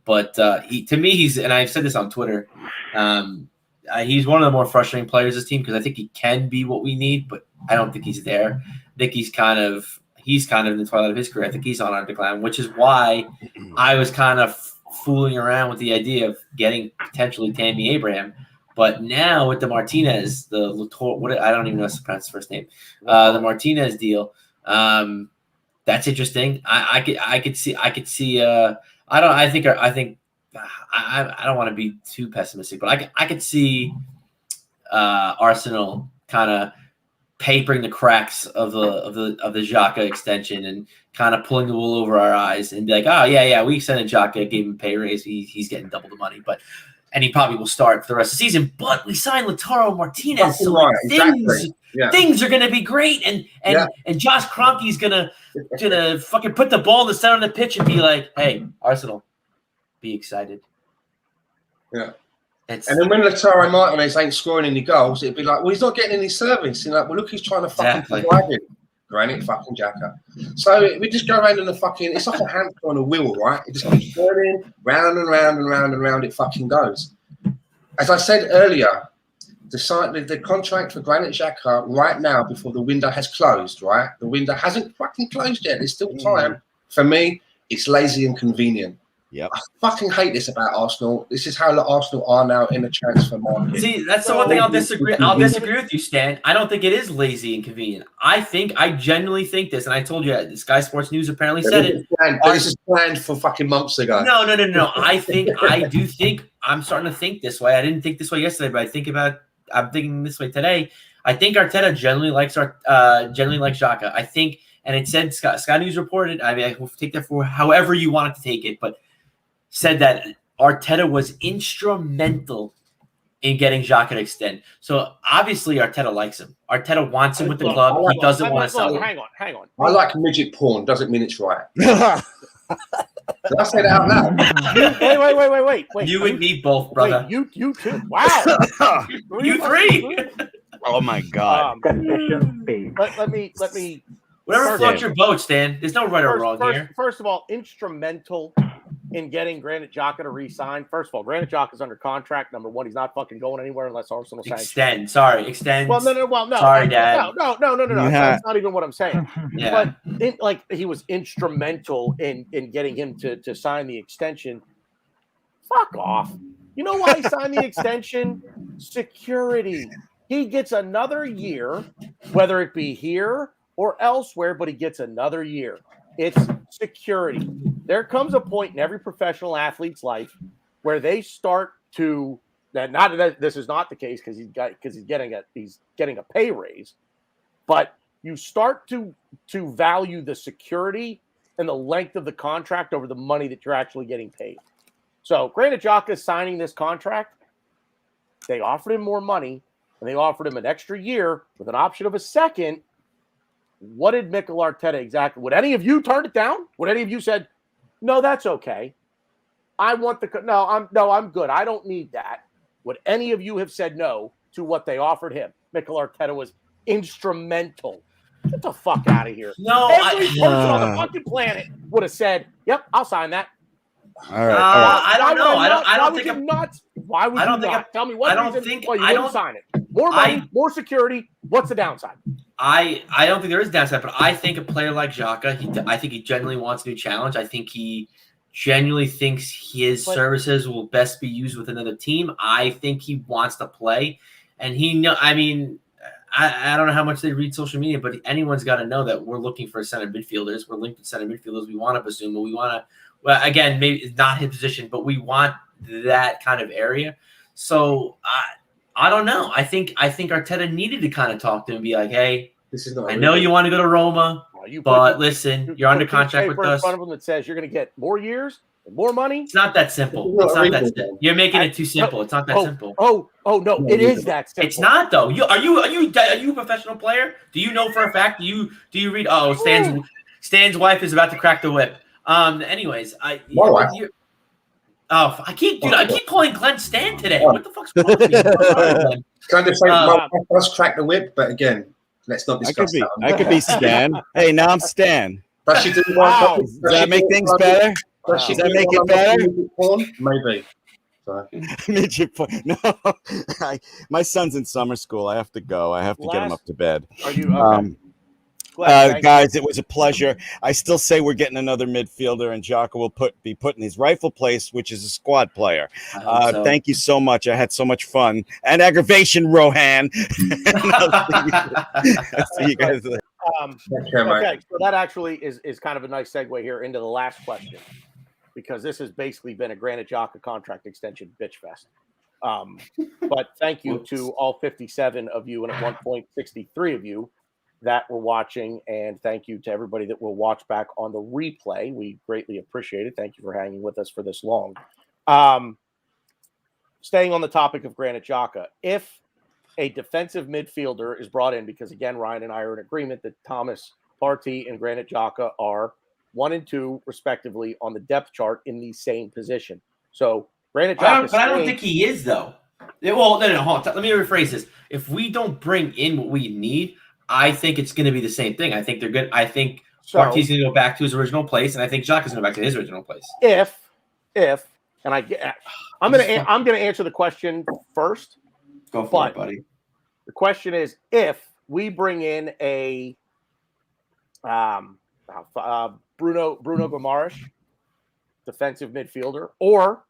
But to me, he's, and I've said this on Twitter, he's one of the more frustrating players of this team because I think he can be what we need, but I don't think he's there. I think he's kind of in the twilight of his career. I think he's on our decline, which is why I was kind of fooling around with the idea of getting potentially Tammy Abraham. But now with the Martinez, I don't even know how to pronounce his first name, the Martinez deal, that's interesting. I could see. I don't want to be too pessimistic, but I could see Arsenal kind of papering the cracks of the Xhaka extension and kind of pulling the wool over our eyes and be like, oh yeah, we extended Xhaka, gave him a pay raise, he's getting double the money, and he probably will start for the rest of the season. But we signed Lautaro Martinez, so things are gonna be great, and Josh Kroenke's gonna fucking put the ball in the center of the pitch and be like, hey, Arsenal, be excited. Yeah. And then when Lautaro Martinez ain't scoring any goals, it'd be like, well, he's not getting any service. You know, well, look, he's trying to fucking provide it. Granit fucking Xhaka. So we just go around in the fucking, it's like a hamster on a wheel, right? It just keeps turning round and round and round and round it fucking goes. As I said earlier, the contract for Granit Xhaka right now, before the window has closed, right? The window hasn't fucking closed yet. There's still time. For me, it's lazy and convenient. Yep. I fucking hate this about Arsenal. This is how the Arsenal are now in the transfer market. See, that's the one thing I'll disagree with you, Stan. I don't think it is lazy and convenient. I genuinely think this, and I told you, Sky Sports News apparently said it. This is planned for fucking months ago. No. I'm starting to think this way. I didn't think this way yesterday, but I'm thinking this way today. I think Arteta generally likes Xhaka. I think, and it said Sky News reported. I mean, I will take that for however you want it to take it, but said that Arteta was instrumental in getting Xhaka to extend. So obviously Arteta likes him. Arteta wants him with the Look, club. He doesn't look, want to sell look, him. hang on. I like midget porn. Doesn't mean it's right. Did I say that out loud? Wait. You and me both, brother. Wait, you too. Wow. You three. Oh my God. Confession page. Let me. Whatever floats your boat, Stan. There's no right or wrong here. First of all, instrumental in getting Granit Xhaka to re-sign. First of all, Granit Xhaka is under contract. Number one, he's not fucking going anywhere unless Arsenal signs. Extend. Well, no. Sorry, Dad. No. Yeah. That's not even what I'm saying. Yeah. But he was instrumental in getting him to sign the extension. Fuck off. You know why he signed the extension? Security. He gets another year, whether it be here or elsewhere, but he gets another year. It's security. There comes a point in every professional athlete's life where they start to this is not the case because he's getting a pay raise, but you start to value the security and the length of the contract over the money that you're actually getting paid. So Granit Xhaka is signing this contract. They offered him more money and they offered him an extra year with an option of a second. What did Mikel Arteta exactly? Would any of you turn it down? Would any of you said, "No, that's okay. I'm good. I don't need that." Would any of you have said no to what they offered him? Mikel Arteta was instrumental. Get the fuck out of here. No, every person on the fucking planet would have said, "Yep, I'll sign that." All right. I don't know. I don't think Why would you not? Tell me what reason why you wouldn't sign it. More money, more security. What's the downside? I don't think there is downside, but I think a player like Xhaka, I think he genuinely wants a new challenge. I think he genuinely thinks his services will best be used with another team. I think he wants to play, and I don't know how much they read social media, but anyone's got to know that we're looking for center midfielders. We're linked to center midfielders. We want to Basuma. We want to. Well, again, maybe it's not his position, but we want that kind of area. So I don't know. I think Arteta needed to kind of talk to him and be like, "Hey, I know you want to go to Roma, but listen, you're under contract with us." In front of him that says you're going to get more years and more money. It's not that simple. It's not that simple. You're making it too simple. It's not that simple. Oh no, it is that simple. It's not though. Are you a professional player? Do you know for a fact? Do you read? Oh, Stan's wife is about to crack the whip. Anyways, I keep calling Glenn Stan today. What the fuck's wrong with me? Kind of say my wife does crack the whip, but again, let's not discuss that. I could be Stan. Hey, now I'm Stan. Does she do Does that make things better? Does she that make it better? Porn? Maybe. Midget porn. No, my son's in summer school. I have to go. I have to get him up to bed. Are you okay? Guys, it was a pleasure. I still say we're getting another midfielder, and Xhaka will be put in his rightful place, which is a squad player. So. Thank you so much. I had so much fun and aggravation, Rohan. I'll see you guys later. Okay, so that actually is kind of a nice segue here into the last question, because this has basically been a Granit Xhaka contract extension bitch fest. But thank you to all 57 of you, and at one point 63 of you that were watching, and thank you to everybody that will watch back on the replay. We greatly appreciate it. Thank you for hanging with us for this long. Staying on the topic of Granit Xhaka, if a defensive midfielder is brought in, because again, Ryan and I are in agreement that Thomas Partey and Granit Xhaka are 1 and 2 respectively on the depth chart in the same position. So Granit Xhaka, but I don't think he is though. Well, no, hold on. Let me rephrase this. If we don't bring in what we need, I think it's going to be the same thing. I think they're good. I think Partey's going to go back to his original place, and I think Xhaka's going to go back to his original place. I'm going to answer the question first. Go for it, buddy. The question is, if we bring in a Bruno Guimaraes, defensive midfielder, or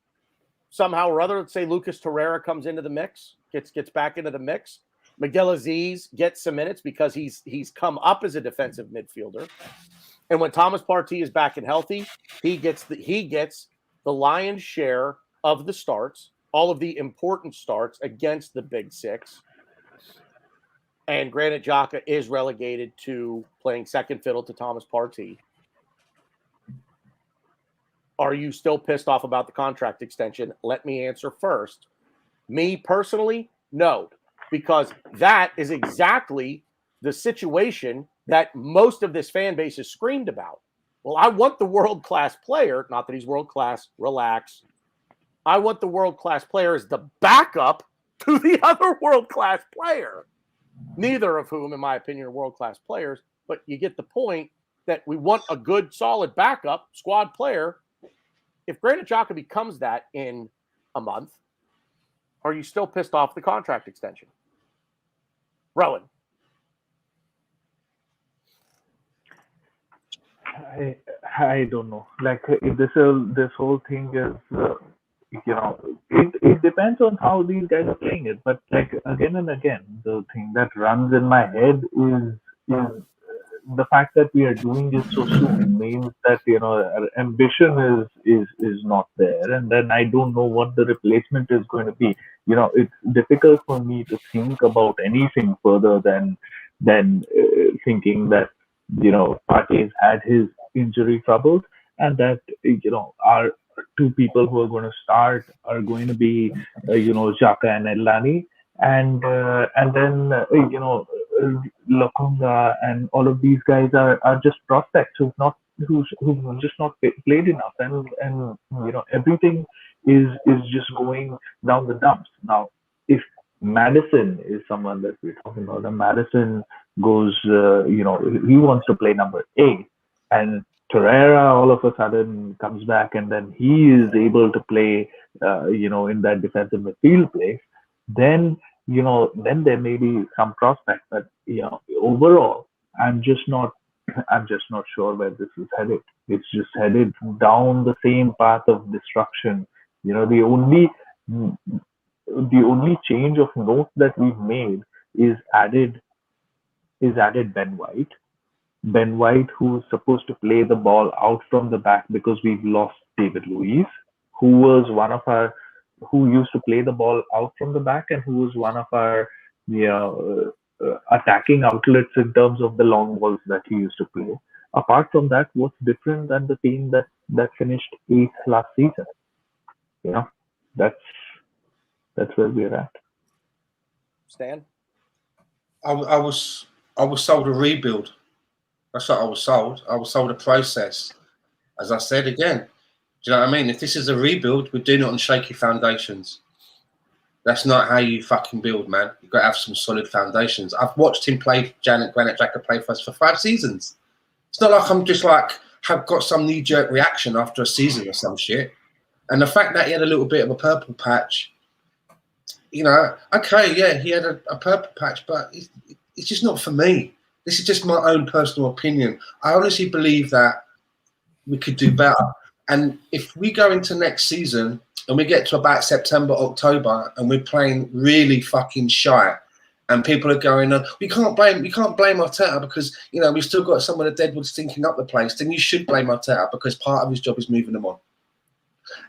somehow or other, let's say Lucas Torreira comes into the mix, gets back into the mix. Miguel Aziz gets some minutes because he's come up as a defensive midfielder, and when Thomas Partey is back and healthy, he gets the lion's share of the starts, all of the important starts against the Big Six, and Granit Xhaka is relegated to playing second fiddle to Thomas Partey. Are you still pissed off about the contract extension? Let me answer first. Me personally, no, because that is exactly the situation that most of this fan base is screamed about. Well, I want the world-class player, not that he's world-class, relax. I want the world-class player as the backup to the other world-class player. Neither of whom, in my opinion, are world-class players, but you get the point that we want a good, solid backup squad player. If Granit Xhaka becomes that in a month, are you still pissed off the contract extension? Rowan. I don't know. Like if this whole thing is, it depends on how these guys are playing it. But like again and again, the thing that runs in my head is the fact that we are doing this so soon means that our ambition is not there, and then I don't know what the replacement is going to be. It's difficult for me to think about anything further than thinking that Partey's had his injury troubles, and that our two people who are going to start are going to be Xhaka and Elneny, and then Lokonga and all of these guys are just prospects who've just not played enough, and everything is just going down the dumps. Now, if Madison is someone that we're talking about, and Madison goes, he wants to play number 8, and Torreira all of a sudden comes back, and then he is able to play, in that defensive midfield place, then there may be some prospect. But overall, I'm just not sure where this is headed. It's just headed down the same path of destruction. The only change of note that we've made is added Ben White. Ben White, who's supposed to play the ball out from the back because we've lost David Luiz, who used to play the ball out from the back and who was one of our attacking outlets in terms of the long balls that he used to play. Apart from that, what's different than the team that finished 8th last season? That's where we're at. Stan? I was sold a rebuild. That's what I was sold. I was sold a process. As I said again, do you know what I mean? If this is a rebuild, we're doing it on shaky foundations. That's not how you fucking build, man. You've got to have some solid foundations. I've watched him play, Granit Xhaka play for us for 5 seasons. It's not like I'm just have got some knee-jerk reaction after a season or some shit. And the fact that he had a little bit of a purple patch, okay, yeah, he had a purple patch, but it's just not for me. This is just my own personal opinion. I honestly believe that we could do better. And if we go into next season and we get to about September, October, and we're playing really fucking shy, and people are going, we can't blame Arteta because we've still got some of the deadwood stinking up the place, then you should blame Arteta because part of his job is moving them on.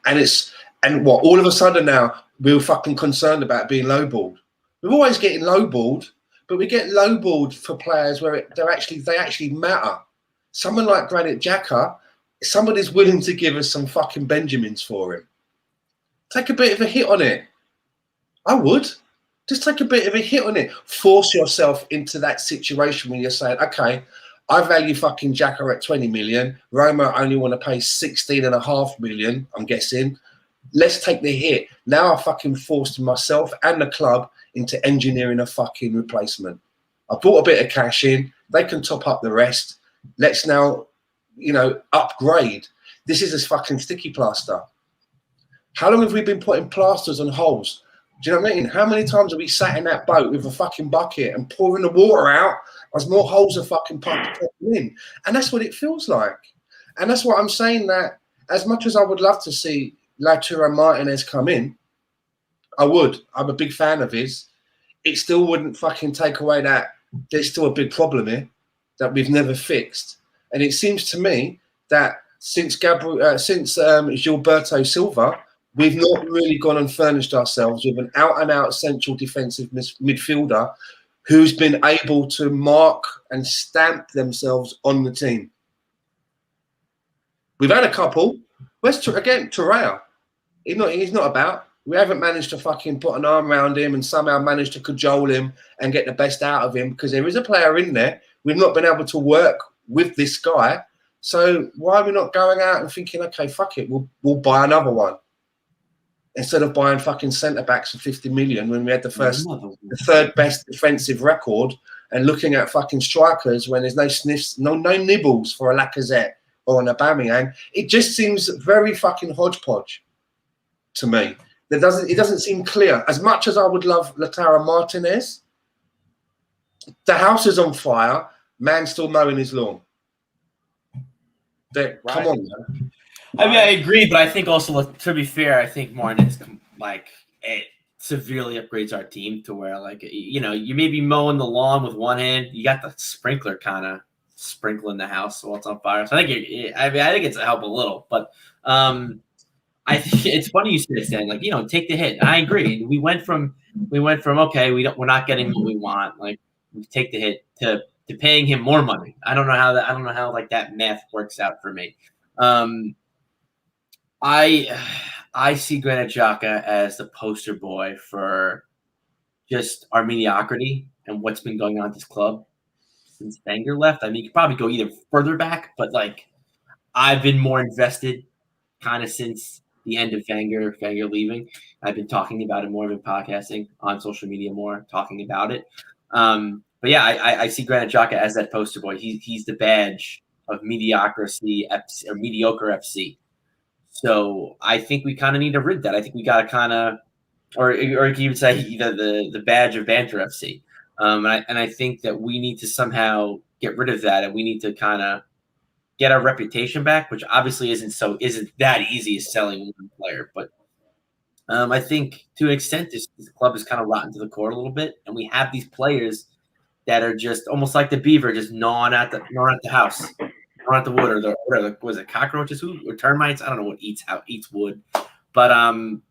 And all of a sudden now we're fucking concerned about being lowballed. We're always getting lowballed, but we get lowballed for players where they actually matter. Someone like Granit Xhaka, somebody's willing to give us some fucking Benjamins for him. Take a bit of a hit on it. I would. Just take a bit of a hit on it. Force yourself into that situation when you're saying, okay, I value fucking Xhaka at 20 million. Roma only want to pay 16.5 million, I'm guessing. Let's take the hit. Now I fucking forced myself and the club into engineering a fucking replacement. I brought a bit of cash in. They can top up the rest. Let's now, upgrade. This is a fucking sticky plaster. How long have we been putting plasters on holes? Do you know what I mean? How many times have we sat in that boat with a fucking bucket and pouring the water out as more holes are fucking popping in? And that's what it feels like. And that's what I'm saying, that as much as I would love to see Lautaro Martinez come in, I would. I'm a big fan of his. It still wouldn't fucking take away that there's still a big problem here that we've never fixed. And it seems to me that since Gilberto Silva, we've not really gone and furnished ourselves with an out-and-out central defensive midfielder who's been able to mark and stamp themselves on the team. We've had a couple. Where's Torreira? He's not about. We haven't managed to fucking put an arm around him and somehow managed to cajole him and get the best out of him because there is a player in there. We've not been able to work with this guy. So why are we not going out and thinking, okay, fuck it, we'll buy another one instead of buying fucking centre backs for 50 million when we had the third best defensive record, and looking at fucking strikers when there's no sniffs, no nibbles for a Lacazette or an Aubameyang. It just seems very fucking hodgepodge to me. It doesn't seem clear. As much as I would love Lautaro Martinez, the house is on fire. Man still mowing his lawn. Come on, man. I mean, I agree, but I think also, to be fair, I think Martinez it severely upgrades our team to where, like, you know, you may be mowing the lawn with one hand, you got the sprinkler kind of sprinkling the house while it's on fire. So I think it's a help a little, but I think it's funny you say this, Dan. Like, you know, take the hit. And I agree. We went from okay, we're not getting what we want. Like, we take the hit to paying him more money. I don't know how like that math works out for me. I see Granit Xhaka as the poster boy for just our mediocrity and what's been going on at this club since Wenger left. I mean, you could probably go either further back, but like I've been more invested kind of since the end of Wenger leaving. I've been talking about it more, I've been podcasting on social media more, talking about it. But yeah, I see Granit Xhaka as that poster boy. He's the badge of mediocrity or mediocre FC. So I think we kind of need to rid that. I think we got to kind of, or you could even say the badge of banter FC. And I think that we need to somehow get rid of that, and we need to kind of get our reputation back, which obviously isn't that easy as selling one player. But I think to an extent, this club is kind of rotten to the core a little bit, and we have these players that are just almost like the beaver, just gnawing at the house, gnawing at the wood, or was it cockroaches or termites? I don't know what eats wood, but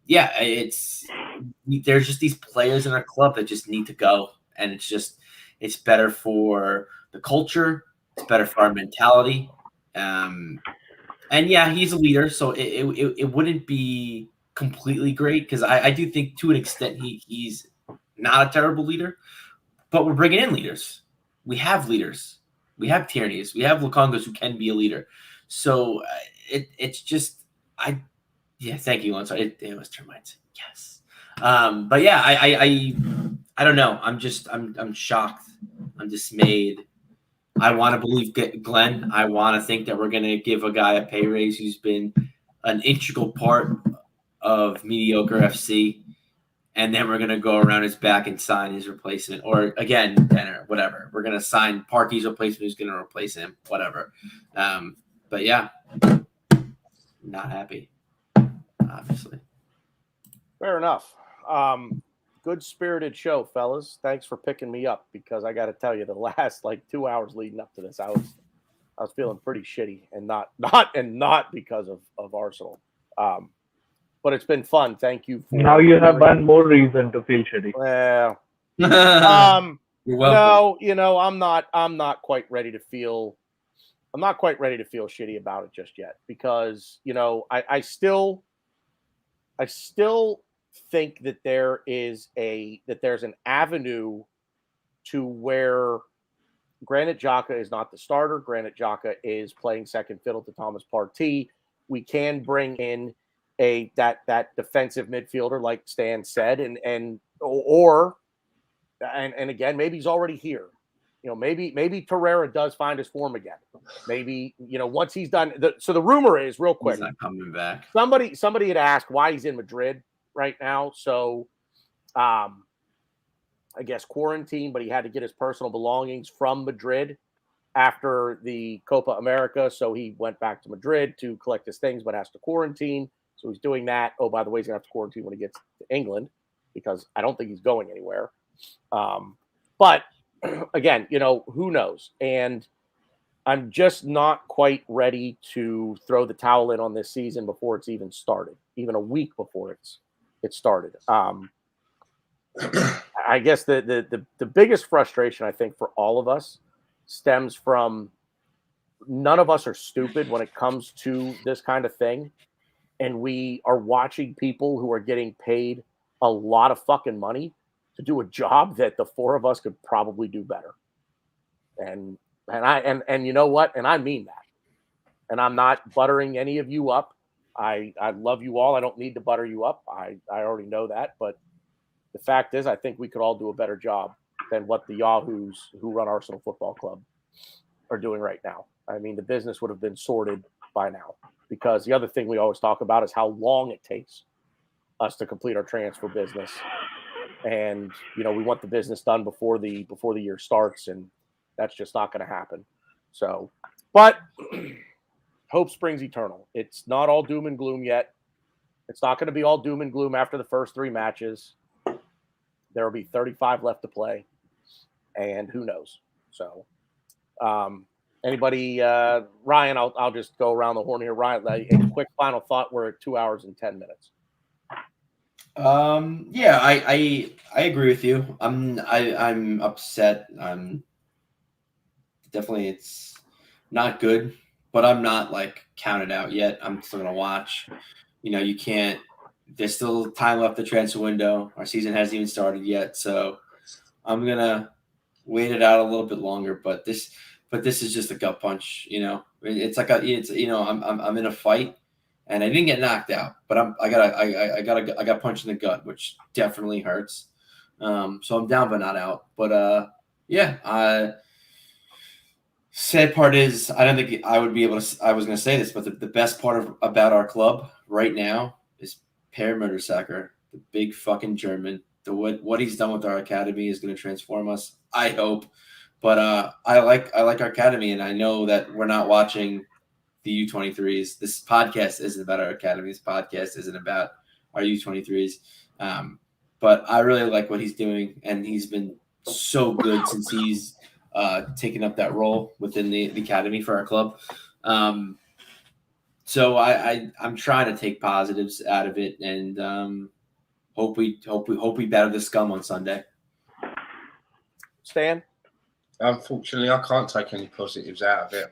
yeah, there's just these players in our club that just need to go, and it's better for the culture, it's better for our mentality. And yeah, he's a leader, so it wouldn't be completely great because I do think to an extent he's not a terrible leader, but we're bringing in leaders. We have leaders. We have Tierney's. We have Lukongas who can be a leader. So it's just thank you, Lance. It was termites. Yes. But yeah, I don't know. I'm shocked. I'm dismayed. I want to believe Glenn. I want to think that we're going to give a guy a pay raise who's been an integral part of mediocre FC, and then we're going to go around his back and sign his replacement. Or, again, Tanner, whatever. We're going to sign Parky's replacement who's going to replace him, whatever. But, yeah, not happy, obviously. Fair enough. Good-spirited show, fellas. Thanks for picking me up because I got to tell you, the last 2 hours leading up to this, I was feeling pretty shitty, and not because of Arsenal. But it's been fun. Thank you. Now you have one more reason to feel shitty. Well, You're welcome. no, I'm not quite ready to feel. I'm not quite ready to feel shitty about it just yet because I still think that there's an avenue to where Granit Xhaka is not the starter. Granit Xhaka is playing second fiddle to Thomas Partey. We can bring in that defensive midfielder, like Stan said, and again, maybe he's already here. Maybe Torreira does find his form again. Maybe once he's done. So the rumor is, real quick, he's not coming back. Somebody had asked why he's in Madrid right now. So, I guess quarantine, but he had to get his personal belongings from Madrid after the Copa America. So he went back to Madrid to collect his things, but has to quarantine. So he's doing that. Oh, by the way, he's gonna have to quarantine when he gets to England because I don't think he's going anywhere. But again, who knows? And I'm just not quite ready to throw the towel in on this season before it's even started, even a week before it started. I guess the biggest frustration, I think, for all of us stems from none of us are stupid when it comes to this kind of thing. and we are watching people who are getting paid a lot of fucking money to do a job that the four of us could probably do better. And you know what? And I mean that. And I'm not buttering any of you up. I love you all. I don't need to butter you up. I already know that. But the fact is, I think we could all do a better job than what the yahoos who run Arsenal Football Club are doing right now. I mean, the business would have been sorted by now, because the other thing we always talk about is how long it takes us to complete our transfer business. And, you know, we want the business done before the year starts, and that's just not going to happen. So, but hope springs eternal. It's not all doom and gloom yet. It's not going to be all doom and gloom after the first 3 matches. There will be 35 left to play, and who knows? So, anybody, Ryan, I'll just go around the horn here. Ryan, a quick final thought. We're at 2 hours and 10 minutes. Yeah, I agree with you. I'm upset. Definitely it's not good, but I'm not like counted out yet. I'm still gonna watch. You know, you can't. There's still time left the transfer window. Our season hasn't even started yet, so I'm gonna wait it out a little bit longer. But this is just a gut punch. You know, it's I'm in a fight. And I didn't get knocked out, but I got punched in the gut, which definitely hurts. So I'm down but not out. But yeah, sad part is I don't think I would be able to. I was going to say this, but the best part about our club right now is Per Mertesacker, the big fucking German. What he's done with our academy is going to transform us. I hope, but I like our academy, and I know that we're not watching the U23s. This podcast isn't about our academy. This podcast isn't about our U23s. But I really like what he's doing, and he's been so good since he's taken up that role within the academy for our club. So I'm trying to take positives out of it, and hope we batter the scum on Sunday. Stan? Unfortunately, I can't take any positives out of it.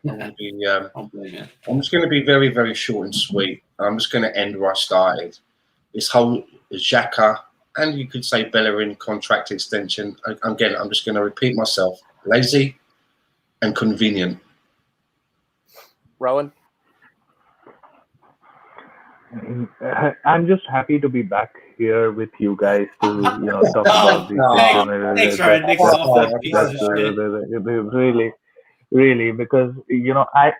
I'm just going to be very, very short and sweet. I'm just going to end where I started. This whole Xhaka, and you could say Bellerin contract extension. Again, I'm just going to repeat myself. Lazy and convenient. Rohan? I'm just happy to be back here with you guys to talk about these things. Thanks, Ryan. Really, because I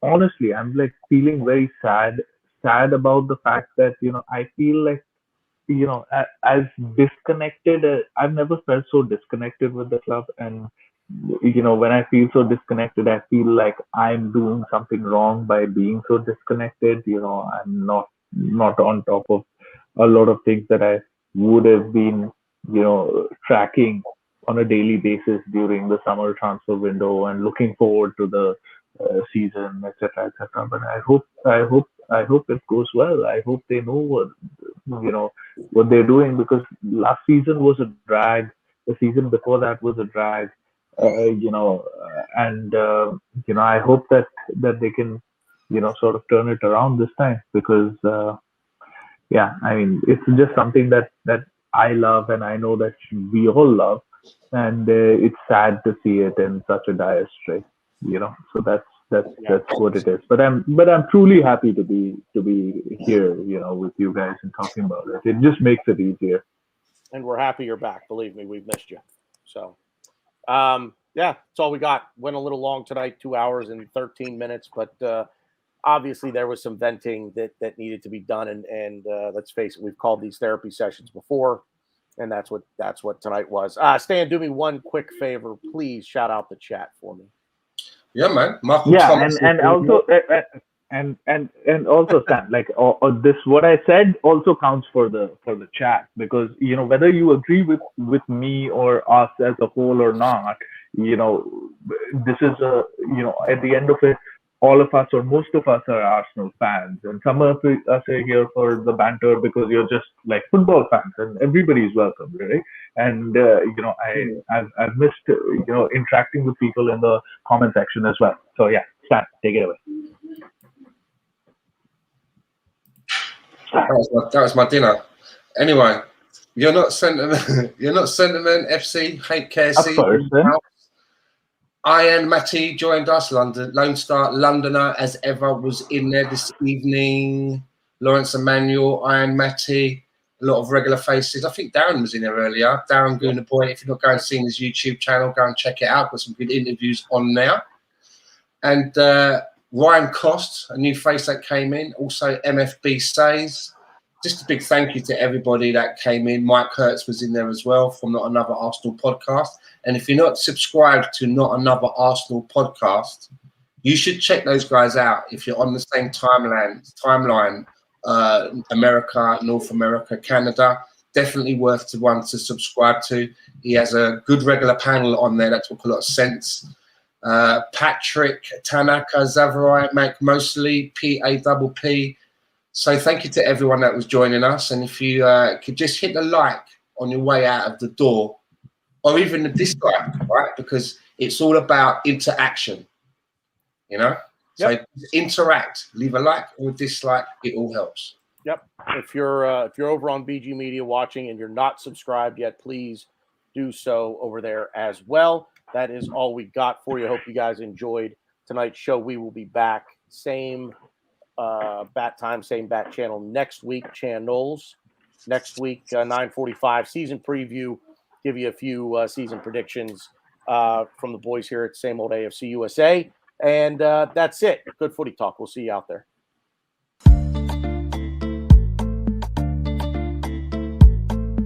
honestly I'm like feeling very sad about the fact that I feel like as disconnected. I've never felt so disconnected with the club, and when I feel so disconnected, I feel like I'm doing something wrong by being so disconnected. I'm not on top of a lot of things that I would have been, tracking on a daily basis during the summer transfer window and looking forward to the season, etc., etc. But I hope it goes well. I hope they know what they're doing, because last season was a drag. The season before that was a drag. I hope that they can, sort of turn it around this time, because, I mean, it's just something that I love, and I know that we all love, and it's sad to see it in such a dire strait, So that's what it is. But I'm truly happy to be here, with you guys and talking about it. It just makes it easier. And we're happy you're back. Believe me, we've missed you. So. Yeah, that's all we got. Went a little long tonight, 2 hours and 13 minutes, but obviously there was some venting that needed to be done. And let's face it, we've called these therapy sessions before, and that's what tonight was. Stan, do me one quick favor, please. Shout out the chat for me. Yeah, man. And also. And also, Stan, like this, what I said also counts for the chat, because whether you agree with me or us as a whole or not, this is at the end of it, all of us or most of us are Arsenal fans, and some of us are here for the banter because you're just like football fans, and everybody is welcome, right? And I've missed interacting with people in the comment section as well. So yeah, Stan, take it away. That was my dinner. Anyway, you're not sentiment. You're not sentiment. FC hate KSC. Ian Matty joined us. Lone Star Londoner as ever was in there this evening. Lawrence Emmanuel, Ian Matty, a lot of regular faces. I think Darren was in there earlier. Darren Gooner Boy. If you're not going to see his YouTube channel, go and check it out. Got some good interviews on there. And Ryan Cost, a new face that came in. Also MFB Says. Just a big thank you to everybody that came in. Mike Hertz was in there as well from Not Another Arsenal Podcast. And if you're not subscribed to Not Another Arsenal Podcast, you should check those guys out. If you're on the same timeline, America, North America, Canada, definitely worth to one to subscribe to. He has a good regular panel on there that talk a lot of sense. Patrick, Tanaka, Zavarai, Mac Mosley, PAPP. So thank you to everyone that was joining us. And if you could just hit the like on your way out of the door, or even the dislike, right? Because it's all about interaction, you know? Yep. So interact, leave a like or a dislike, it all helps. Yep. If you're over on BG Media watching and you're not subscribed yet, please do so over there as well. That is all we got for you. Hope you guys enjoyed tonight's show. We will be back same bat time, same bat channel next week. Channels next week, 9:45 season preview. Give you a few season predictions from the boys here at Same Old AFC USA, and that's it. Good footy talk. We'll see you out there.